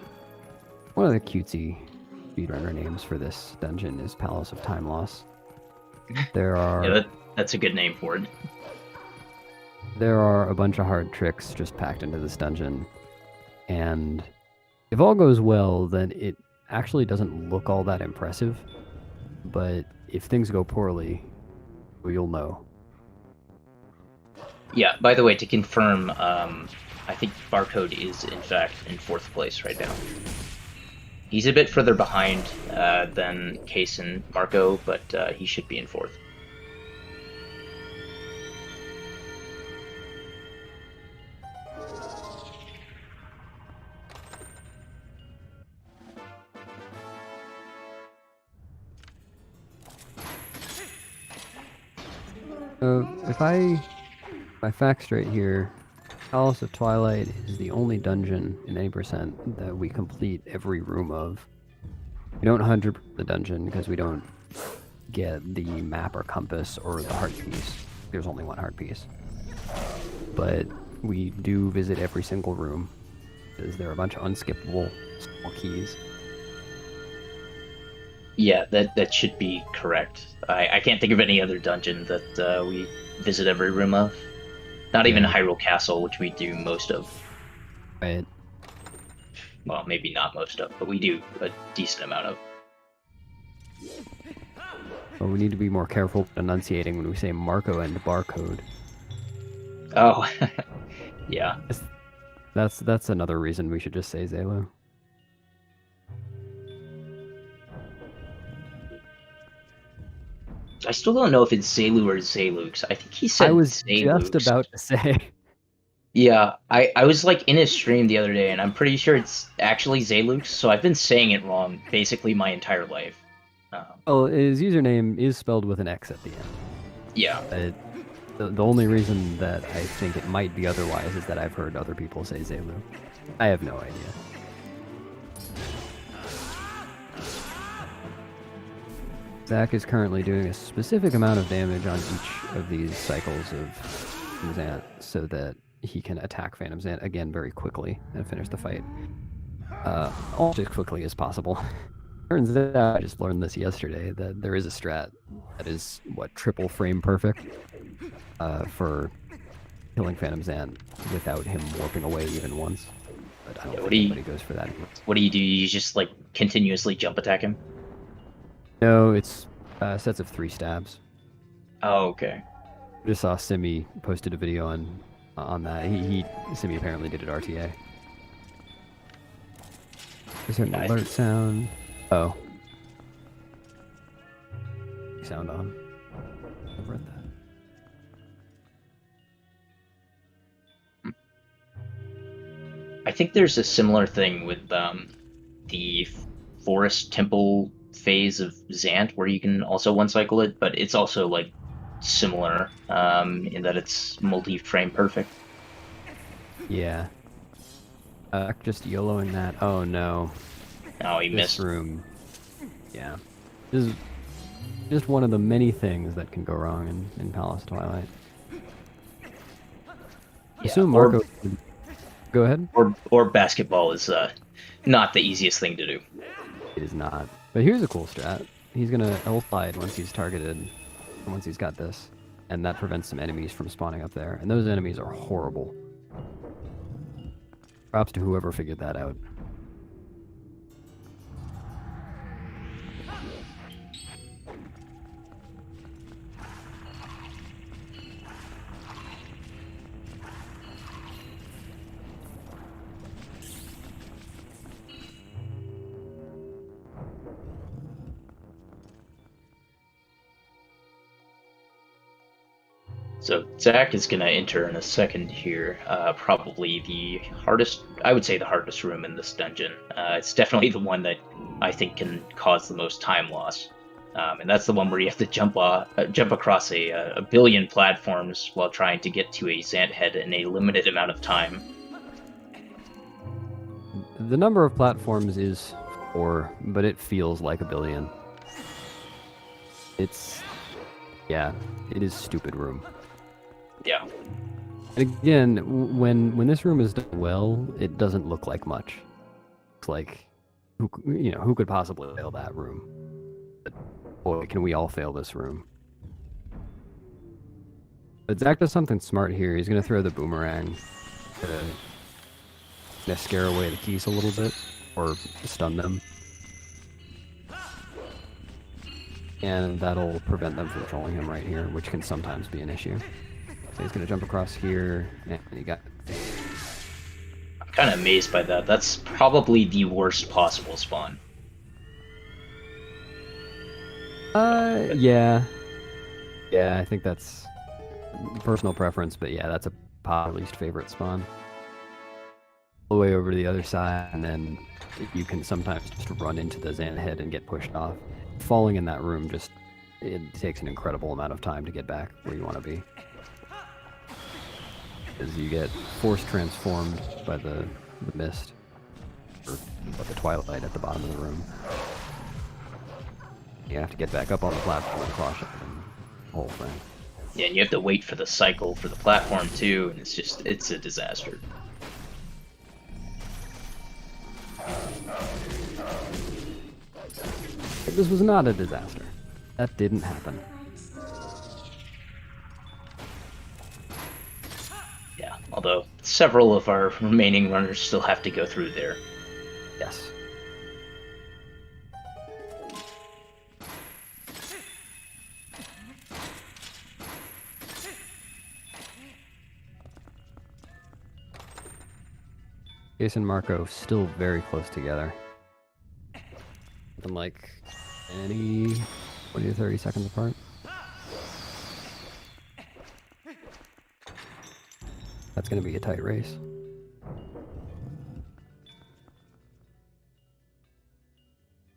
one of the cutesy speedrunner names for this dungeon is Palace of Time Loss. There are... Yeah, that's a good name for it. There are a bunch of hard tricks just packed into this dungeon. And if all goes well, then it actually doesn't look all that impressive. But if things go poorly, you'll know. Yeah, by the way, to confirm, I think Barcode is, in fact, in 4th place right now. He's a bit further behind than Case and Marco, but he should be in 4th. If I fact straight here, Palace of Twilight is the only dungeon in any percent that we complete every room of. We don't 100% the dungeon because we don't get the map or compass or the heart piece. There's only one heart piece. But we do visit every single room because there are a bunch of unskippable small keys. Yeah, that should be correct. I can't think of any other dungeon that we visit every room of. Not even Hyrule Castle, which we do most of. Right. Well, maybe not most of, but we do a decent amount of. But we need to be more careful enunciating when we say Marco and Barcode. Oh, yeah. That's another reason we should just say Zelu. I still don't know if it's Zelu or Zelux. I think he said I was Zelux. just about to say. Yeah, I was like in his stream the other day, and I'm pretty sure it's actually Zelux, so I've been saying it wrong basically my entire life. Well, his username is spelled with an X at the end. Yeah. The only reason that I think it might be otherwise is that I've heard other people say Zelu. I have no idea. Zach is currently doing a specific amount of damage on each of these cycles of Zant so that he can attack Phantom Zant again very quickly and finish the fight. Almost as quickly as possible. Turns out, I just learned this yesterday, that there is a strat that is, triple frame perfect for killing Phantom Zant without him warping away even once. But I don't think anybody goes for that. What do? You just, like, continuously jump attack him? No, it's sets of 3 stabs. Oh, okay. I just saw Simi posted a video on that. Simi apparently did it RTA. Is there an alert sound? Oh. Sound on. I've read that. I think there's a similar thing with the Forest Temple phase of Zant where you can also one-cycle it, but it's also, like, similar in that it's multi-frame perfect. Yeah. Just YOLOing that. Oh no. Oh, he This missed. room. Yeah. This is just one of the many things that can go wrong in Palace Twilight. Yeah, Assume Marco... Go ahead. Or basketball is not the easiest thing to do. It is not. But here's a cool strat. He's gonna L-slide once he's targeted, and once he's got this. And that prevents some enemies from spawning up there. And those enemies are horrible. Props to whoever figured that out. So Zach is going to enter in a second here, probably the hardest, I would say the hardest room in this dungeon. It's definitely the one that I think can cause the most time loss. And that's the one where you have to jump across a billion platforms while trying to get to a Zant head in a limited amount of time. the number of platforms is 4, but it feels like a billion. It's, yeah, it is stupid room. Yeah. And again, when this room is done well, it doesn't look like much. It's like, who could possibly fail that room? But boy, can we all fail this room. But Zach does something smart here. He's going to throw the boomerang to scare away the keys a little bit, or stun them. And that'll prevent them from trolling him right here, which can sometimes be an issue. So he's going to jump across here, and he got... I'm kind of amazed by that. That's probably the worst possible spawn. Yeah. Yeah, I think that's personal preference, but yeah, that's a probably least favorite spawn. All the way over to the other side, and then you can sometimes just run into the Xan head and get pushed off. Falling in that room it takes an incredible amount of time to get back where you want to be. As you get force transformed by the mist, or by the Twilight at the bottom of the room. You have to get back up on the platform and cross it and the whole thing. Yeah, and you have to wait for the cycle for the platform too, and it's a disaster. This was not a disaster. That didn't happen. Yeah, although several of our remaining runners still have to go through there. Yes. Case and Marco still very close together. Something like 20 to 30 seconds apart. That's going to be a tight race.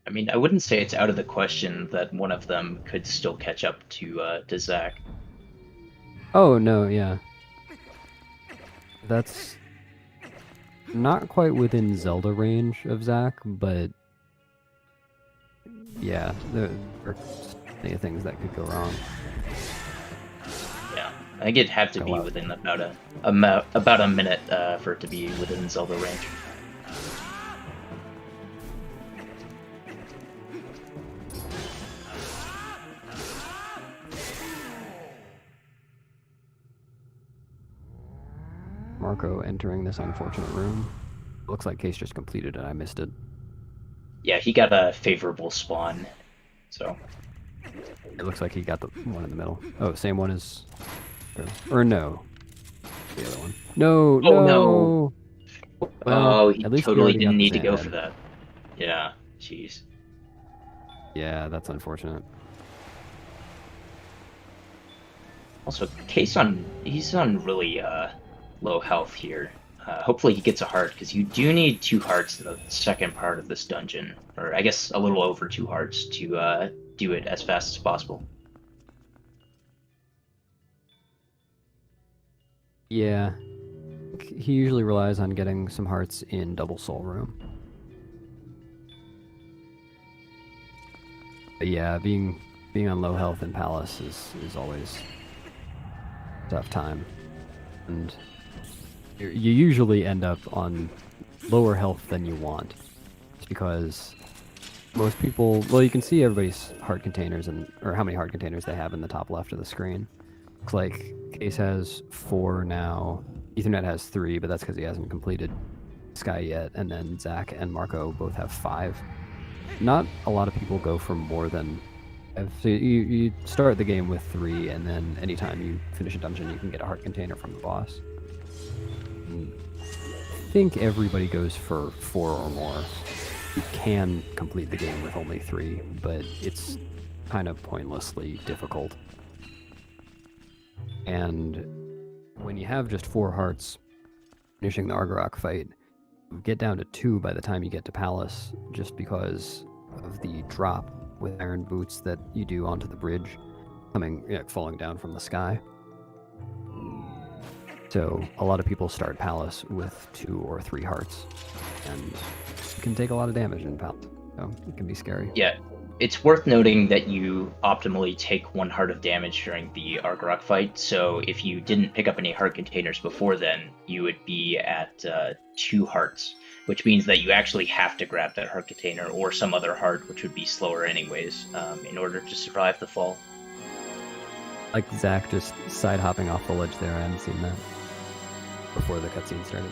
I mean, I wouldn't say it's out of the question that one of them could still catch up to Zach. Oh, no, yeah. That's not quite within Zelda range of Zach, but yeah, there are plenty of things that could go wrong. Yeah, I think it'd have to be within about a minute for it to be within Zelda range. Marco entering this unfortunate room. Looks like Case just completed it. I missed it. Yeah, he got a favorable spawn, so... It looks like he got the one in the middle. Oh, same one as... Or no. The other one. No, oh, no! Well, he at least totally he didn't already need got to the go Xan for head. that. Yeah, jeez. Yeah, that's unfortunate. Also, he's on really low health here. Hopefully he gets a heart, because you do need 2 hearts in the second part of this dungeon. Or I guess a little over 2 hearts to do it as fast as possible. Yeah. He usually relies on getting some hearts in Double Soul Room. But yeah, being on low health in Palace is always a tough time. And you usually end up on lower health than you want. Just because most people, well, you can see everybody's heart containers or how many heart containers they have in the top left of the screen. Looks like Case has 4 now. Ethernet has 3, but that's because he hasn't completed Sky yet. And then Zach and Marco both have 5. Not a lot of people go for more than 5. So you start the game with 3, and then anytime you finish a dungeon, you can get a heart container from the boss. I think everybody goes for 4 or more. You can complete the game with only 3, but it's kind of pointlessly difficult. And when you have just 4 hearts finishing the Argarok fight, you get down to 2 by the time you get to Palace, just because of the drop with iron boots that you do onto the bridge, falling down from the sky. So a lot of people start Palace with 2 or 3 hearts, and it can take a lot of damage in Palace, so it can be scary. Yeah, it's worth noting that you optimally take 1 heart of damage during the Argarok fight, so if you didn't pick up any heart containers before then, you would be at 2 hearts, which means that you actually have to grab that heart container or some other heart, which would be slower anyways, in order to survive the fall. Like Zach just side hopping off the ledge there, I hadn't seen that before the cutscene started.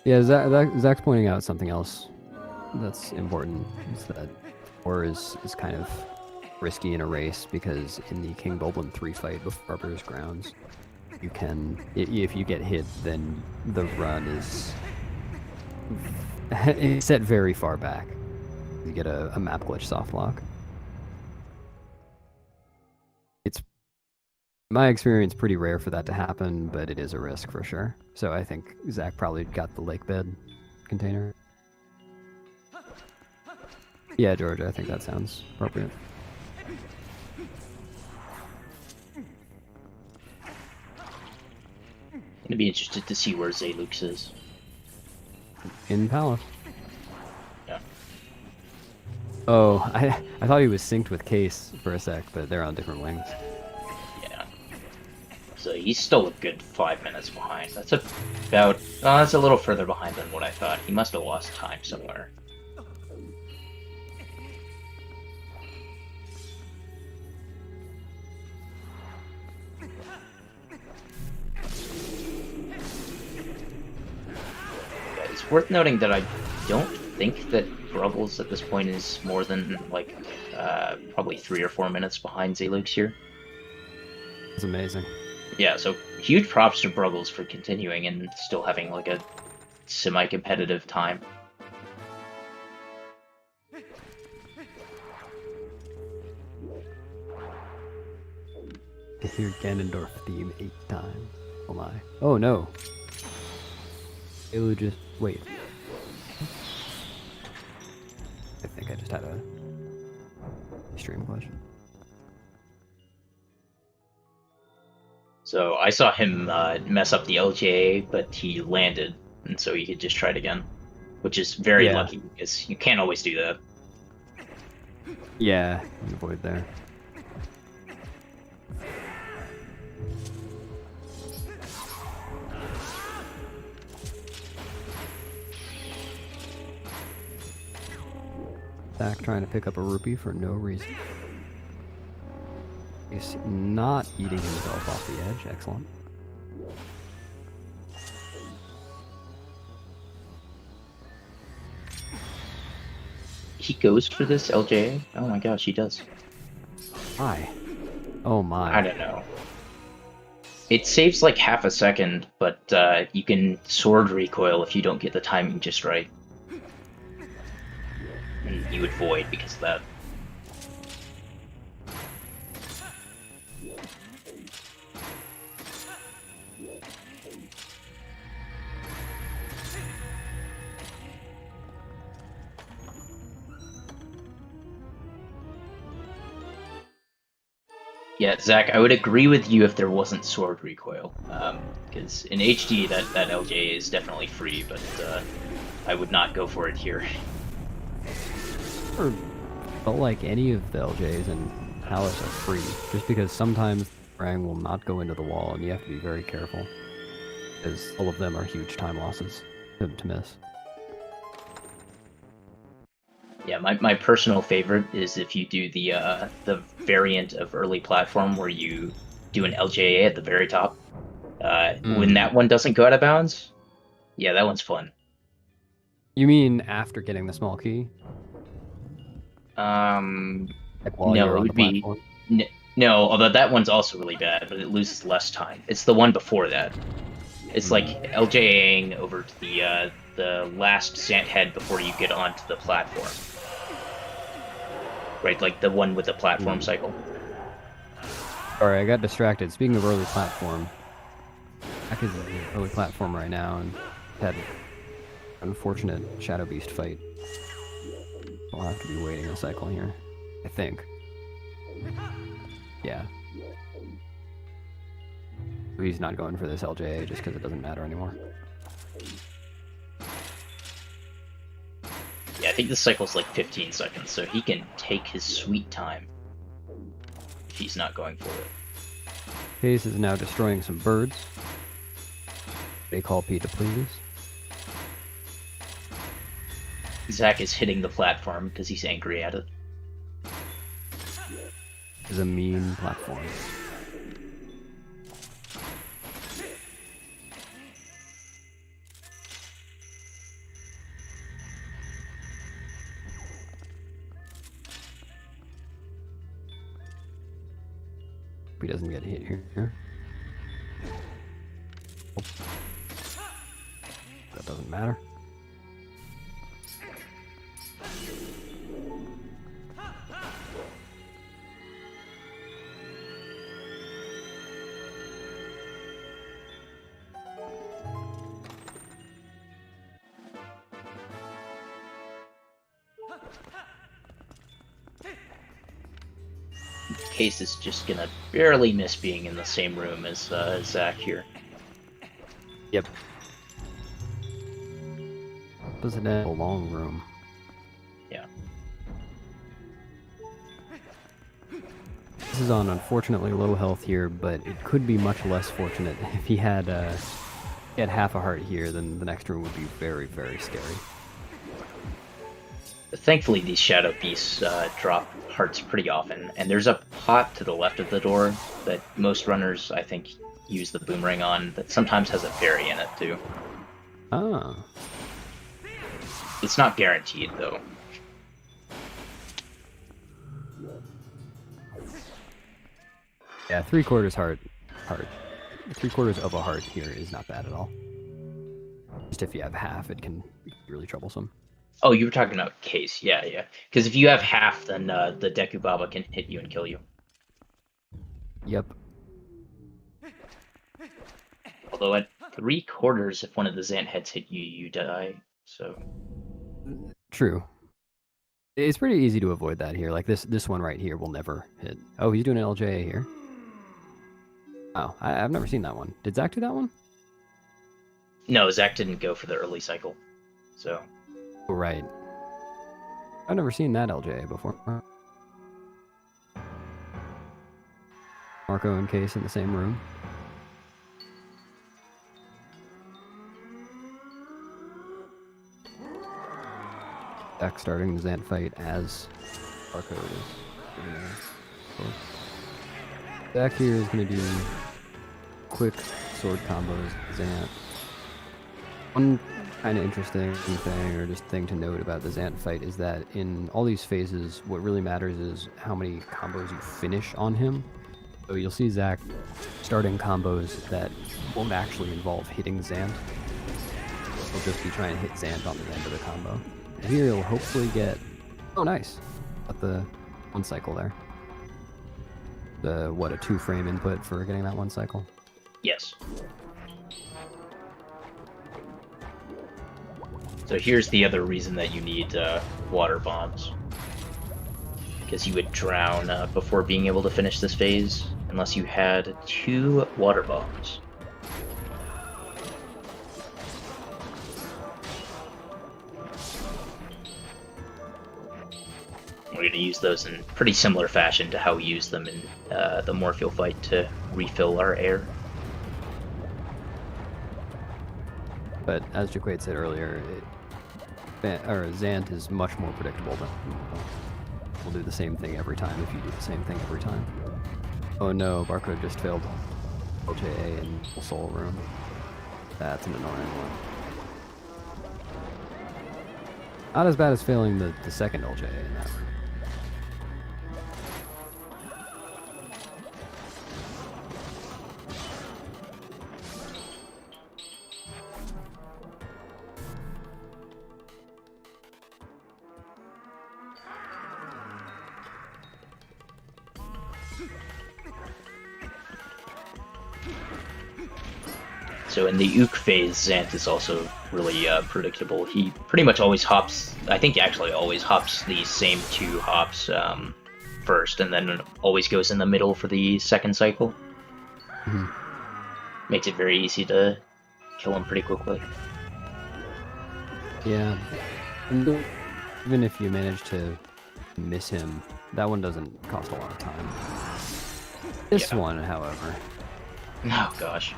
Yeah, Zach's pointing out something else that's important, is that war is kind of risky in a race, because in the King Bulblin 3 fight before Arbiter's Grounds, you can, if you get hit, then the run is it's set very far back. You get a map glitch soft lock. It's, in my experience, pretty rare for that to happen, but it is a risk for sure. So I think Zach probably got the lake bed container. Yeah, George, I think that sounds appropriate. I'm gonna be interested to see where Zelux is. In Palace. Yeah. Oh, I thought he was synced with Case for a sec, but they're on different wings. Yeah. So he's still a good 5 minutes behind. That's about... that's a little further behind than what I thought. He must have lost time somewhere. It's worth noting that I don't think that Ruggles at this point is more than, like, probably 3 or 4 minutes behind Zelux here. It's amazing. Yeah, so huge props to Bruggles for continuing and still having, like, a semi-competitive time. To hear Ganondorf theme 8 times. Oh my. Oh no. It would just... wait. I think I just had a stream glitch. So I saw him mess up the LJA, but he landed, and so he could just try it again. Which is very lucky, because you can't always do that. Yeah, you avoid there. Zach trying to pick up a rupee for no reason. He's not eating himself off the edge. Excellent. He goes for this LJA? Oh my gosh, he does. Why? Oh my. I don't know. It saves like half a second, but you can sword recoil if you don't get the timing just right. And you would void because of that. Yeah, Zach, I would agree with you if there wasn't sword recoil, because in HD that LJ is definitely free, but I would not go for it here. Or felt like any of the LJs in Palace are free, just because sometimes Rang will not go into the wall, and you have to be very careful, because all of them are huge time losses to miss. Yeah, my personal favorite is if you do the variant of early platform where you do an LJA at the very top. When that one doesn't go out of bounds, yeah, that one's fun. You mean after getting the small key? Like while No, you're it on would the be platform? no. Although that one's also really bad, but it loses less time. It's the one before that. It's like LJAing over to the last sand head before you get onto the platform. Right, like the one with the platform cycle. Sorry, I got distracted. Speaking of early platform, I could early platform right now and had an unfortunate Shadow Beast fight. I'll have to be waiting a cycle here, I think. Yeah. He's not going for this LJA just because it doesn't matter anymore. Yeah, I think the cycle's like 15 seconds, so he can take his sweet time if he's not going for it. Case is now destroying some birds. They call P to please. Zach is hitting the platform because he's angry at it. This is a mean platform. He doesn't get hit here. Oh. That doesn't matter. Case is just gonna barely miss being in the same room as Zach here. Yep. Doesn't have a long room. Yeah. This is on unfortunately low health here, but it could be much less fortunate if he had half a heart here. Then the next room would be very, very scary. Thankfully, these shadow beasts drop hearts pretty often, and there's a pot to the left of the door that most runners, I think, use the boomerang on that sometimes has a fairy in it, too. Ah. It's not guaranteed, though. Yeah, 3/4 heart. 3/4 of a heart here is not bad at all. Just if you have half, it can be really troublesome. Oh, you were talking about Case, yeah. Because if you have half, then the Deku Baba can hit you and kill you. Yep. Although at 3/4, if one of the Zant heads hit you, you die, so... True. It's pretty easy to avoid that here. Like this one right here will never hit. Oh, he's doing an LJA here. Oh, I've never seen that one. Did Zach do that one? No, Zach didn't go for the early cycle, so... Oh, right. I've never seen that LJA before. Marco and Case in the same room. Zach starting the Zant fight as Marco is. Zach here is going to do quick sword combos. Zant. One kind of interesting thing, or just thing to note about the Zant fight, is that in all these phases, what really matters is how many combos you finish on him. So you'll see Zach starting combos that won't actually involve hitting Zant. He'll just be trying to hit Zant on the end of the combo. And here he'll hopefully get... Oh, nice! Got the one cycle there. A 2-frame input for getting that one cycle? Yes. So here's the other reason that you need water bombs. Because you would drown before being able to finish this phase, unless you had 2 water bombs. We're going to use those in pretty similar fashion to how we use them in the Morpheal fight to refill our air. But as Jaquade said earlier, Zant is much more predictable than will do the same thing every time if you do the same thing every time. Oh no, Barcode just failed LJA in Soul Room. That's an annoying one. Not as bad as failing the second LJA in that room. So in the Ook phase, Zant is also really predictable. He pretty much always hops, I think actually always hops the same 2 hops first, and then always goes in the middle for the second cycle. Mm-hmm. makes it very easy to kill him pretty quickly. Yeah. And even if you manage to miss him, that one doesn't cost a lot of time. This one, however. Oh gosh.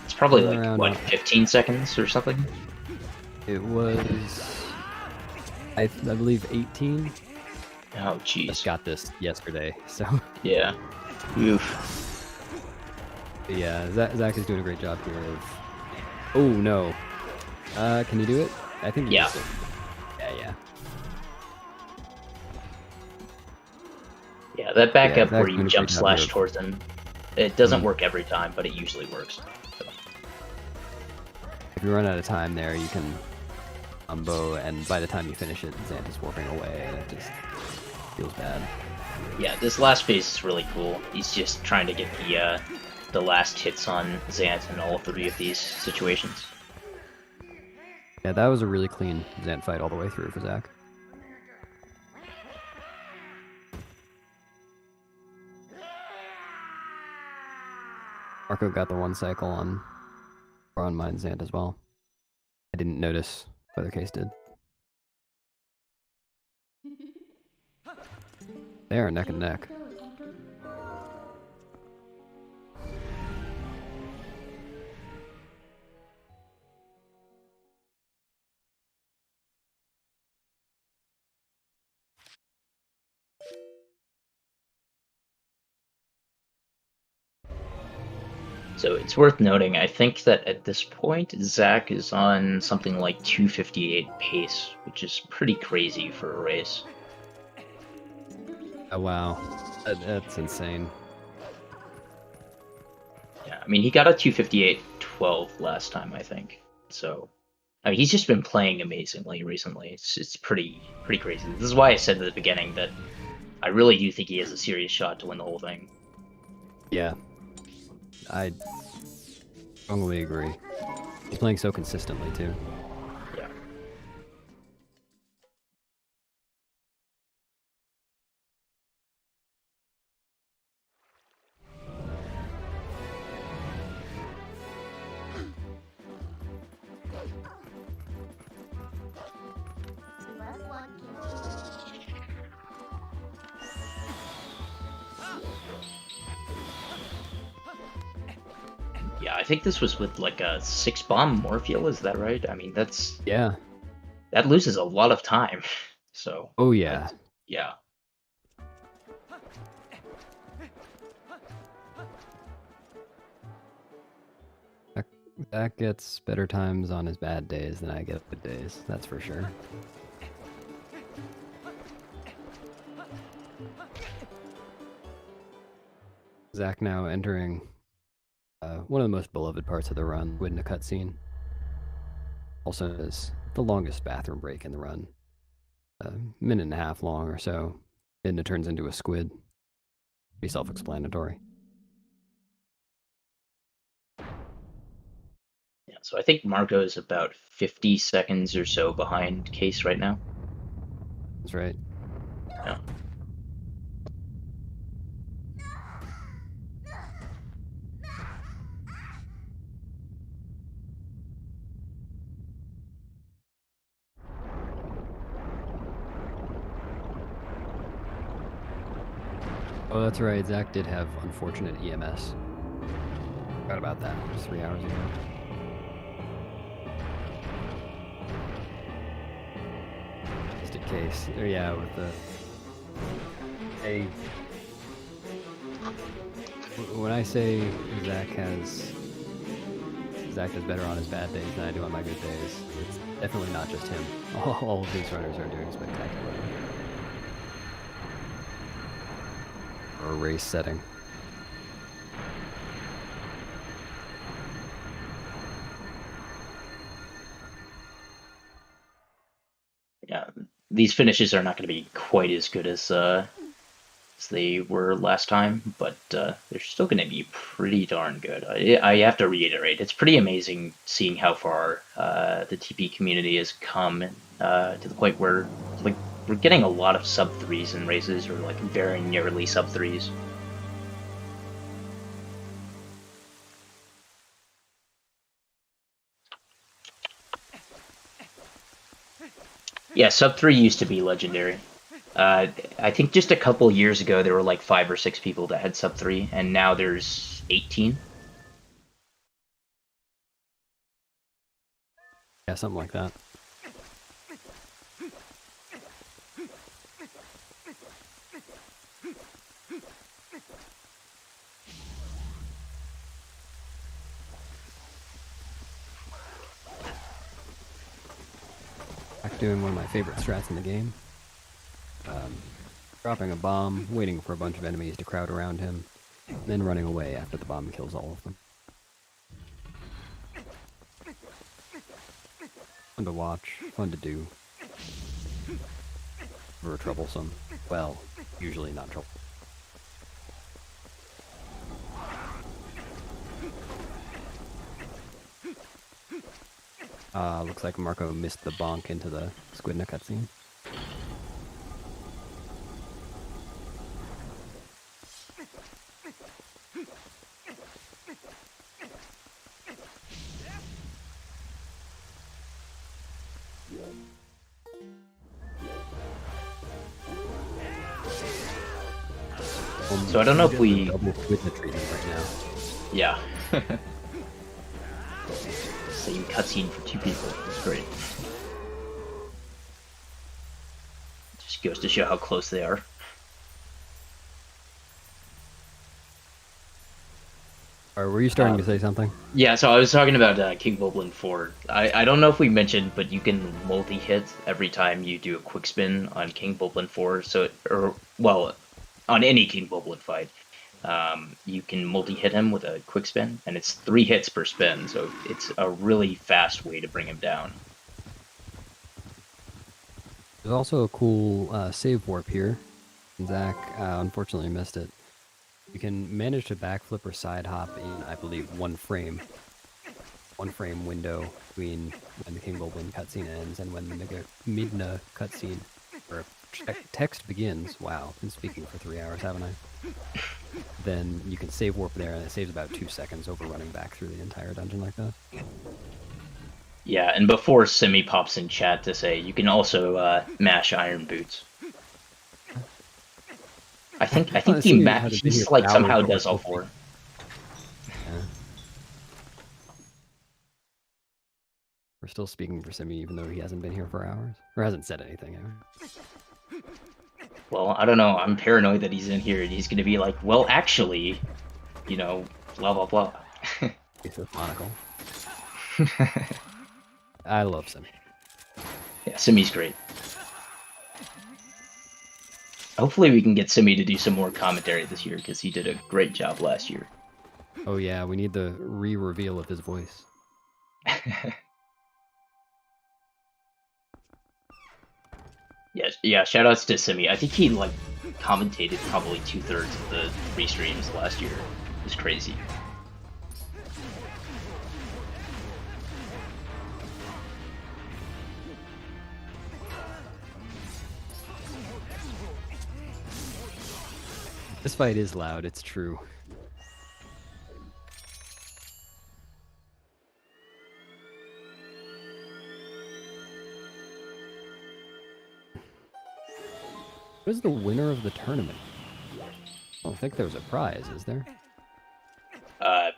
It's probably like, Around what, 15 seconds or something? It was, I believe, 18. Oh jeez. Just got this yesterday, so. Yeah. Oof. Yeah, Zach is doing a great job here of... Oh, no. Can you do it? I think you Yeah. did. Yeah. Yeah, that backup where Zach's doing you a jump great job slash here. towards him, it doesn't work every time, but it usually works. So. If you run out of time there, you can combo, and by the time you finish it, Zant is warping away, and it just feels bad. Yeah, this last phase is really cool. He's just trying to get the last hits on Zant in all three of these situations. Yeah, that was a really clean Zant fight all the way through for Zach. Marco got the one cycle on mine Zant as well. I didn't notice, Feathercase did. They are neck and neck. So it's worth noting, I think that at this point, Zach is on something like 258 pace, which is pretty crazy for a race. Oh wow, that's insane. Yeah, I mean, he got a 258.12 last time, I think. So, I mean, he's just been playing amazingly recently. It's pretty crazy. This is why I said at the beginning that I really do think he has a serious shot to win the whole thing. Yeah, I strongly agree. He's playing so consistently too. Yeah. Yeah, I think this was with like a 6-bomb Morpheal, is that right? I mean, Yeah. that loses a lot of time. So. Oh yeah. Yeah. Zach gets better times on his bad days than I get good days, that's for sure. Zach now entering one of the most beloved parts of the run, within a cutscene. Also is the longest bathroom break in the run. A minute and a half long or so. Then it turns into a squid. Be self-explanatory. Yeah, so I think Marco is about 50 seconds or so behind Case right now. That's right. Yeah. Oh, that's right. Zach did have unfortunate EMS. Forgot about that. Just 3 hours ago. Just in case. Oh, yeah, with the... Hey. When I say Zach does better on his bad days than I do on my good days, it's definitely not just him. All of these runners are doing spectacular. Or a race setting. Yeah, these finishes are not going to be quite as good as they were last time, but they're still going to be pretty darn good. I have to reiterate, it's pretty amazing seeing how far the TP community has come to the point where like we're getting a lot of sub 3s in races, or like very nearly sub 3s. Yeah, sub 3 used to be legendary. I think just a couple years ago there were like 5 or 6 people that had sub 3, and now there's 18. Yeah, something like that. Back doing one of my favorite strats in the game. Dropping a bomb, waiting for a bunch of enemies to crowd around him, then running away after the bomb kills all of them. Fun to watch, fun to do. Never troublesome. Well, usually not troublesome. Looks like Marco missed the bonk into the squid in a cutscene. So I don't know if we... double squid treatment right now. Yeah. Same cutscene for 2 people. It's great. Just goes to show how close they are. Or were you starting to say something? Yeah, so I was talking about King Boblin 4. I don't know if we mentioned, but you can multi-hit every time you do a quick spin on King Boblin 4. So, on any King Boblin fight. You can multi-hit him with a quick spin, and it's 3 hits per spin, so it's a really fast way to bring him down. There's also a cool save warp here. Zach unfortunately missed it. You can manage to backflip or side hop in, I believe, 1 frame. 1 frame window between when the King Boblin cutscene ends and when the Midna cutscene, or text begins. Wow, been speaking for 3 hours, haven't I? Then you can save warp there, and it saves about 2 seconds over running back through the entire dungeon like that. Yeah, and before Simi pops in chat to say, you can also mash iron boots. I think he's like somehow does all 4. Yeah. We're still speaking for Simi even though he hasn't been here for hours. Or hasn't said anything. Well, I don't know. I'm paranoid that he's in here and he's going to be like, well, actually, you know, blah, blah, blah. It's a monocle. I love Simi. Yeah, Simi's great. Hopefully we can get Simi to do some more commentary this year, because he did a great job last year. Oh yeah, we need the re-reveal of his voice. Yeah, shoutouts to Simi. I think he, like, commentated probably 2/3 of the 3 streams last year. It was crazy. This fight is loud, it's true. What is the winner of the tournament? I don't think there's a prize, is there?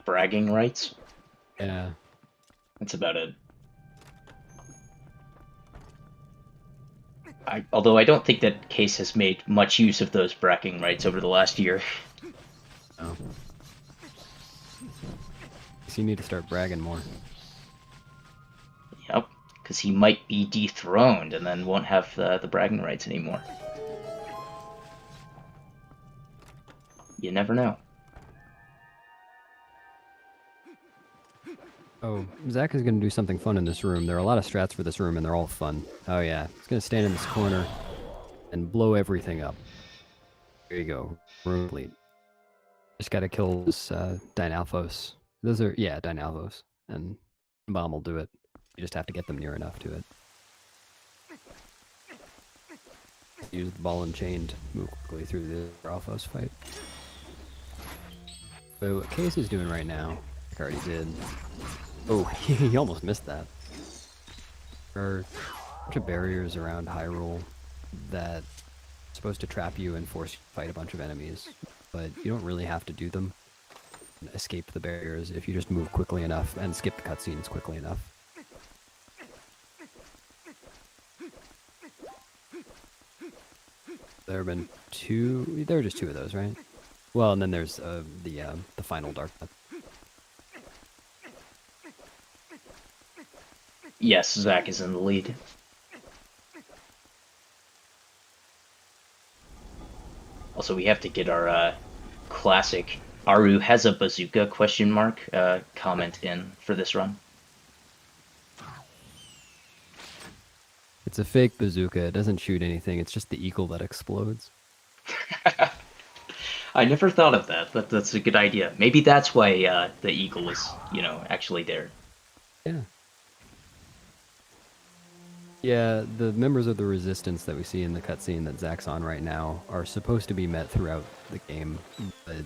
Bragging rights? Yeah. That's about it. Although I don't think that Case has made much use of those bragging rights over the last year. Oh. So you need to start bragging more. Yep, because he might be dethroned and then won't have the bragging rights anymore. You never know. Oh, Zach is going to do something fun in this room. There are a lot of strats for this room, and they're all fun. Oh yeah, he's going to stand in this corner and blow everything up. There you go. Room complete. Just got to kill this Dynalphos. Those are, yeah, Dynalphos. And Bomb will do it. You just have to get them near enough to it. Use the ball and chain to move quickly through the Alphos fight. So what Case is doing right now, like I already did. Oh, he almost missed that. Or bunch of barriers around Hyrule that are supposed to trap you and force you to fight a bunch of enemies, but you don't really have to do them. Escape the barriers if you just move quickly enough and skip the cutscenes quickly enough. There have been two. There were just two of those, right? Well, and then there's the final dark path. Yes, Zach is in the lead. Also, we have to get our classic "Aru has a bazooka?" comment in for this run. It's a fake bazooka. It doesn't shoot anything. It's just the eagle that explodes. I never thought of that, but that's a good idea. Maybe that's why the eagle is, actually there. Yeah. Yeah, the members of the Resistance that we see in the cutscene that Zach's on right now are supposed to be met throughout the game. But,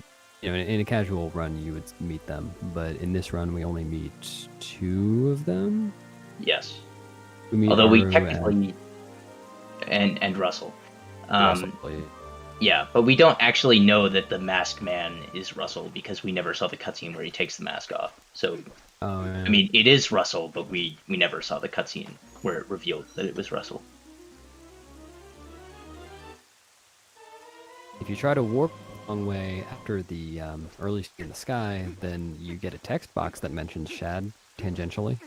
in a casual run, you would meet them. But in this run, we only meet two of them? Yes. Although we technically meet... And Russell. Russell, yeah, but we don't actually know that the masked man is Russell because we never saw the cutscene where he takes the mask off. So, yeah. I mean, it is Russell, but we never saw the cutscene where it revealed that it was Russell. If you try to warp a long way after the early scene in the sky, then you get a text box that mentions Shad tangentially.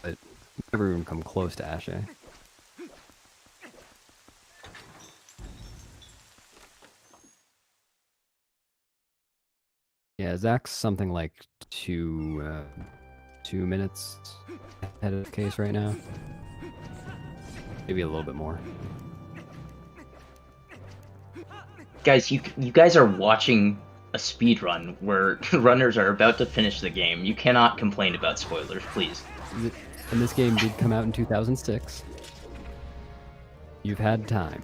But never even come close to Ashe. Yeah, Zach's something like 2 minutes ahead of the case right now. Maybe a little bit more. Guys, you guys are watching a speed run where runners are about to finish the game. You cannot complain about spoilers, please. And this game did come out in 2006. You've had time.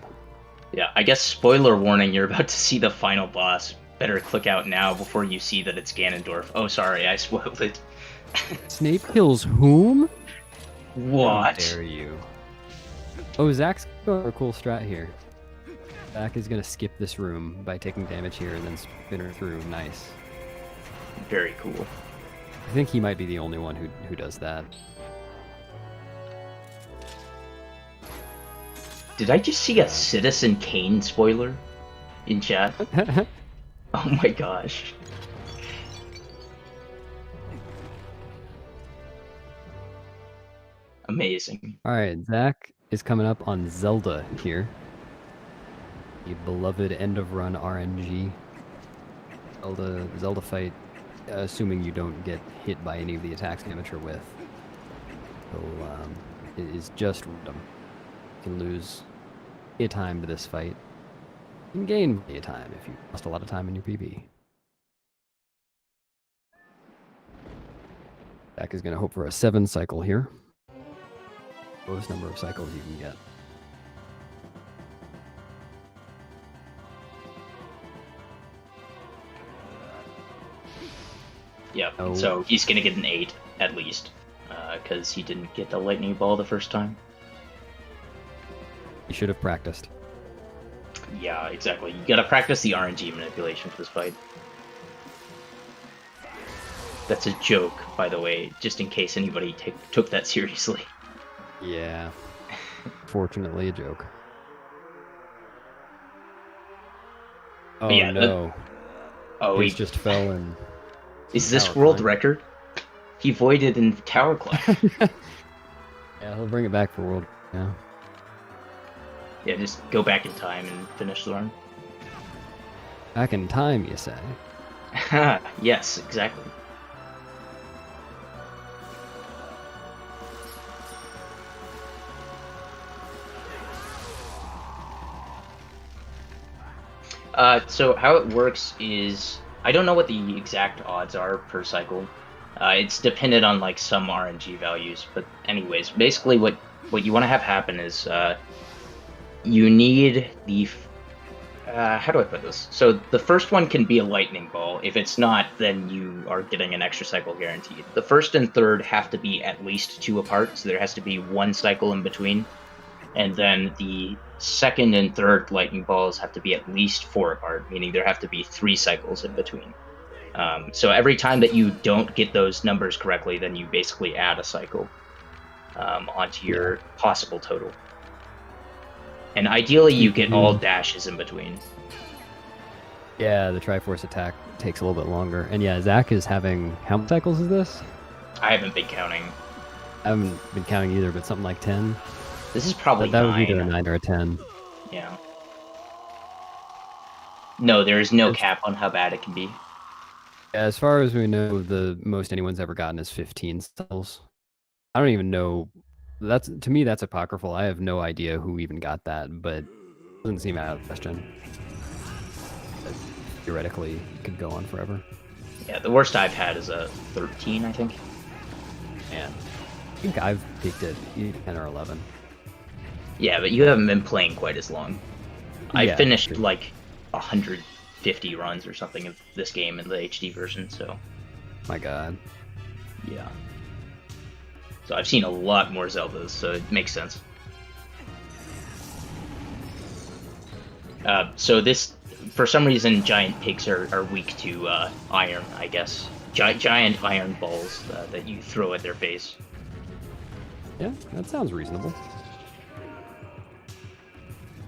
Yeah, I guess spoiler warning, you're about to see the final boss. Better click out now before you see that it's Ganondorf. Oh, sorry, I spoiled it. Snape kills whom? What? How dare you? Oh, Zach's got a cool strat here. Zach is gonna skip this room by taking damage here and then spin her through. Nice. Very cool. I think he might be the only one who does that. Did I just see a Citizen Kane spoiler in chat? Oh my gosh. Amazing. Alright, Zach is coming up on Zelda here. The beloved end-of-run RNG. Zelda fight, assuming you don't get hit by any of the attacks damage are with. So, it is just random. You can lose a time to this fight. You can gain a time if you lost a lot of time in your PB. Zach is going to hope for a 7 cycle here. Lowest number of cycles you can get. Yeah, Oh. so he's gonna get an 8 at least, because he didn't get the lightning ball the first time. You should have practiced. Yeah, exactly. You gotta practice the RNG manipulation for this fight. That's a joke, by the way, just in case anybody took that seriously. Yeah. Fortunately, a joke. Oh yeah, no. Oh, He just fell in. Is this tower world climb. record? He voided in tower climb. Yeah, he'll bring it back for world now. Yeah, just go back in time and finish the run. Back in time, you say? Yes, exactly. So how it works is, I don't know what the exact odds are per cycle. It's dependent on like some RNG values, but anyways, basically what you want to have happen is you need the how do I put this? So the first one can be a lightning ball. If it's not, then you are getting an extra cycle guaranteed. The first and third have to be at least 2 apart, so there has to be 1 cycle in between. And then the second and third lightning balls have to be at least 4 apart, meaning there have to be 3 cycles in between. So every time that you don't get those numbers correctly, then you basically add a cycle onto your possible total. And ideally, you get all dashes in between. Yeah, the Triforce attack takes a little bit longer. And yeah, Zach is having... How many cycles is this? I haven't been counting. I haven't been counting either, but something like 10. This is probably that 9. was either a 9 or a 10. Yeah. No, there is no cap on how bad it can be. Yeah, as far as we know, the most anyone's ever gotten is 15 cycles. I don't even know... To me, that's apocryphal. I have no idea who even got that, but it doesn't seem out of the question. But theoretically, it could go on forever. Yeah, the worst I've had is a 13, I think. Man, I think I've peaked at 10 or 11. Yeah, but you haven't been playing quite as long. I Yeah, finished true. like 150 runs or something of this game in the HD version, so My God. yeah. So I've seen a lot more Zeldas, so it makes sense. So this, for some reason, giant pigs are weak to iron, I guess. Giant iron balls that you throw at their face. Yeah, that sounds reasonable.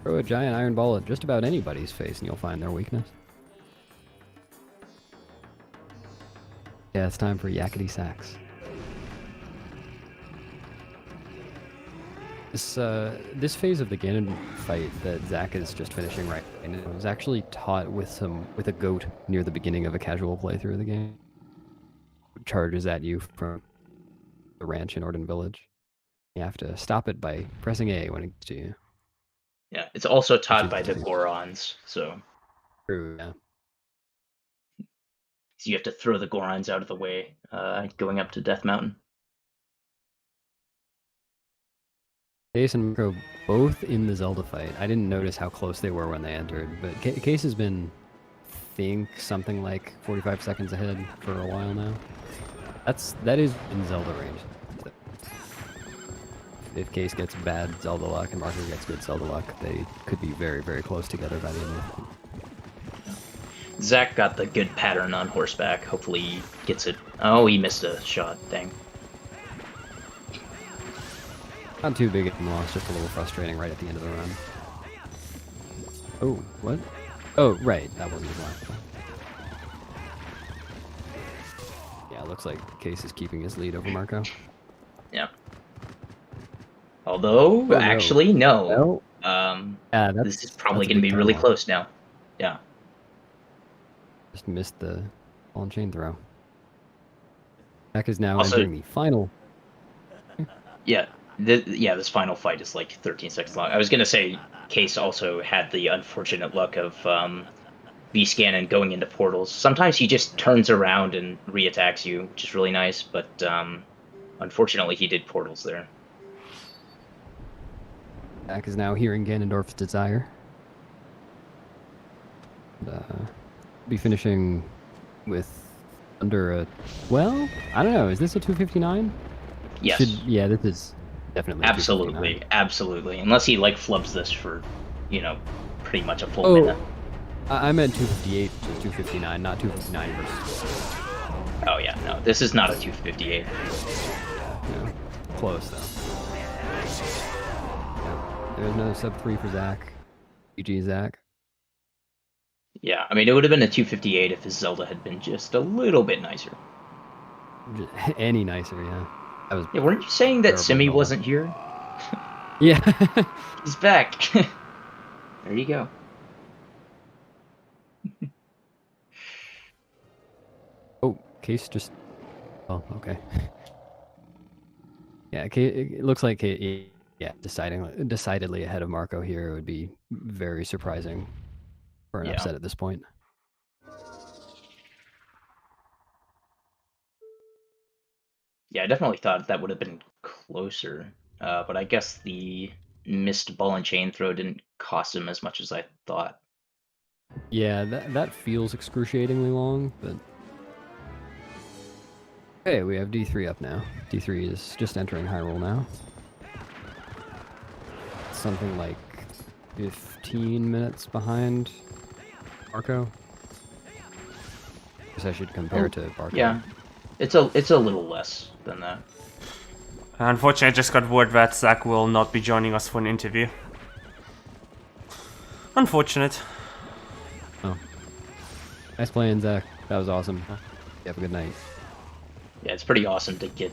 Throw a giant iron ball at just about anybody's face and you'll find their weakness. Yeah, it's time for yakety sax. This phase of the Ganon fight that Zach is just finishing right now was actually taught with a goat near the beginning of a casual playthrough of the game. It charges at you from the ranch in Orden Village. You have to stop it by pressing A when it gets to you. Yeah, it's also taught by the Gorons, so... True, yeah. So you have to throw the Gorons out of the way going up to Death Mountain. Case and Marco both in the Zelda fight. I didn't notice how close they were when they entered, but Case has been, I think, something like 45 seconds ahead for a while now. That is in Zelda range. If Case gets bad Zelda luck and Marco gets good Zelda luck, they could be very, very close together by the end of the fight. Zach got the good pattern on horseback. Hopefully he gets it. Oh, he missed a shot. Dang. Not too big of a loss, just a little frustrating right at the end of the run. Oh, what? Oh, right, that wasn't his last one. Yeah, looks like Case is keeping his lead over Marco. Yeah. Although, no. actually, no. Yeah, this is probably going to be really close now. Yeah. Just missed the ball and chain throw. Zach is now Also- entering the final. Yeah. This final fight is like 13 seconds long. I was going to say, Case also had the unfortunate luck of V-Scannon going into portals. Sometimes he just turns around and re-attacks you, which is really nice, but unfortunately he did portals there. Zach is now hearing Ganondorf's desire. And, be finishing with under a... Well, I don't know. Is this a 259? Yes. Yeah, this is definitely a 259. Absolutely. Unless he, like, flubs this for, pretty much a full Oh, minute. I meant 258 to 259, not 259 versus... Oh, yeah, no. This is not a 258. Yeah, close, though. Yeah, there's no sub 3 for Zach. GG, Zach. Yeah, I mean, it would have been a 258 if his Zelda had been just a little bit nicer. Any nicer, yeah. That was weren't you saying that Simi Zelda. wasn't here? Yeah. He's back. There you go. Oh, Case just... Oh, okay. Yeah, it looks like decidedly ahead of Marco here. It would be very surprising for an upset at this point. Yeah, I definitely thought that would have been closer, but I guess the missed ball and chain throw didn't cost him as much as I thought. Yeah, that feels excruciatingly long, but... Okay, we have D3 up now. D3 is just entering Hyrule now. Something like 15 minutes behind Barco. Guess I should compare to Barco. Yeah, it's a little less than that. Unfortunately, I just got word that Zach will not be joining us for an interview. Unfortunate. Oh. Nice playing, Zach. That was awesome. You have a good night. Yeah, it's pretty awesome to get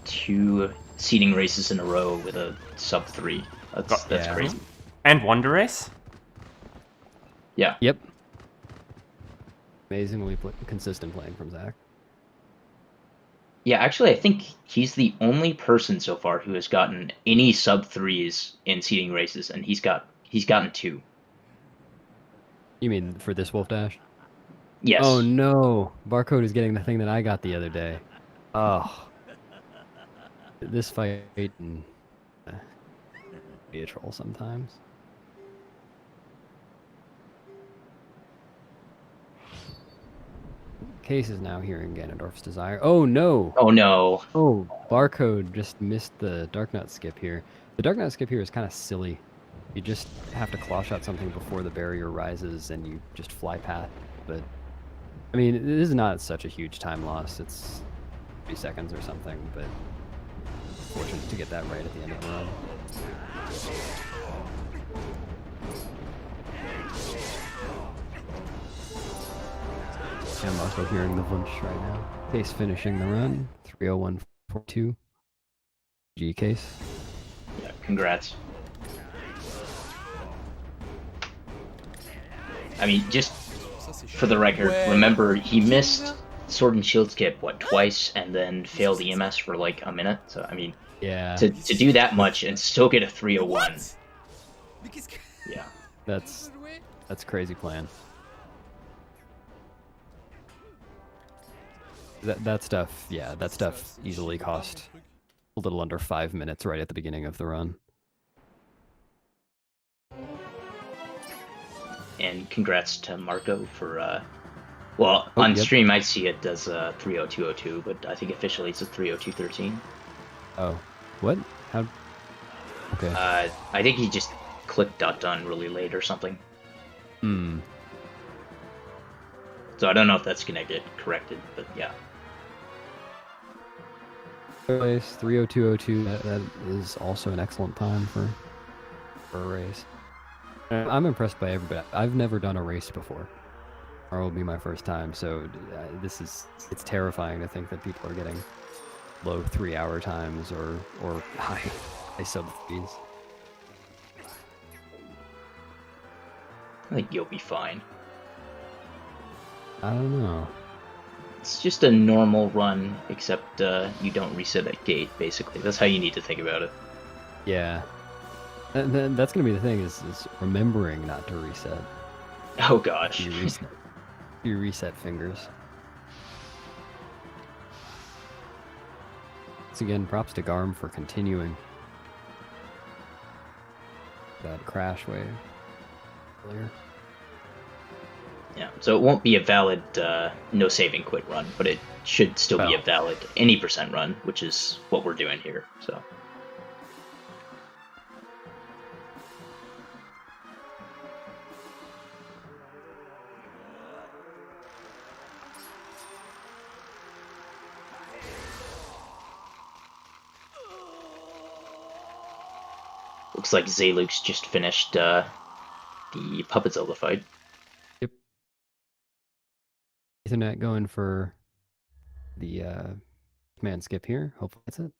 2 seeding races in a row with a sub 3. That's crazy. And Wonder Race? Yeah. Yep. Amazingly consistent playing from Zach. Yeah, actually, I think he's the only person so far who has gotten any sub 3s in seeding races, and he's gotten 2. You mean for this Wolfdash? Yes. Oh no! Barcode is getting the thing that I got the other day. Oh. This fight can be a troll sometimes. Case is now hearing Ganondorf's desire. Oh no! Oh no. Oh, Barcode just missed the Dark Nut skip here. The Dark Nut skip here is kind of silly. You just have to claw shot something before the barrier rises and you just fly past. But, I mean, this is not such a huge time loss. It's 3 seconds or something, but fortunate to get that right at the end of the run. I'm also hearing the Wunsch right now. Case finishing the run. 301.42. G Case. Yeah, congrats. I mean, just for the record, remember he missed Sword and Shield skip, what, twice, and then failed EMS for like a minute? So, I mean, yeah, to do that much and still get a 301. Yeah. That's crazy plan. That stuff, yeah, that stuff easily cost a little under 5 minutes right at the beginning of the run. And congrats to Marco for, well, on stream I see it as 30202, but I think officially it's a 30213. Oh, what? How? Okay. I think he just clicked .done really late or something. Hmm. So I don't know if that's gonna get corrected, but yeah. Race 30202. That is also an excellent time for a race. I'm impressed by everybody. I've never done a race before. Or it will be my first time, so it's terrifying to think that people are getting low 3-hour times or high sub 3s. I think you'll be fine. I don't know. It's just a normal run, except you don't reset at gate, basically. That's how you need to think about it. Yeah. And that's going to be the thing, is remembering not to reset. Oh gosh. You reset fingers. Once again, props to Garm for continuing that crash wave earlier. Yeah, so it won't be a valid no saving quit run, but it should still be a valid any percent run, which is what we're doing here. So. Looks like Zaluk's just finished the Puppet Zelda fight. Yep. Ethernet going for the command skip here. Hopefully that's it.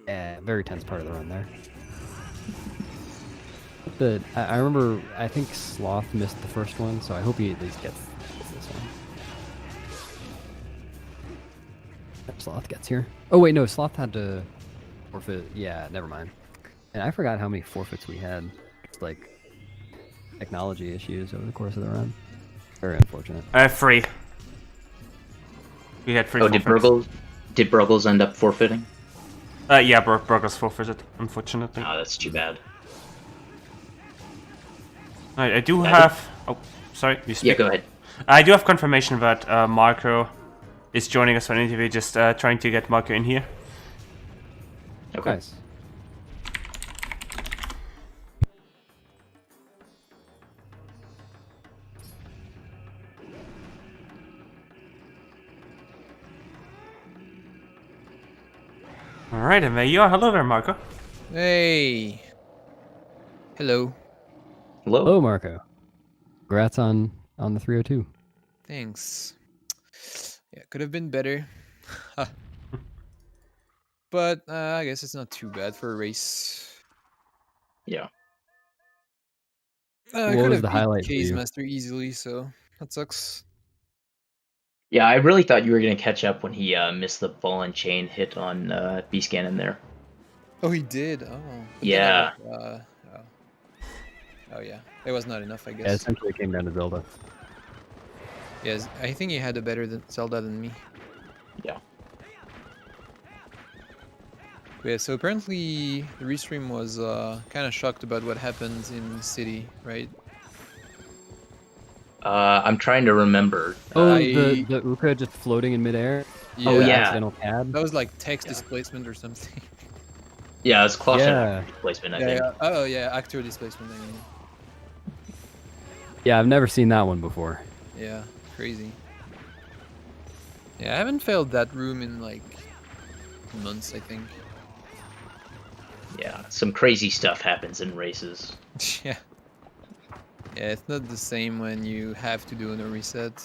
Yeah, very tense part of the run there. But I remember, I think Sloth missed the first one, so I hope he at least gets this one. Sloth gets here. Oh wait, no, Sloth had to forfeit. Yeah, never mind. And I forgot how many forfeits we had. Just like technology issues over the course of the run. Very unfortunate. 3. We had 3 forfeits. Did Burgles end up forfeiting? Yeah, Burgles forfeited, unfortunately. Oh, that's too bad. I do have Oh, sorry, you speak. Yeah, go ahead. I do have confirmation that Marco is joining us for an interview, just trying to get Marco in here. Okay. Nice. Alright, and there you are. Hello there, Marco. Hey. Hello. Hello. Hello, Marco. Congrats on the 302. Thanks. Yeah, could have been better. But I guess it's not too bad for a race. Yeah. I What could was have the beat highlight for K's you? Master easily, so that sucks. Yeah, I really thought you were gonna catch up when he missed the ball and chain hit on B-Scan in there. Oh, he did. Oh. But Yeah. Then oh yeah. It was not enough, I Yeah, guess. essentially it came down to Zelda. Yes, I think he had a better Zelda than me. Yeah. But yeah, so apparently the restream was kind of shocked about what happened in the city, right? I'm trying to remember. Oh, I- the Uka just floating in midair? Oh, The yeah. accidental pad? That was like text displacement or something. Yeah, it's close Yeah. displacement, I Yeah, think. yeah. Oh yeah, actor displacement. I mean. Yeah, I've never seen that one before. Yeah, crazy. Yeah, I haven't failed that room in like months, I think. Yeah, some crazy stuff happens in races. Yeah. Yeah, it's not the same when you have to do a reset.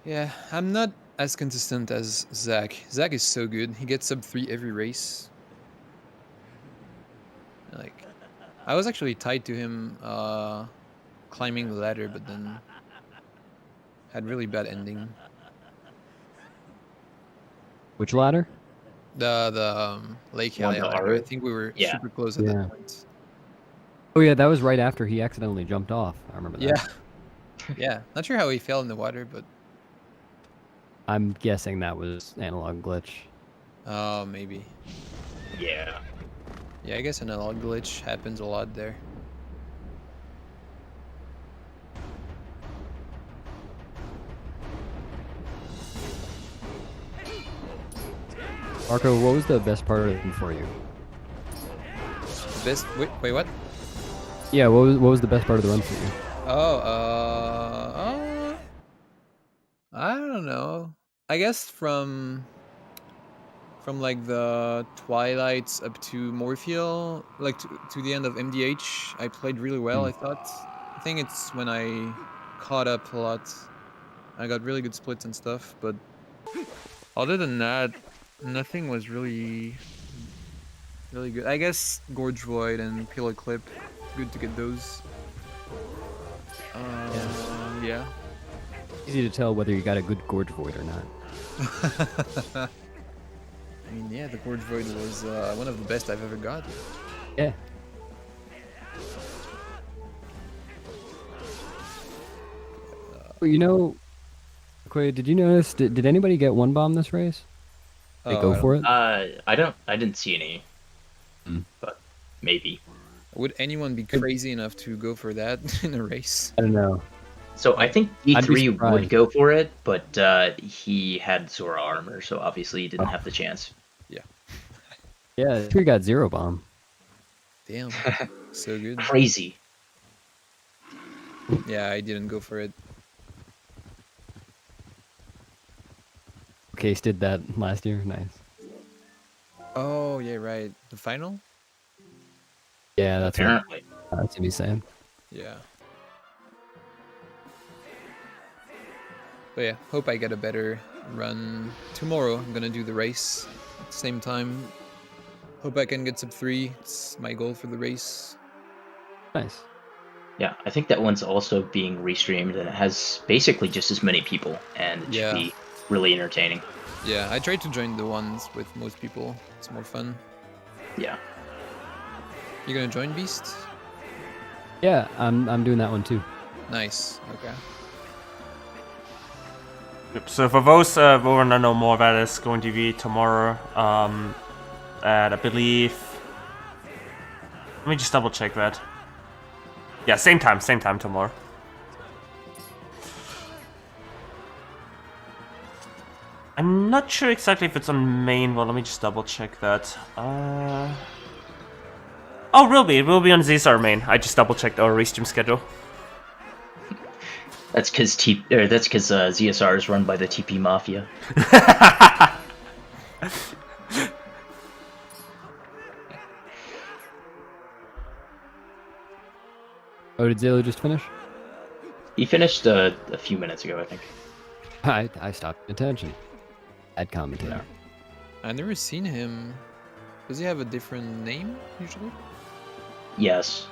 Yeah, I'm not as consistent as Zach. Zach is so good. He gets sub 3 every race. Like, I was actually tied to him climbing the ladder, but then had really bad ending. Which ladder? The Lake One Hallie to ladder. I R? think we were Yeah. super close at Yeah. that point. Oh yeah, that was right after he accidentally jumped off. I remember that. Yeah. Yeah. Not sure how he fell in the water, but I'm guessing that was analog glitch. maybe. Yeah. Yeah, I guess analog glitch happens a lot there. Marco, what was the best part of it for you? Best. Wait, what? Yeah, what was the best part of the run for you? Oh, I don't know. I guess from like the Twilights up to Morpheal, like to the end of MDH, I played really well, I thought. I think it's when I caught up a lot. I got really good splits and stuff, but other than that, nothing was really good. I guess Gorge Void and Pillow Clip, good to get those. Yeah. Easy to tell whether you got a good gorge void or not. I mean, yeah, the Gorge Void was one of the best I've ever got. Yeah. Well, you know, Quay, did you notice? Did anybody get one bomb this race? They go for it. I didn't see any. Hmm. But maybe. Would anyone be crazy enough to go for that in a race? I don't know. So I think I'd be E3 would surprised. go for it, but he had Zora armor, so obviously he didn't have the chance. Yeah, we got 0 bomb. Damn, so good. Crazy. Yeah, I didn't go for it. Case did that last year. Nice. Oh, yeah, right. The final? Yeah, that's Apparently. what he's saying. Yeah. But yeah, hope I get a better run tomorrow. I'm gonna do the race at the same time. Hope I can get sub 3. It's my goal for the race. Nice. Yeah, I think that one's also being restreamed, and it has basically just as many people, and it Yeah. should be really entertaining. Yeah, I tried to join the ones with most people. It's more fun. Yeah. You gonna join Beast? Yeah, I'm doing that one too. Nice. Okay. Yep, so for those who want to know more, that is going to be tomorrow. At I believe. Let me just double check that. Yeah, same time tomorrow. I'm not sure exactly if it's on main. Well, let me just double check that. Oh, it will be. It will be on ZSR main. I just double checked our restream schedule. That's because ZSR is run by the TP Mafia. Oh, did Zelo just finish? He finished a few minutes ago, I think. I stopped paying attention. Bad commentator. I've never seen him. Does he have a different name usually? Yes.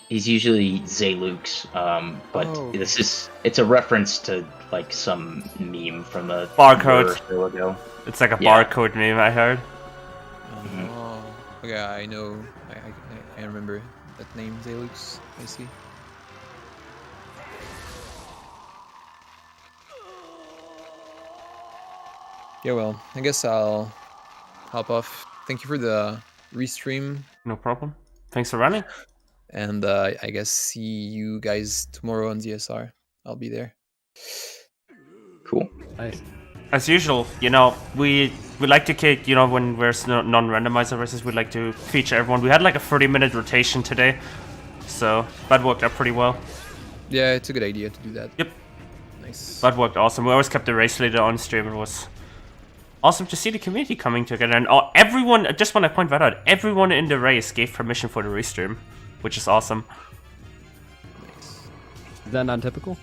He's usually Zelux, but Oh. it's a reference to like some meme from a Barcode. year or so ago. It's like a Yeah. barcode meme, I heard. Oh, okay. I know. I remember that name, Zelux. I see. Yeah, well, I guess I'll hop off. Thank you for the restream, No problem. Thanks for running. and I guess see you guys tomorrow on ZSR. I'll be there. Cool. Nice. As usual, you know, we like to kick, you know, when there's non-randomizer races, we like to feature everyone. We had like a 30-minute rotation today, so that worked out pretty well. Yeah, it's a good idea to do that. Yep, Nice. that worked awesome. We always kept the race leader on stream. It was awesome to see the community coming together. And everyone, I just want to point that out, everyone in the race gave permission for the restream, which is awesome. Is that not typical?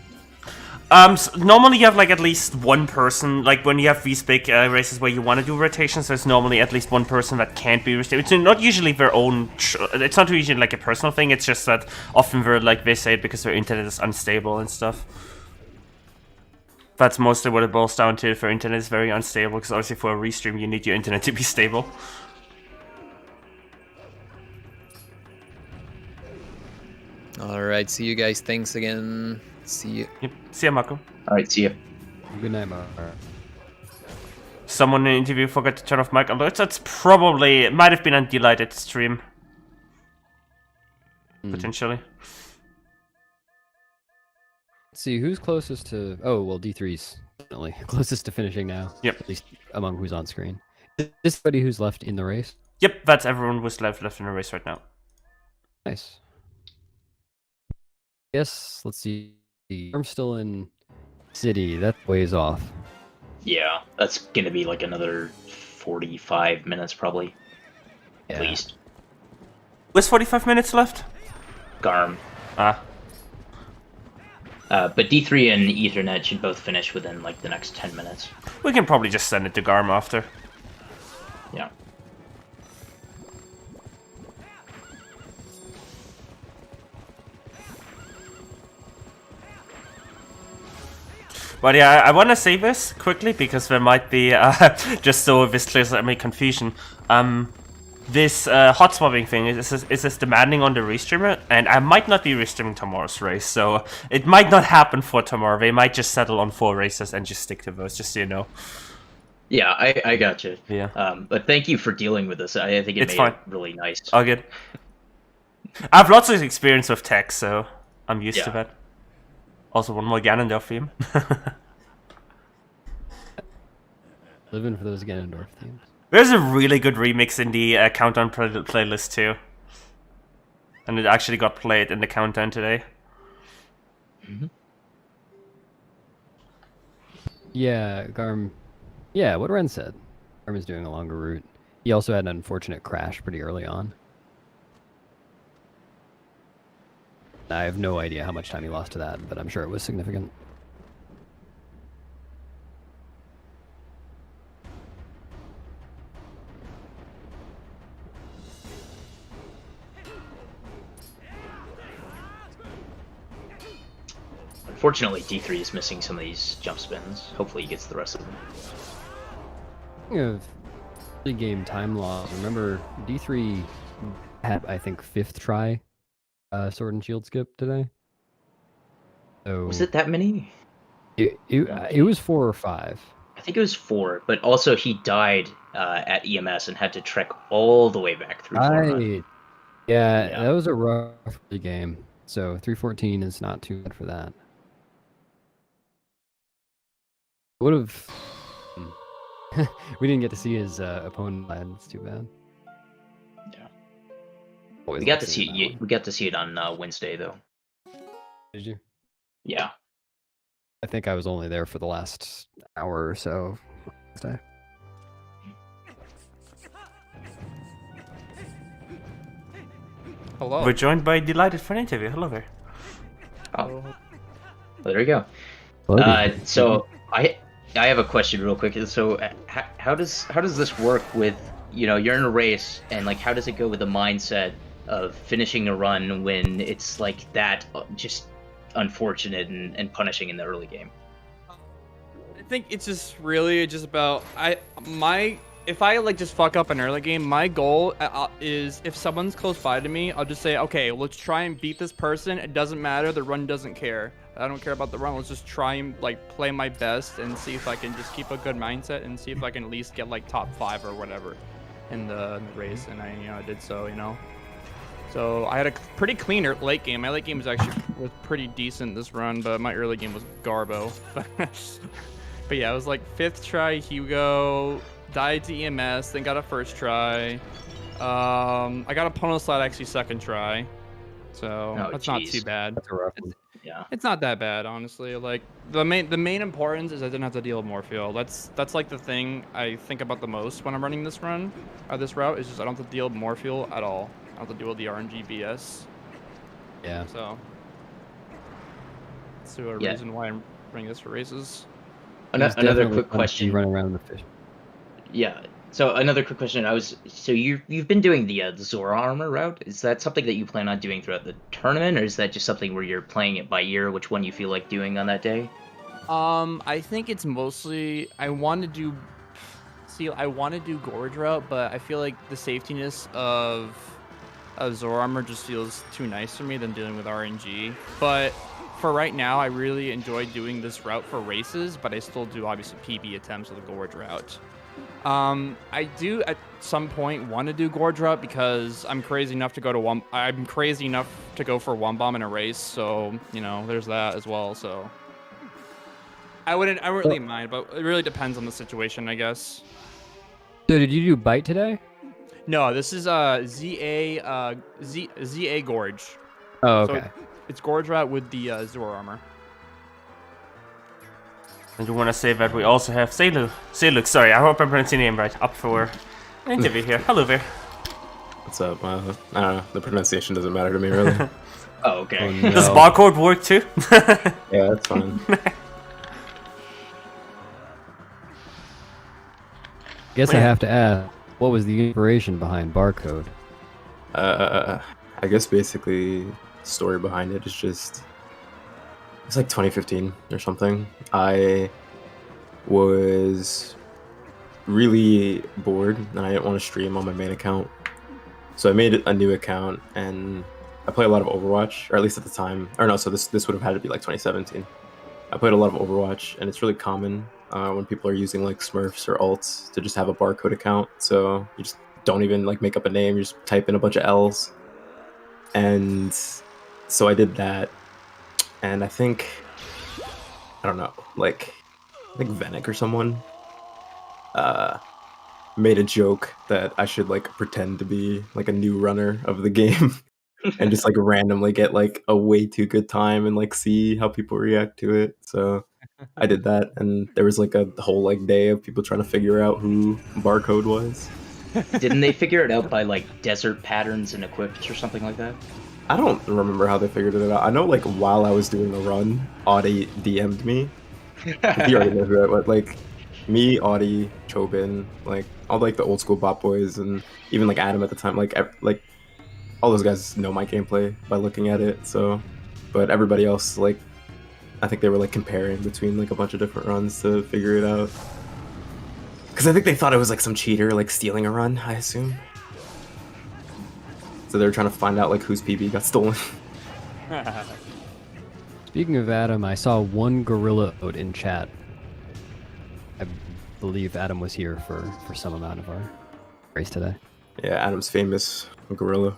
So normally you have like at least one person, like when you have these big races where you want to do rotations, there's normally at least one person that can't be restricted. It's not usually their own, it's not usually like a personal thing, it's just that often they say it because their internet is unstable and stuff. That's mostly what it boils down to. If your internet is very unstable, because obviously for a restream you need your internet to be stable. Alright, see you guys. Thanks again. See you. Yep. See ya, Marco. All right, see ya. Good night, Mar. Someone in the interview forgot to turn off mic alerts. That's probably, it might have been a delighted stream. Potentially. Let's see, who's closest to... Oh, well, D3's definitely closest to finishing now. Yep. At least among who's on screen. Is this somebody who's left in the race? Yep, that's everyone who's left in the race right now. Nice. Yes, let's see. I'm still in city. That ways off. Yeah, that's gonna be like another 45 minutes probably, at Yeah. least. With 45 minutes left? Garm. Ah. But D3 and Ethernet should both finish within like the next 10 minutes. We can probably just send it to Garm after. Yeah. But yeah, I want to say this quickly because there might be, just so this clears any confusion. This hot swapping thing is this demanding on the restreamer, and I might not be restreaming tomorrow's race, so it might not happen for tomorrow. They might just settle on 4 races and just stick to those, just so you know. Yeah, I got you. Yeah. But thank you for dealing with this. I think It's it made fine. it really nice. All good. I have lots of experience with tech, so I'm used to Yeah. that. Also, one more Ganondorf theme. Living for those Ganondorf themes. There's a really good remix in the Countdown playlist too. And it actually got played in the Countdown today. Yeah, Garm. Yeah, what Ren said. Garm is doing a longer route. He also had an unfortunate crash pretty early on. I have no idea how much time he lost to that, but I'm sure it was significant. Unfortunately, D3 is missing some of these jump spins. Hopefully he gets the rest of them. Speaking of early game time loss, remember D3 had, I think, 5th try sword and shield skip today? So Was it that many? it was 4 or 5. I think it was 4, but also he died at EMS and had to trek all the way back through 4 run. Right. Yeah, that was a rough game. So 314 is not too bad for that. Would have. We didn't get to see his opponent. It's too bad. Yeah. Always We got like to see seeing that it. one. We got to see it on Wednesday though. Did you? Yeah. I think I was only there for the last hour or so. Hello. We're joined by Delighted for an interview. Hello there. Oh, well, there you go. Hello. So I have a question real quick. So how does this work with, you're in a race, and like how does it go with the mindset of finishing a run when it's like that just unfortunate and punishing in the early game? I think it's just really just about if I like just fuck up an early game, my goal is if someone's close by to me, I'll just say, okay, let's try and beat this person. It doesn't matter. The run doesn't care. I don't care about the run. Let's just try and like play my best and see if I can just keep a good mindset and see if I can at least get like top 5 or whatever in the race. And I did so, So I had a pretty clean late game. My late game was pretty decent this run, but my early game was garbo. But yeah, it was like 5th try Hugo, died to EMS, then got a 1st try. I got a opponent slide actually 2nd try, so that's not too bad. That's a rough one. Yeah. It's not that bad, honestly. Like the main importance is I didn't have to deal with more fuel. That's like the thing I think about the most when I'm running this run, or this route, is just I don't have to deal with more fuel at all. I don't have to deal with the RNG BS. Yeah. So that's a reason why I'm running this for races. Another quick question. You run around the fish. Yeah. So another quick question. So you've been doing the Zora armor route. Is that something that you plan on doing throughout the tournament, or is that just something where you're playing it by ear, which one you feel like doing on that day? I think it's mostly I want to do Gorge route, but I feel like the safetiness of Zora armor just feels too nice for me than dealing with RNG. But for right now, I really enjoy doing this route for races, but I still do obviously PB attempts with the Gorge route. I do at some point want to do Gorge route because I'm crazy enough to go for one bomb in a race, so there's that as well. So I wouldn't really mind, but it really depends on the situation, I guess. So did you do bite today? No, this is ZA Gorge. Oh, okay. So it's Gorge route with the Zora armor. I do want to say that we also have Seluk, sorry, I hope I'm pronouncing your name right, up for an interview here. Hello there. What's up? I don't know. The pronunciation doesn't matter to me, really. Oh, okay. Oh, no. Does barcode work too? Yeah, that's fine. Guess I have to ask, what was the inspiration behind barcode? I guess basically the story behind it is just it's like 2015 or something. I was really bored and I didn't want to stream on my main account, so I made a new account and I play a lot of Overwatch, or at least at the time. Or no, so this would have had to be like 2017. I played a lot of Overwatch, and it's really common when people are using like Smurfs or alts to just have a barcode account. So you just don't even like make up a name, you just type in a bunch of L's. And so I did that, and I think Venick or someone made a joke that I should like pretend to be like a new runner of the game and just like randomly get like a way too good time and like see how people react to it. So I did that, and there was like a whole like day of people trying to figure out who barcode was. Didn't they figure it out by like desert patterns and equips or something like that? I don't remember how they figured it out. I know like while I was doing the run, Audie DM'd me. He already knows who that was. Like me, Audie, Chobin, like all like the old school bot boys, and even like Adam at the time. Like all those guys know my gameplay by looking at it. So, but everybody else, like I think they were like comparing between like a bunch of different runs to figure it out. Because I think they thought it was like some cheater like stealing a run, I assume. So they were trying to find out like whose PB got stolen. Speaking of Adam, I saw one gorilla out in chat. I believe Adam was here for some amount of our race today. Yeah, Adam's famous gorilla.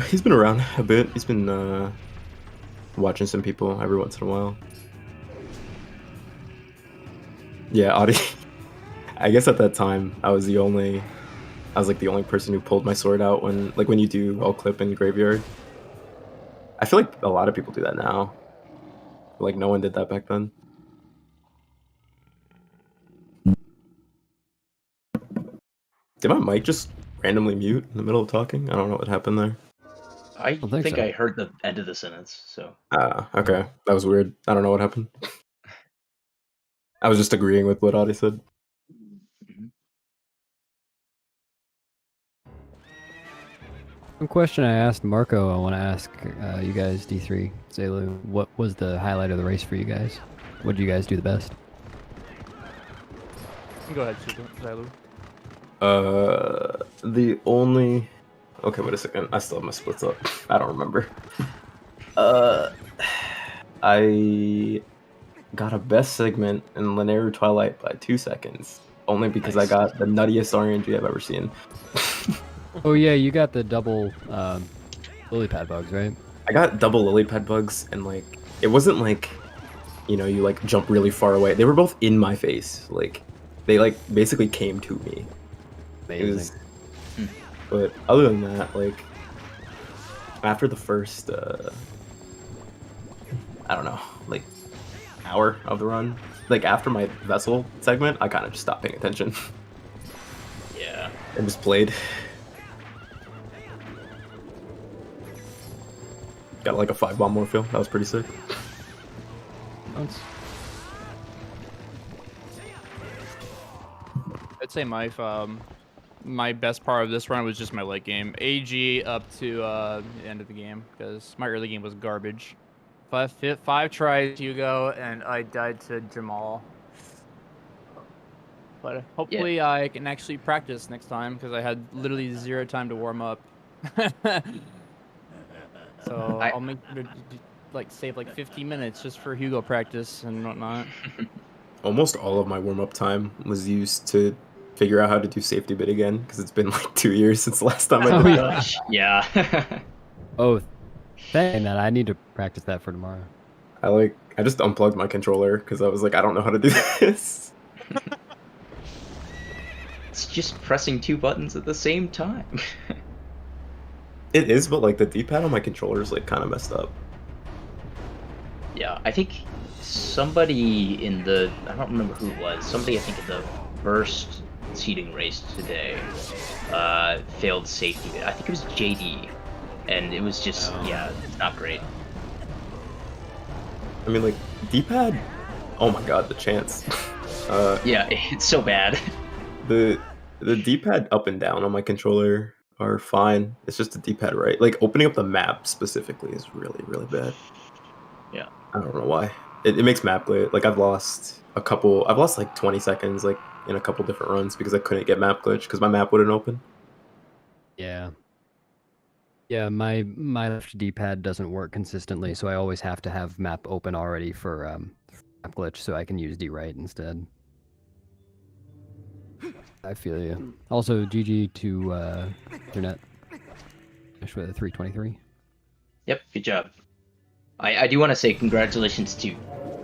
He's been around a bit. He's been watching some people every once in a while. Yeah, Audie. I guess at that time I was the only person who pulled my sword out when you do all clip in graveyard. I feel like a lot of people do that now. Like no one did that back then. Did my mic just randomly mute in the middle of talking? I don't know what happened there. I think so. I heard the end of the sentence, so. Okay. That was weird. I don't know what happened. I was just agreeing with what Audie said. One question I asked Marco, I want to ask you guys, D3, Zelu, what was the highlight of the race for you guys? What did you guys do the best? Go ahead, Zelu. The only... Okay, wait a second. I still have my splits up. I don't remember. I got a best segment in Linear Twilight by 2 seconds. Only because I got the nuttiest RNG I've ever seen. Oh yeah, you got the double lily pad bugs, right? I got double lily pad bugs, and like it wasn't like, you know, you like jump really far away. They were both in my face. Like they like basically came to me. Amazing. But other than that, like after the first I don't know, like hour of the run, like after my vessel segment, I kind of just stopped paying attention. Yeah. And just played. Got like a 5-bomb more feel. That was pretty sick. I'd say my best part of this run was just my late game. AG up to the end of the game, because my early game was garbage. Five tries, Hugo, and I died to Jamal. But hopefully I can actually practice next time, because I had literally 0 time to warm up. So I'll make save like 50 minutes just for Hugo practice and whatnot. Almost all of my warm-up time was used to figure out how to do safety bit again, because it's been like 2 years since the last time I did that. Yeah. Oh, saying that, I need to practice that for tomorrow. I just unplugged my controller because I was like, I don't know how to do this. It's just pressing 2 buttons at the same time. It is, but like the D-pad on my controller is like kind of messed up. Yeah, I think somebody in the, I don't remember who it was, somebody I think in the first seeding race today failed safety. I think it was JD, and it was just, yeah, it's not great. I mean, like, D-pad, oh my god, the chance. Yeah, it's so bad. The D-pad up and down on my controller are fine. It's just the D-pad right. Like, opening up the map specifically is really, really bad. Yeah. I don't know why. It makes map glitch. Like, I've lost like 20 seconds, like, in a couple different runs because I couldn't get map glitch because my map wouldn't open. Yeah. Yeah, my left D-pad doesn't work consistently, so I always have to have map open already for map glitch, so I can use D-right instead. I feel you. Also, GG to Internet. Finish with a 323. Yep, good job. I do want to say congratulations to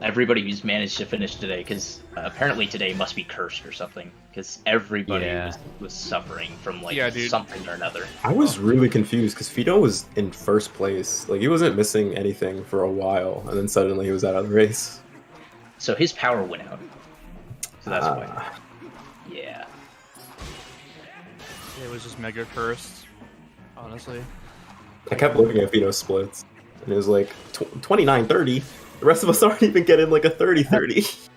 everybody who's managed to finish today, because apparently today must be cursed or something, because everybody was suffering from like something or another. I was really confused because Fido was in first place. Like, he wasn't missing anything for a while, and then suddenly he was out of the race. So his power went out. So that's why. Yeah. It was just mega cursed, honestly. I kept looking at Fido's splits, and it was like 29-30. The rest of us aren't even getting like a 30-30.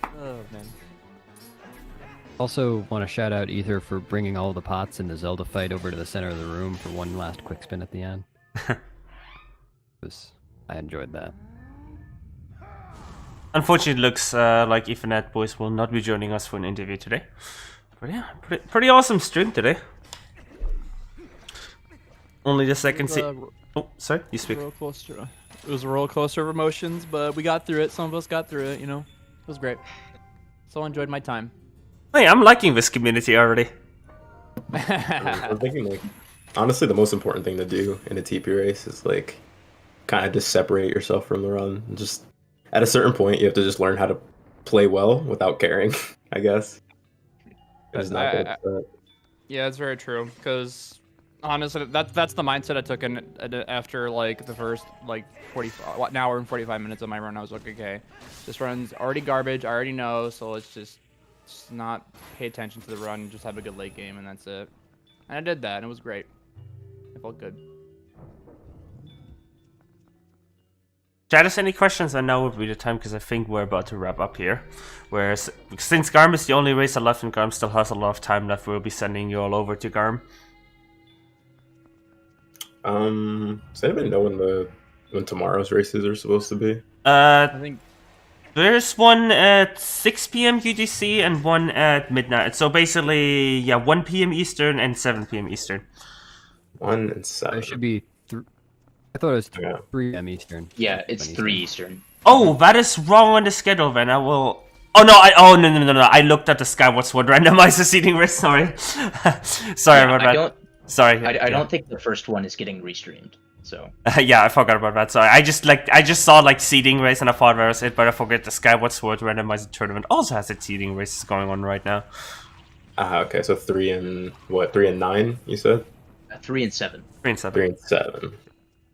Oh, man. Also, want to shout out Ether for bringing all the pots in the Zelda fight over to the center of the room for one last quick spin at the end. I enjoyed that. Unfortunately, it looks like Ethernet boys will not be joining us for an interview today. But yeah, pretty awesome stream today. Only the second oh, sorry, you speak. It was a roller coaster of emotions, but we got through it. Some of us got through it, you know. It was great. So I enjoyed my time. Hey, I'm liking this community already. I'm thinking like, honestly, the most important thing to do in a TP race is like, kind of just separate yourself from the run. Just at a certain point, you have to just learn how to play well without caring. I guess. It's not get upset. Yeah, it's very true. Because honestly, that's the mindset I took in after like the first like an hour and 45 minutes of my run. I was like, okay, this run's already garbage. I already know, so let's just not pay attention to the run and just have a good late game, and that's it. And I did that, and it was great. It felt good. Chat us any questions, and now would be the time because I think we're about to wrap up here. Whereas, since Garm is the only racer left and Garm still has a lot of time left, we'll be sending you all over to Garm. Does anybody know when tomorrow's races are supposed to be? I think There's one at 6 p.m. UTC and one at midnight. So basically, yeah, 1 p.m. Eastern and 7 p.m. Eastern. 1 and 7. It should be. I thought it was Yeah. 3 p.m. Eastern. Yeah, it's 3 Eastern. Oh, that is wrong on the schedule. Then I will. Oh no! No! I looked at the Skyward Sword randomizer seating race. Sorry, sorry about that. Sorry. I don't think the first one is getting restreamed. So yeah, I forgot about that. Sorry, I just saw like seeding race and I thought that was it, but I forget the Skyward Sword randomizer tournament also has its seeding races going on right now. Okay, so 3 and 9, you said? 3 and 7. 3 and 7. 3 and 7.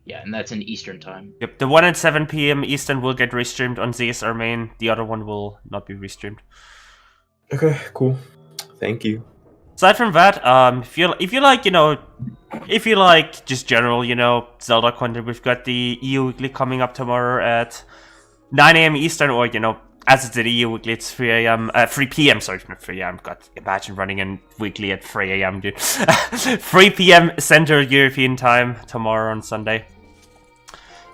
Yeah, and that's in Eastern time. Yep, the one at 7 p.m. Eastern will get restreamed on ZSR main. The other one will not be restreamed. Okay, cool. Thank you. Aside from that, if you like, if you like just general, Zelda content, we've got the EU Weekly coming up tomorrow at 9 a.m. Eastern, or as it's the EU Weekly, it's 3 p.m. Sorry, not 3 a.m. God, imagine running in weekly at 3 a.m. dude. 3 p.m. Central European time tomorrow on Sunday.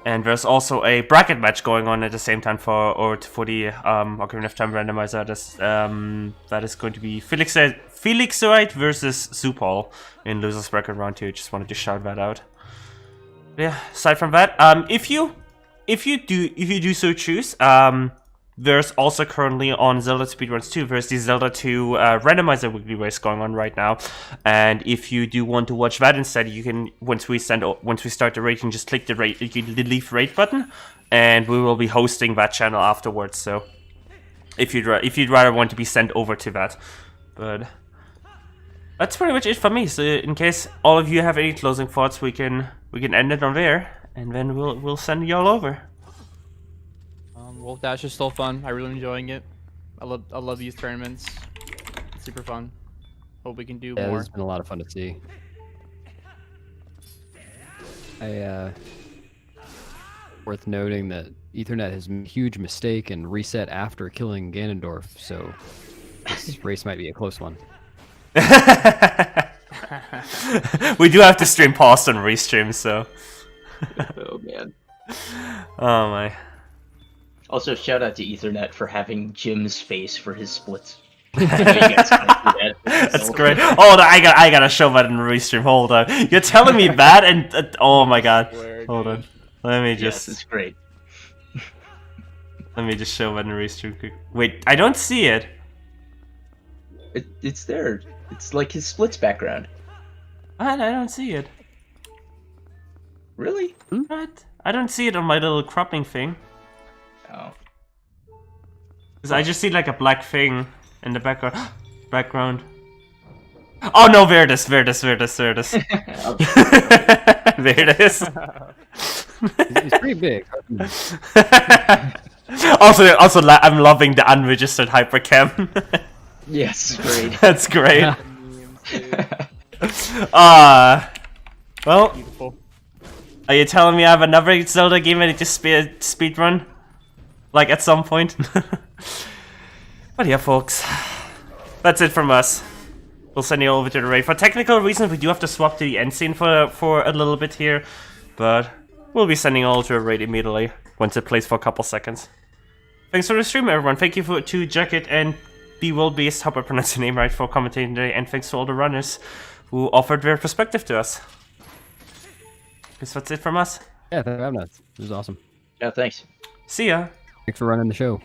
And there's also a bracket match going on at the same time for the Ocarina of Time randomizer. That is going to be Felixoid versus Supal in losers bracket round 2. Just wanted to shout that out. Yeah. Aside from that, if you do so choose, there's also currently on Zelda Speedruns 2, there's the Zelda 2 randomizer weekly race going on right now. And if you do want to watch that instead, you can, once we start the rating, just click the leave rate button, and we will be hosting that channel afterwards. So if you'd rather want to be sent over to that, but that's pretty much it for me. So in case all of you have any closing thoughts, we can end it on there, and then we'll send you all over. Wolfdash is still fun. I'm really enjoying it. I love these tournaments. It's super fun. Hope we can do more. It's been a lot of fun to see. Worth noting that Ethernet has made a huge mistake and reset after killing Ganondorf, so this race might be a close one. We do have to stream pause and restream, so. Oh man. Oh my. Also, shout out to Ethernet for having Jim's face for his splits. That's great. Oh, I gotta show that in restream. Hold on. You're telling me that, and oh my god. Hold on. Let me just. Yes, it's great. Let me just show that in restream quick. Wait, I don't see it. It's there. It's like his splits background. I don't see it. Really? What? I don't see it on my little cropping thing. Oh. Because I just see like a black thing in the background. Oh no, there it is. There it is. There it is. There it is. There it is. It's pretty big. Also, I'm loving the unregistered hypercam. Yes, great. That's great. Well, Beautiful. Are you telling me I have another Zelda game ready to speedrun? Like at some point? But yeah, folks. That's it from us. We'll send you over to the raid. For technical reasons, we do have to swap to the end scene for a little bit here. But we'll be sending all to a raid immediately once it plays for a couple seconds. Thanks for the stream, everyone. Thank you to Jacket and BeWillBeast, hope I pronounced your name right, for commentating today. And thanks to all the runners who offered their perspective to us. Guess that's it from us. Yeah, thanks for having us. This was awesome. Yeah, thanks. See ya. Thanks for running the show.